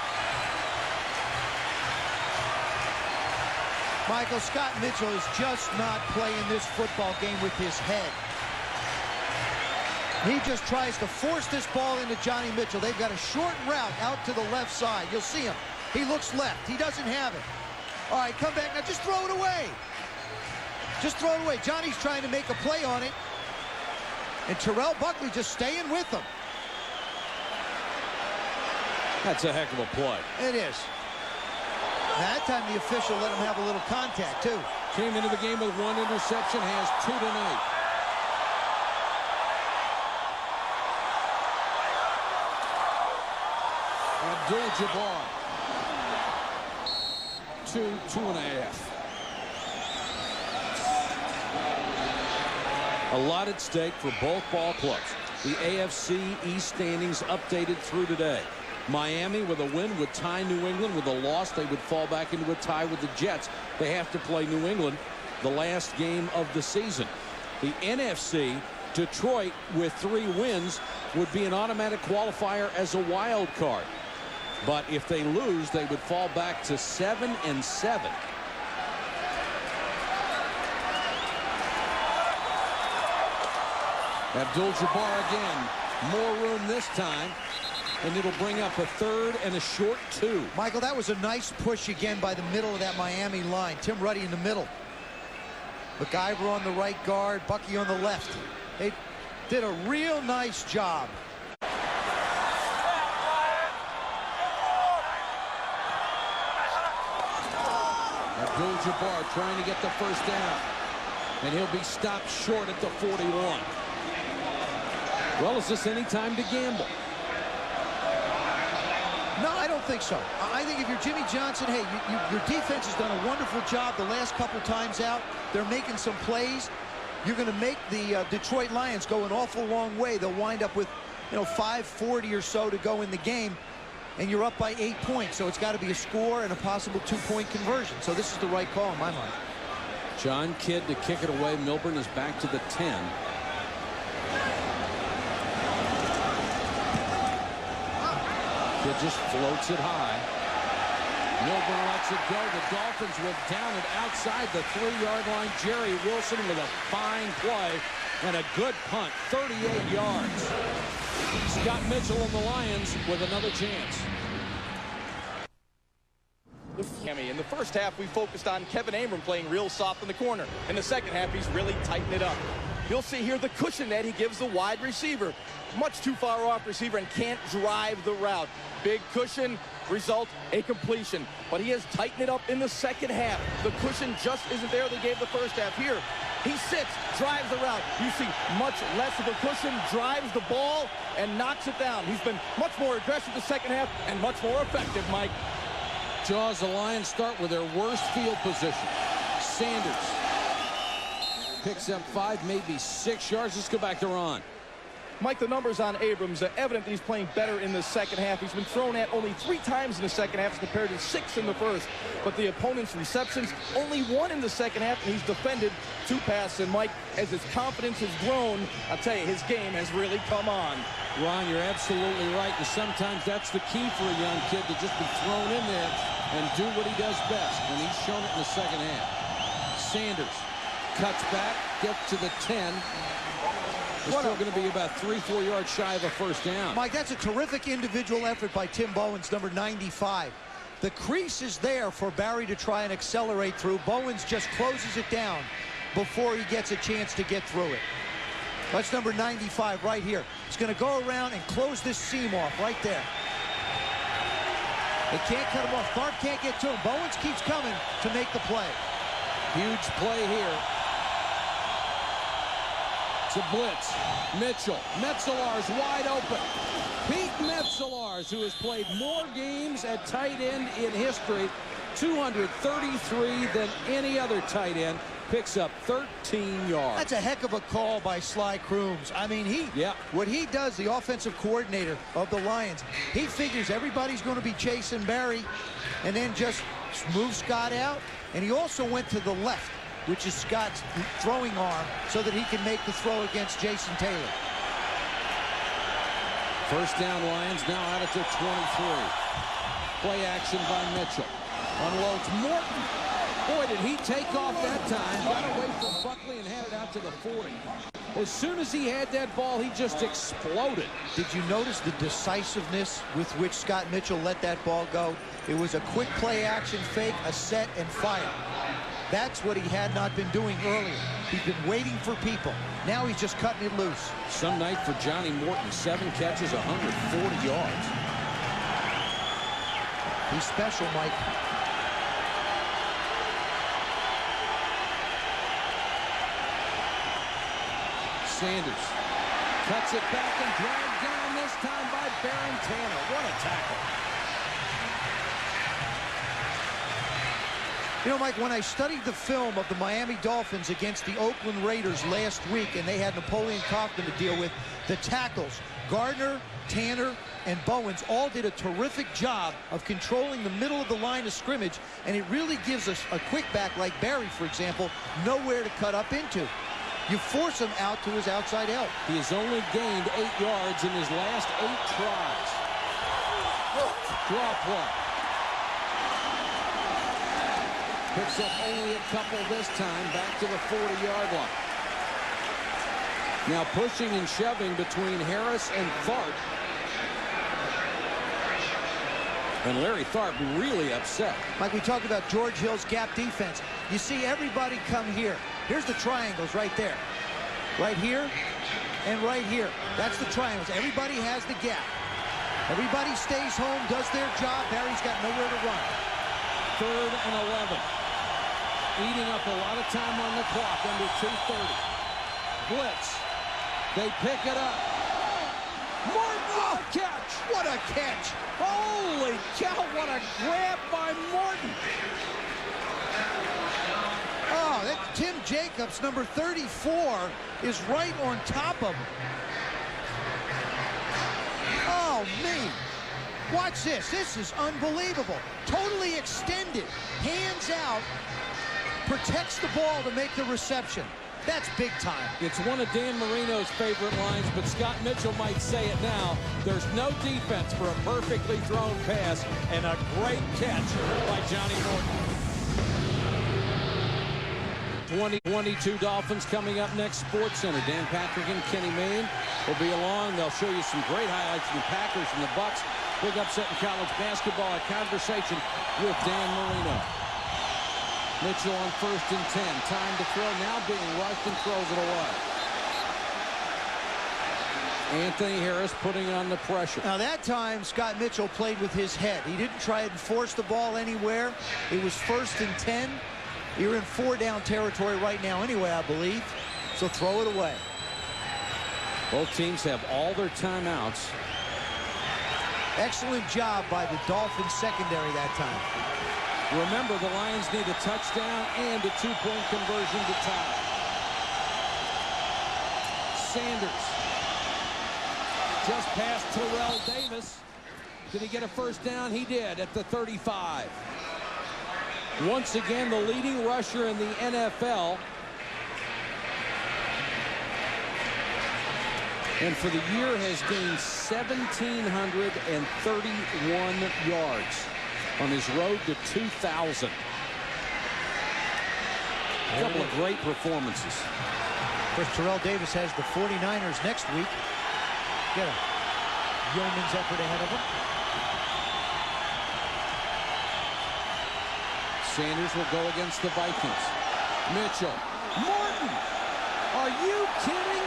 Michael, Scott Mitchell is just not playing this football game with his head. He just tries to force this ball into Johnny Mitchell. They've got a short route out to the left side. You'll see him. He looks left. He doesn't have it. All right, come back now. Just throw it away. Just throw it away. Johnny's trying to make a play on it. And Terrell Buckley just staying with him. That's a heck of a play. It is. That time the official let him have a little contact, too. Came into the game with 1 interception, has 2 tonight. Abdul-Jabbar. 2.5. A lot at stake for both ball clubs. The AFC East standings updated through today. Miami with a win would tie New England. With a loss, they would fall back into a tie with the Jets. They have to play New England the last game of the season. The NFC, Detroit with 3 wins would be an automatic qualifier as a wild card. But if they lose, they would fall back to 7-7. Abdul-Jabbar again. More room this time. And it'll bring up a 3rd and a short 2. Michael, that was a nice push again by the middle of that Miami line. Tim Ruddy in the middle. McIver on the right guard, Bucky on the left. They did a real nice job. Abdul-Jabbar trying to get the first down. And he'll be stopped short at the 41. Well, is this any time to gamble? No, I don't think so. I think if you're Jimmy Johnson, hey, your defense has done a wonderful job the last couple times out. They're making some plays. You're going to make the Detroit Lions go an awful long way. They'll wind up with, 5:40 or so to go in the game, and you're up by 8 points. So it's got to be a score and a possible 2-point conversion. So this is the right call in my mind. John Kidd to kick it away. Milburn is back to the 10. Kidd just floats it high. Milburn lets it go. The Dolphins will down it outside the 3-yard line. Jerry Wilson with a fine play and a good punt. 38 yards. Scott Mitchell and the Lions with another chance. In the first half, we focused on Kevin Abram playing real soft in the corner. In the second half, he's really tightened it up. You'll see here the cushion that he gives the wide receiver. Much too far off receiver and can't drive the route. Big cushion, result a completion. But he has tightened it up in the second half. The cushion just isn't there they gave the first half. Here, he sits, drives the route. You see much less of a cushion, drives the ball, and knocks it down. He's been much more aggressive the second half and much more effective, Mike. Jaws, the Lions start with their worst field position. Sanders picks up 5, maybe 6 yards. Let's go back to Ron. Mike, the numbers on Abrams are evident that he's playing better in the second half. He's been thrown at only 3 times in the second half compared to 6 in the first. But the opponent's receptions, only 1 in the second half, and he's defended 2 passes. And Mike, as his confidence has grown, I'll tell you, his game has really come on. Ron, you're absolutely right. And sometimes that's the key for a young kid, to just be thrown in there and do what he does best. And he's shown it in the second half. Sanders cuts back, gets to the 10. It's still going to be about 3-4 yards shy of a first down. Mike, that's a terrific individual effort by Tim Bowens, number 95. The crease is there for Barry to try and accelerate through. Bowens just closes it down before he gets a chance to get through it. That's number 95 right here. He's going to go around and close this seam off right there. They can't cut him off. Tharp can't get to him. Bowens keeps coming to make the play. Huge play here. It's a blitz. Mitchell. Metzelar's wide open. Pete Metzelars, who has played more games at tight end in history, 233 than any other tight end, picks up 13 yards. That's a heck of a call by Sly Crooms. I mean, what he does, the offensive coordinator of the Lions, he figures everybody's going to be chasing Barry and then just move Scott out. And he also went to the left, which is Scott's throwing arm, so that he can make the throw against Jason Taylor. First down, Lions now out at their 23. Play action by Mitchell. Unloads Morton. Boy, did he take off that time. Got away from Buckley and had it out to the 40. As soon as he had that ball, he just exploded. Did you notice the decisiveness with which Scott Mitchell let that ball go? It was a quick play action fake, a set, and fire. That's what he had not been doing earlier. He's been waiting for people. Now he's just cutting it loose. Some night for Johnny Morton. 7 catches, 140 yards. He's special, Mike. Sanders cuts it back and dragged down this time by Baron Tanner. What a tackle. You know, Mike, when I studied the film of the Miami Dolphins against the Oakland Raiders last week, and they had Napoleon Kaufman to deal with, the tackles, Gardner, Tanner, and Bowens all did a terrific job of controlling the middle of the line of scrimmage, and it really gives us a quick back like Barry, for example, nowhere to cut up into. You force him out to his outside help. He has only gained 8 yards in his last 8 tries. Draw play. Picks up only a couple this time, back to the 40-yard line. Now pushing and shoving between Harris and Tharp. And Larry Tharp really upset. Mike, we talked about George Hill's gap defense. You see everybody come here. Here's the triangles right there. Right here and right here. That's the triangles. Everybody has the gap. Everybody stays home, does their job. Barry's got nowhere to run. 3rd and 11. Eating up a lot of time on the clock under 2:30. Blitz. They pick it up. Morton, what a catch! What a catch! Holy cow, what a grab by Morton! Oh, that Tim Jacobs, number 34, is right on top of him. Oh, me. Watch this. This is unbelievable. Totally extended. Hands out. Protects the ball to make the reception. That's big time. It's one of Dan Marino's favorite lines, but Scott Mitchell might say it now. There's no defense for a perfectly thrown pass, and a great catch by Johnny Morton. 2022 Dolphins coming up next. Sports Center. Dan Patrick and Kenny Mayne will be along. They'll show you some great highlights of the Packers and the Bucks. Big upset in college basketball. A conversation with Dan Marino. Mitchell on 1st and 10. Time to throw. Now being rushed and throws it away. Anthony Harris putting on the pressure. Now that time Scott Mitchell played with his head. He didn't try and force the ball anywhere. It was 1st and 10. You're in 4-down territory right now anyway, I believe. So throw it away. Both teams have all their timeouts. Excellent job by the Dolphins secondary that time. Remember, the Lions need a touchdown and a 2-point conversion to tie. Sanders just past Terrell Davis. Did he get a first down? He did at the 35. Once again, the leading rusher in the NFL. And for the year has gained 1,731 yards on his road to 2,000. A couple of great performances. Of course, Terrell Davis has the 49ers next week. Get a yeoman's effort ahead of him. Sanders will go against the Vikings. Mitchell. Morton! Are you kidding?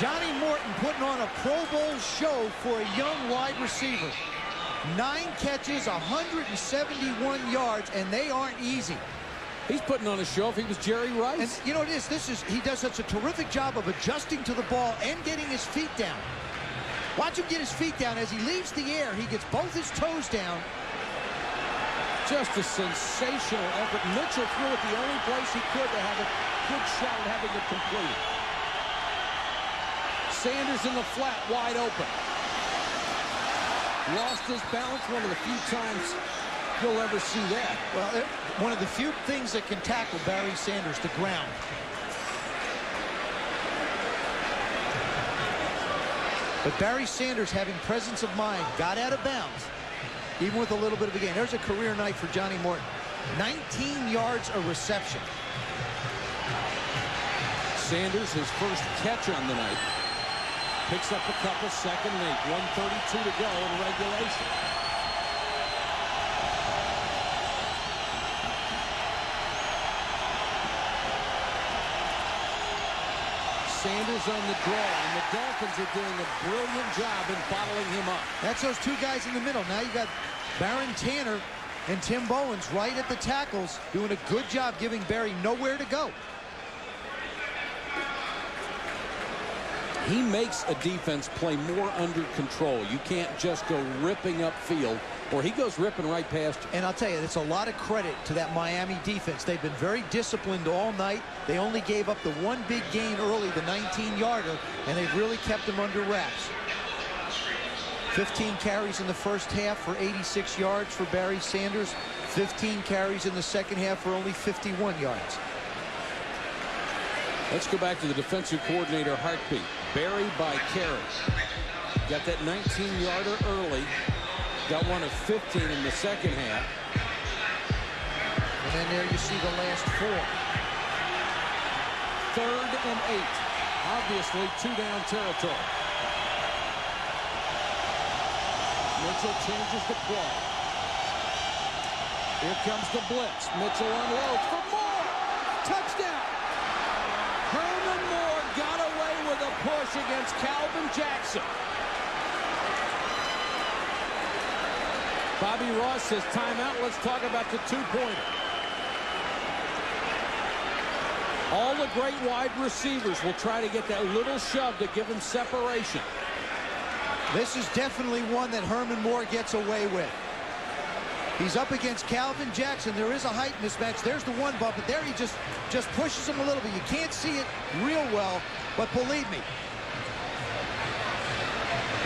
Johnny Morton putting on a Pro Bowl show for a young wide receiver. 9 catches, 171 yards, and they aren't easy. He's putting on a show if he was Jerry Rice. And you know what it is? He does such a terrific job of adjusting to the ball and getting his feet down. Watch him get his feet down. As he leaves the air, he gets both his toes down. Just a sensational effort. Mitchell threw it the only place he could to have a good shot at having it completed. Sanders in the flat, wide open. Lost his balance, one of the few times you'll ever see that. Well, one of the few things that can tackle Barry Sanders, the ground. But Barry Sanders, having presence of mind, got out of bounds, even with a little bit of a gain. There's a career night for Johnny Morton. 19 yards a reception. Sanders, his first catch on the night. Picks up a couple, 2nd and 8. 1:32 to go in regulation. Sanders on the draw, and the Dolphins are doing a brilliant job in following him up. That's those two guys in the middle. Now you got Baron Tanner and Tim Bowens right at the tackles, doing a good job giving Barry nowhere to go. He makes a defense play more under control. You can't just go ripping upfield, or he goes ripping right past you. And I'll tell you, it's a lot of credit to that Miami defense. They've been very disciplined all night. They only gave up the one big gain early, the 19-yarder, and they've really kept them under wraps. 15 carries in the first half for 86 yards for Barry Sanders. 15 carries in the second half for only 51 yards. Let's go back to the defensive coordinator heartbeat. Barry by carry. Got that 19-yarder early. Got one of 15 in the second half. And then there you see the last 4. 3rd and 8. Obviously, 2-down territory. Mitchell changes the play. Here comes the blitz. Mitchell unloads for Moore. Touchdown. Herman Moore got away with a push against Calvin Jackson. Bobby Ross says timeout. Let's talk about the 2-pointer. All the great wide receivers will try to get that little shove to give him separation. This is definitely one that Herman Moore gets away with. He's up against Calvin Jackson. There is a height mismatch. There's the one bump, but there he just pushes him a little bit. You can't see it real well, but believe me,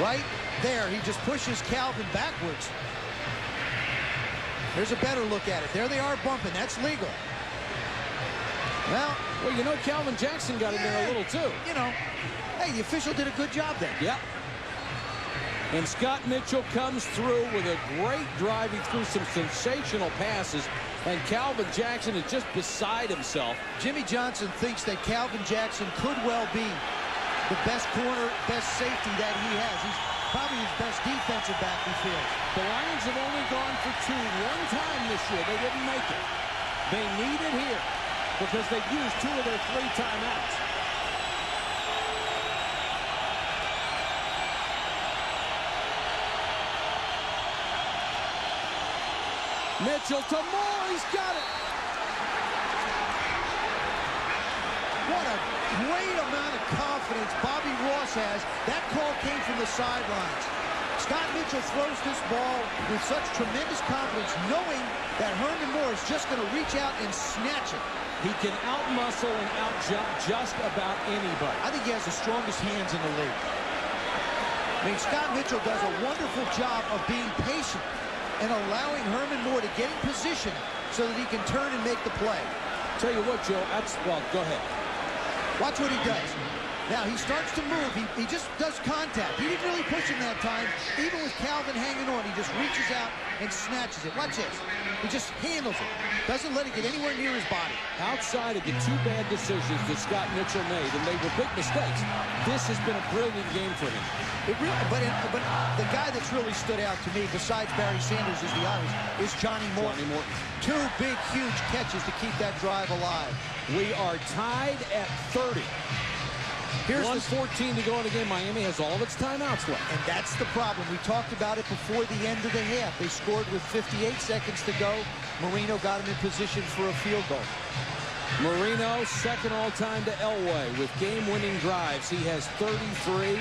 right there, he just pushes Calvin backwards. There's a better look at it. There they are bumping. That's legal. Well, you know, Calvin Jackson got in there a little too. You know, hey, the official did a good job there. Yep. And Scott Mitchell comes through with a great drive. He threw some sensational passes, and Calvin Jackson is just beside himself. Jimmy Johnson thinks that Calvin Jackson could well be the best corner, best safety that he has. He's probably his best defensive back, he feels. The Lions have only gone for 2 one time this year. They didn't make it. They need it here because they've used 2 of their 3 timeouts. Mitchell to Moore. He's got it. What a great amount of confidence Bobby Ross has. That call came from the sidelines. Scott Mitchell throws this ball with such tremendous confidence, knowing that Herman Moore is just going to reach out and snatch it. He can out-muscle and out-jump just about anybody. I think he has the strongest hands in the league. I mean, Scott Mitchell does a wonderful job of being patient and allowing Herman Moore to get in position so that he can turn and make the play. Tell you what, Joe, well, go ahead. Watch what he does. Now, he starts to move. He just does contact. He didn't really push him that time. Even with Calvin hanging on, he just reaches out and snatches it. Watch this. He just handles it. Doesn't let it get anywhere near his body. Outside of the 2 bad decisions that Scott Mitchell made, and they were big mistakes, this has been a brilliant game for him. It really, but the guy that's really stood out to me, besides Barry Sanders, is the obvious, is Johnny Morton. 2 big, huge catches to keep that drive alive. We are tied at 30. Here's 1:14 to go in the game. Miami has all of its timeouts left. And that's the problem. We talked about it before the end of the half. They scored with 58 seconds to go. Marino got him in position for a field goal. Marino, second all-time to Elway with game-winning drives. He has 33.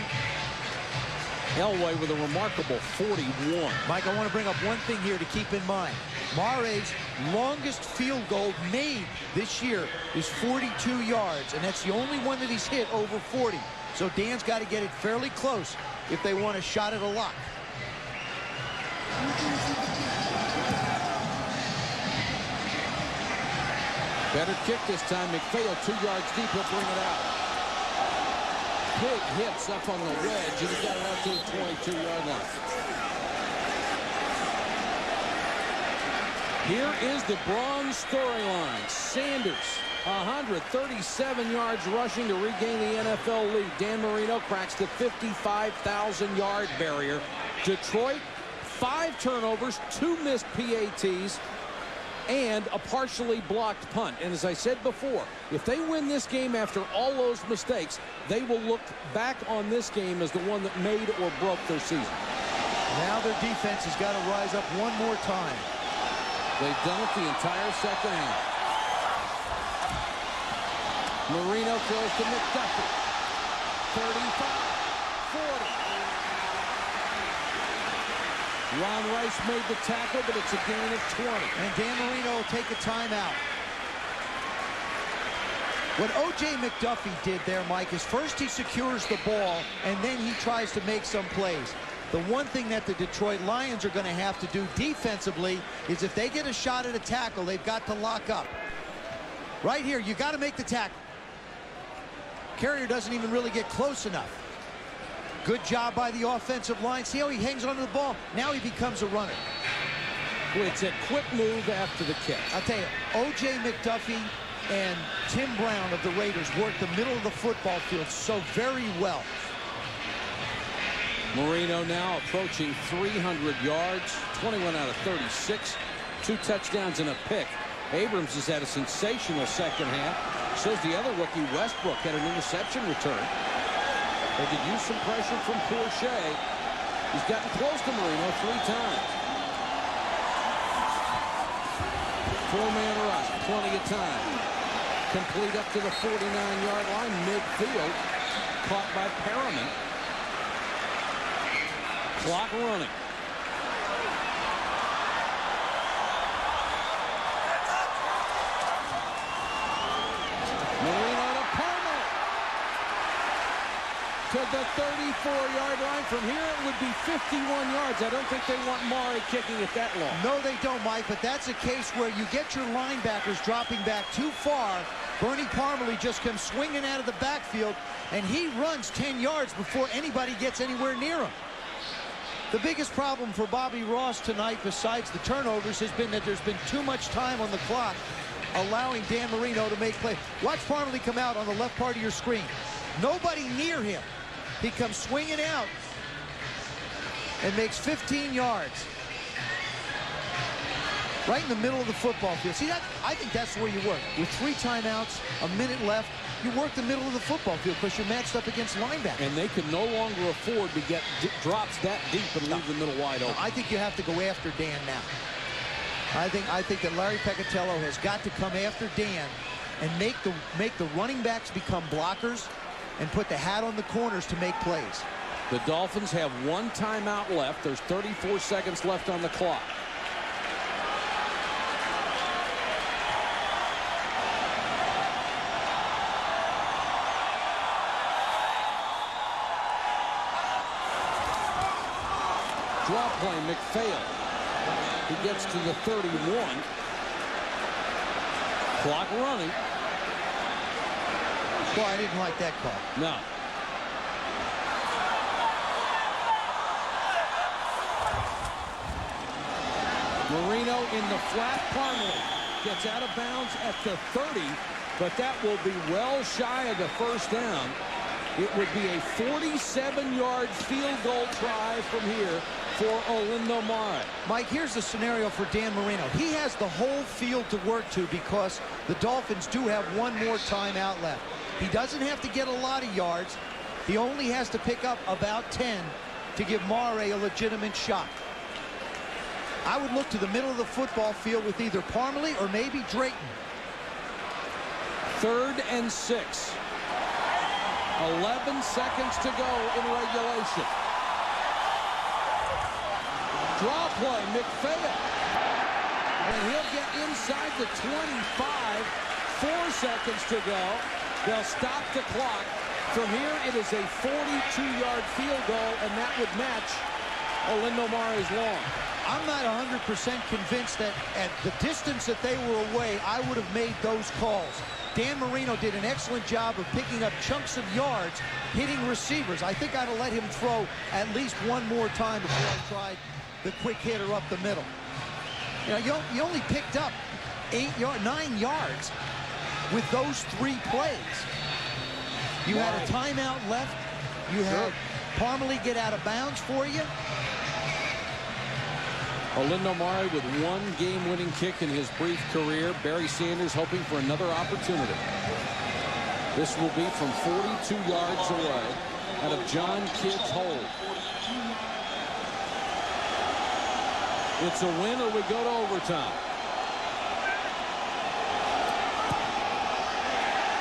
Elway with a remarkable 41. Mike, I want to bring up one thing here to keep in mind. Mare's longest field goal made this year is 42 yards, and that's the only one that he's hit over 40. So Dan's got to get it fairly close if they want a shot at a lock. Better kick this time. McPhail 2 yards deep. He'll bring it out. Big hits up on the wedge, and he got it out to the 22-yard line. Here is the bronze storyline. Sanders 137 yards rushing to regain the NFL lead. Dan Marino cracks the 55,000-yard barrier. Detroit, 5 turnovers, 2 missed PATs, and a partially blocked punt. And as I said before, if they win this game after all those mistakes, they will look back on this game as the one that made or broke their season. Now their defense has got to rise up one more time. They've done it the entire second half. Marino throws to McDuffie. 35, 40. Ron Rice made the tackle, but it's a gain of 20. And Dan Marino will take a timeout. What O.J. McDuffie did there, Mike, is first he secures the ball, and then he tries to make some plays. The one thing that the Detroit Lions are going to have to do defensively is if they get a shot at a tackle, they've got to lock up. Right here, you got to make the tackle. Carrier doesn't even really get close enough. Good job by the offensive line. See how he hangs onto the ball? Now he becomes a runner. It's a quick move after the catch. I'll tell you, O.J. McDuffie and Tim Brown of the Raiders worked the middle of the football field so very well. Marino now approaching 300 yards, 21 out of 36, 2 touchdowns and a pick. Abrams has had a sensational second half. So has the other rookie, Westbrook, had an interception return. They could use some pressure from Pourchaix. He's gotten close to Marino 3 times. 4-man rush, plenty of time. Complete up to the 49-yard line, midfield. Caught by Perriman. Clock running. Marino to Palmer. To the 34-yard line. From here, it would be 51 yards. I don't think they want Maury kicking it that long. No, they don't, Mike, but that's a case where you get your linebackers dropping back too far. Bernie Parmalee just comes swinging out of the backfield, and he runs 10 yards before anybody gets anywhere near him. The biggest problem for Bobby Ross tonight, besides the turnovers, has been that there's been too much time on the clock, allowing Dan Marino to make plays. Watch Parmalee come out on the left part of your screen. Nobody near him. He comes swinging out and makes 15 yards. Right in the middle of the football field. See, that? I think that's where you work. With 3 timeouts, a minute left, you work the middle of the football field because you're matched up against linebackers. And they can no longer afford to get drops that deep and leave the middle wide open. I think you have to go after Dan now. I think that Larry Peccatello has got to come after Dan and make the running backs become blockers and put the hat on the corners to make plays. The Dolphins have 1 timeout left. There's 34 seconds left on the clock. Draw play, McPhail. He gets to the 31. Clock running. Boy, I didn't like that call. No. Marino in the flat. Parmalee gets out of bounds at the 30, but that will be well shy of the first down. It would be a 47-yard field goal try from here for Olindo Mare. Mike, here's the scenario for Dan Marino. He has the whole field to work to because the Dolphins do have 1 more timeout left. He doesn't have to get a lot of yards. He only has to pick up about 10 to give Mare a legitimate shot. I would look to the middle of the football field with either Parmalee or maybe Drayton. 3rd and 6. 11 seconds to go in regulation. Draw play, McPhail. And he'll get inside the 25. 4 seconds to go. They'll stop the clock. From here, it is a 42-yard field goal, and that would match Olindo Mare's long. I'm not 100% convinced that at the distance that they were away, I would have made those calls. Dan Marino did an excellent job of picking up chunks of yards, hitting receivers. I think I'd have let him throw at least 1 more time before I tried the quick hitter up the middle. You know, you only picked up 9 yards. with those 3 plays. You had a timeout left. You had Parmalee get out of bounds for you. Olindo Mare with 1 game-winning kick in his brief career. Barry Sanders hoping for another opportunity. This will be from 42 yards away out of John Kidd's hold. It's a win or we go to overtime.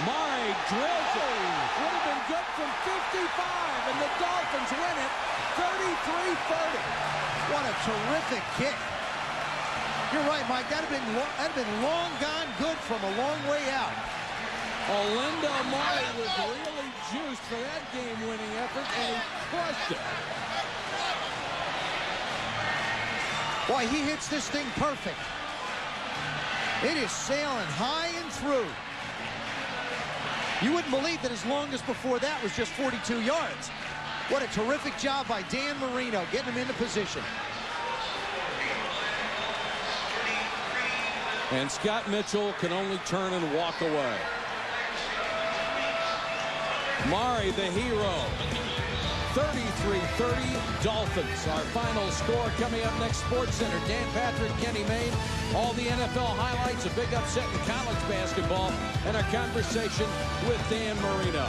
Mare drills it. Would have been good from 55, and the Dolphins win it 33-30. What a terrific kick. You're right, Mike. That'd have been long gone good from a long way out. Olindo Mare was really juiced for that game-winning effort, and he crushed it. Boy, he hits this thing perfect. It is sailing high and through. You wouldn't believe that as long as before that was just 42 yards. What a terrific job by Dan Marino, getting him into position. And Scott Mitchell can only turn and walk away. Mare, the hero. 33-30 Dolphins. Our final score coming up next. SportsCenter. Dan Patrick, Kenny Mayne. All the NFL highlights, a big upset in college basketball, and a conversation with Dan Marino.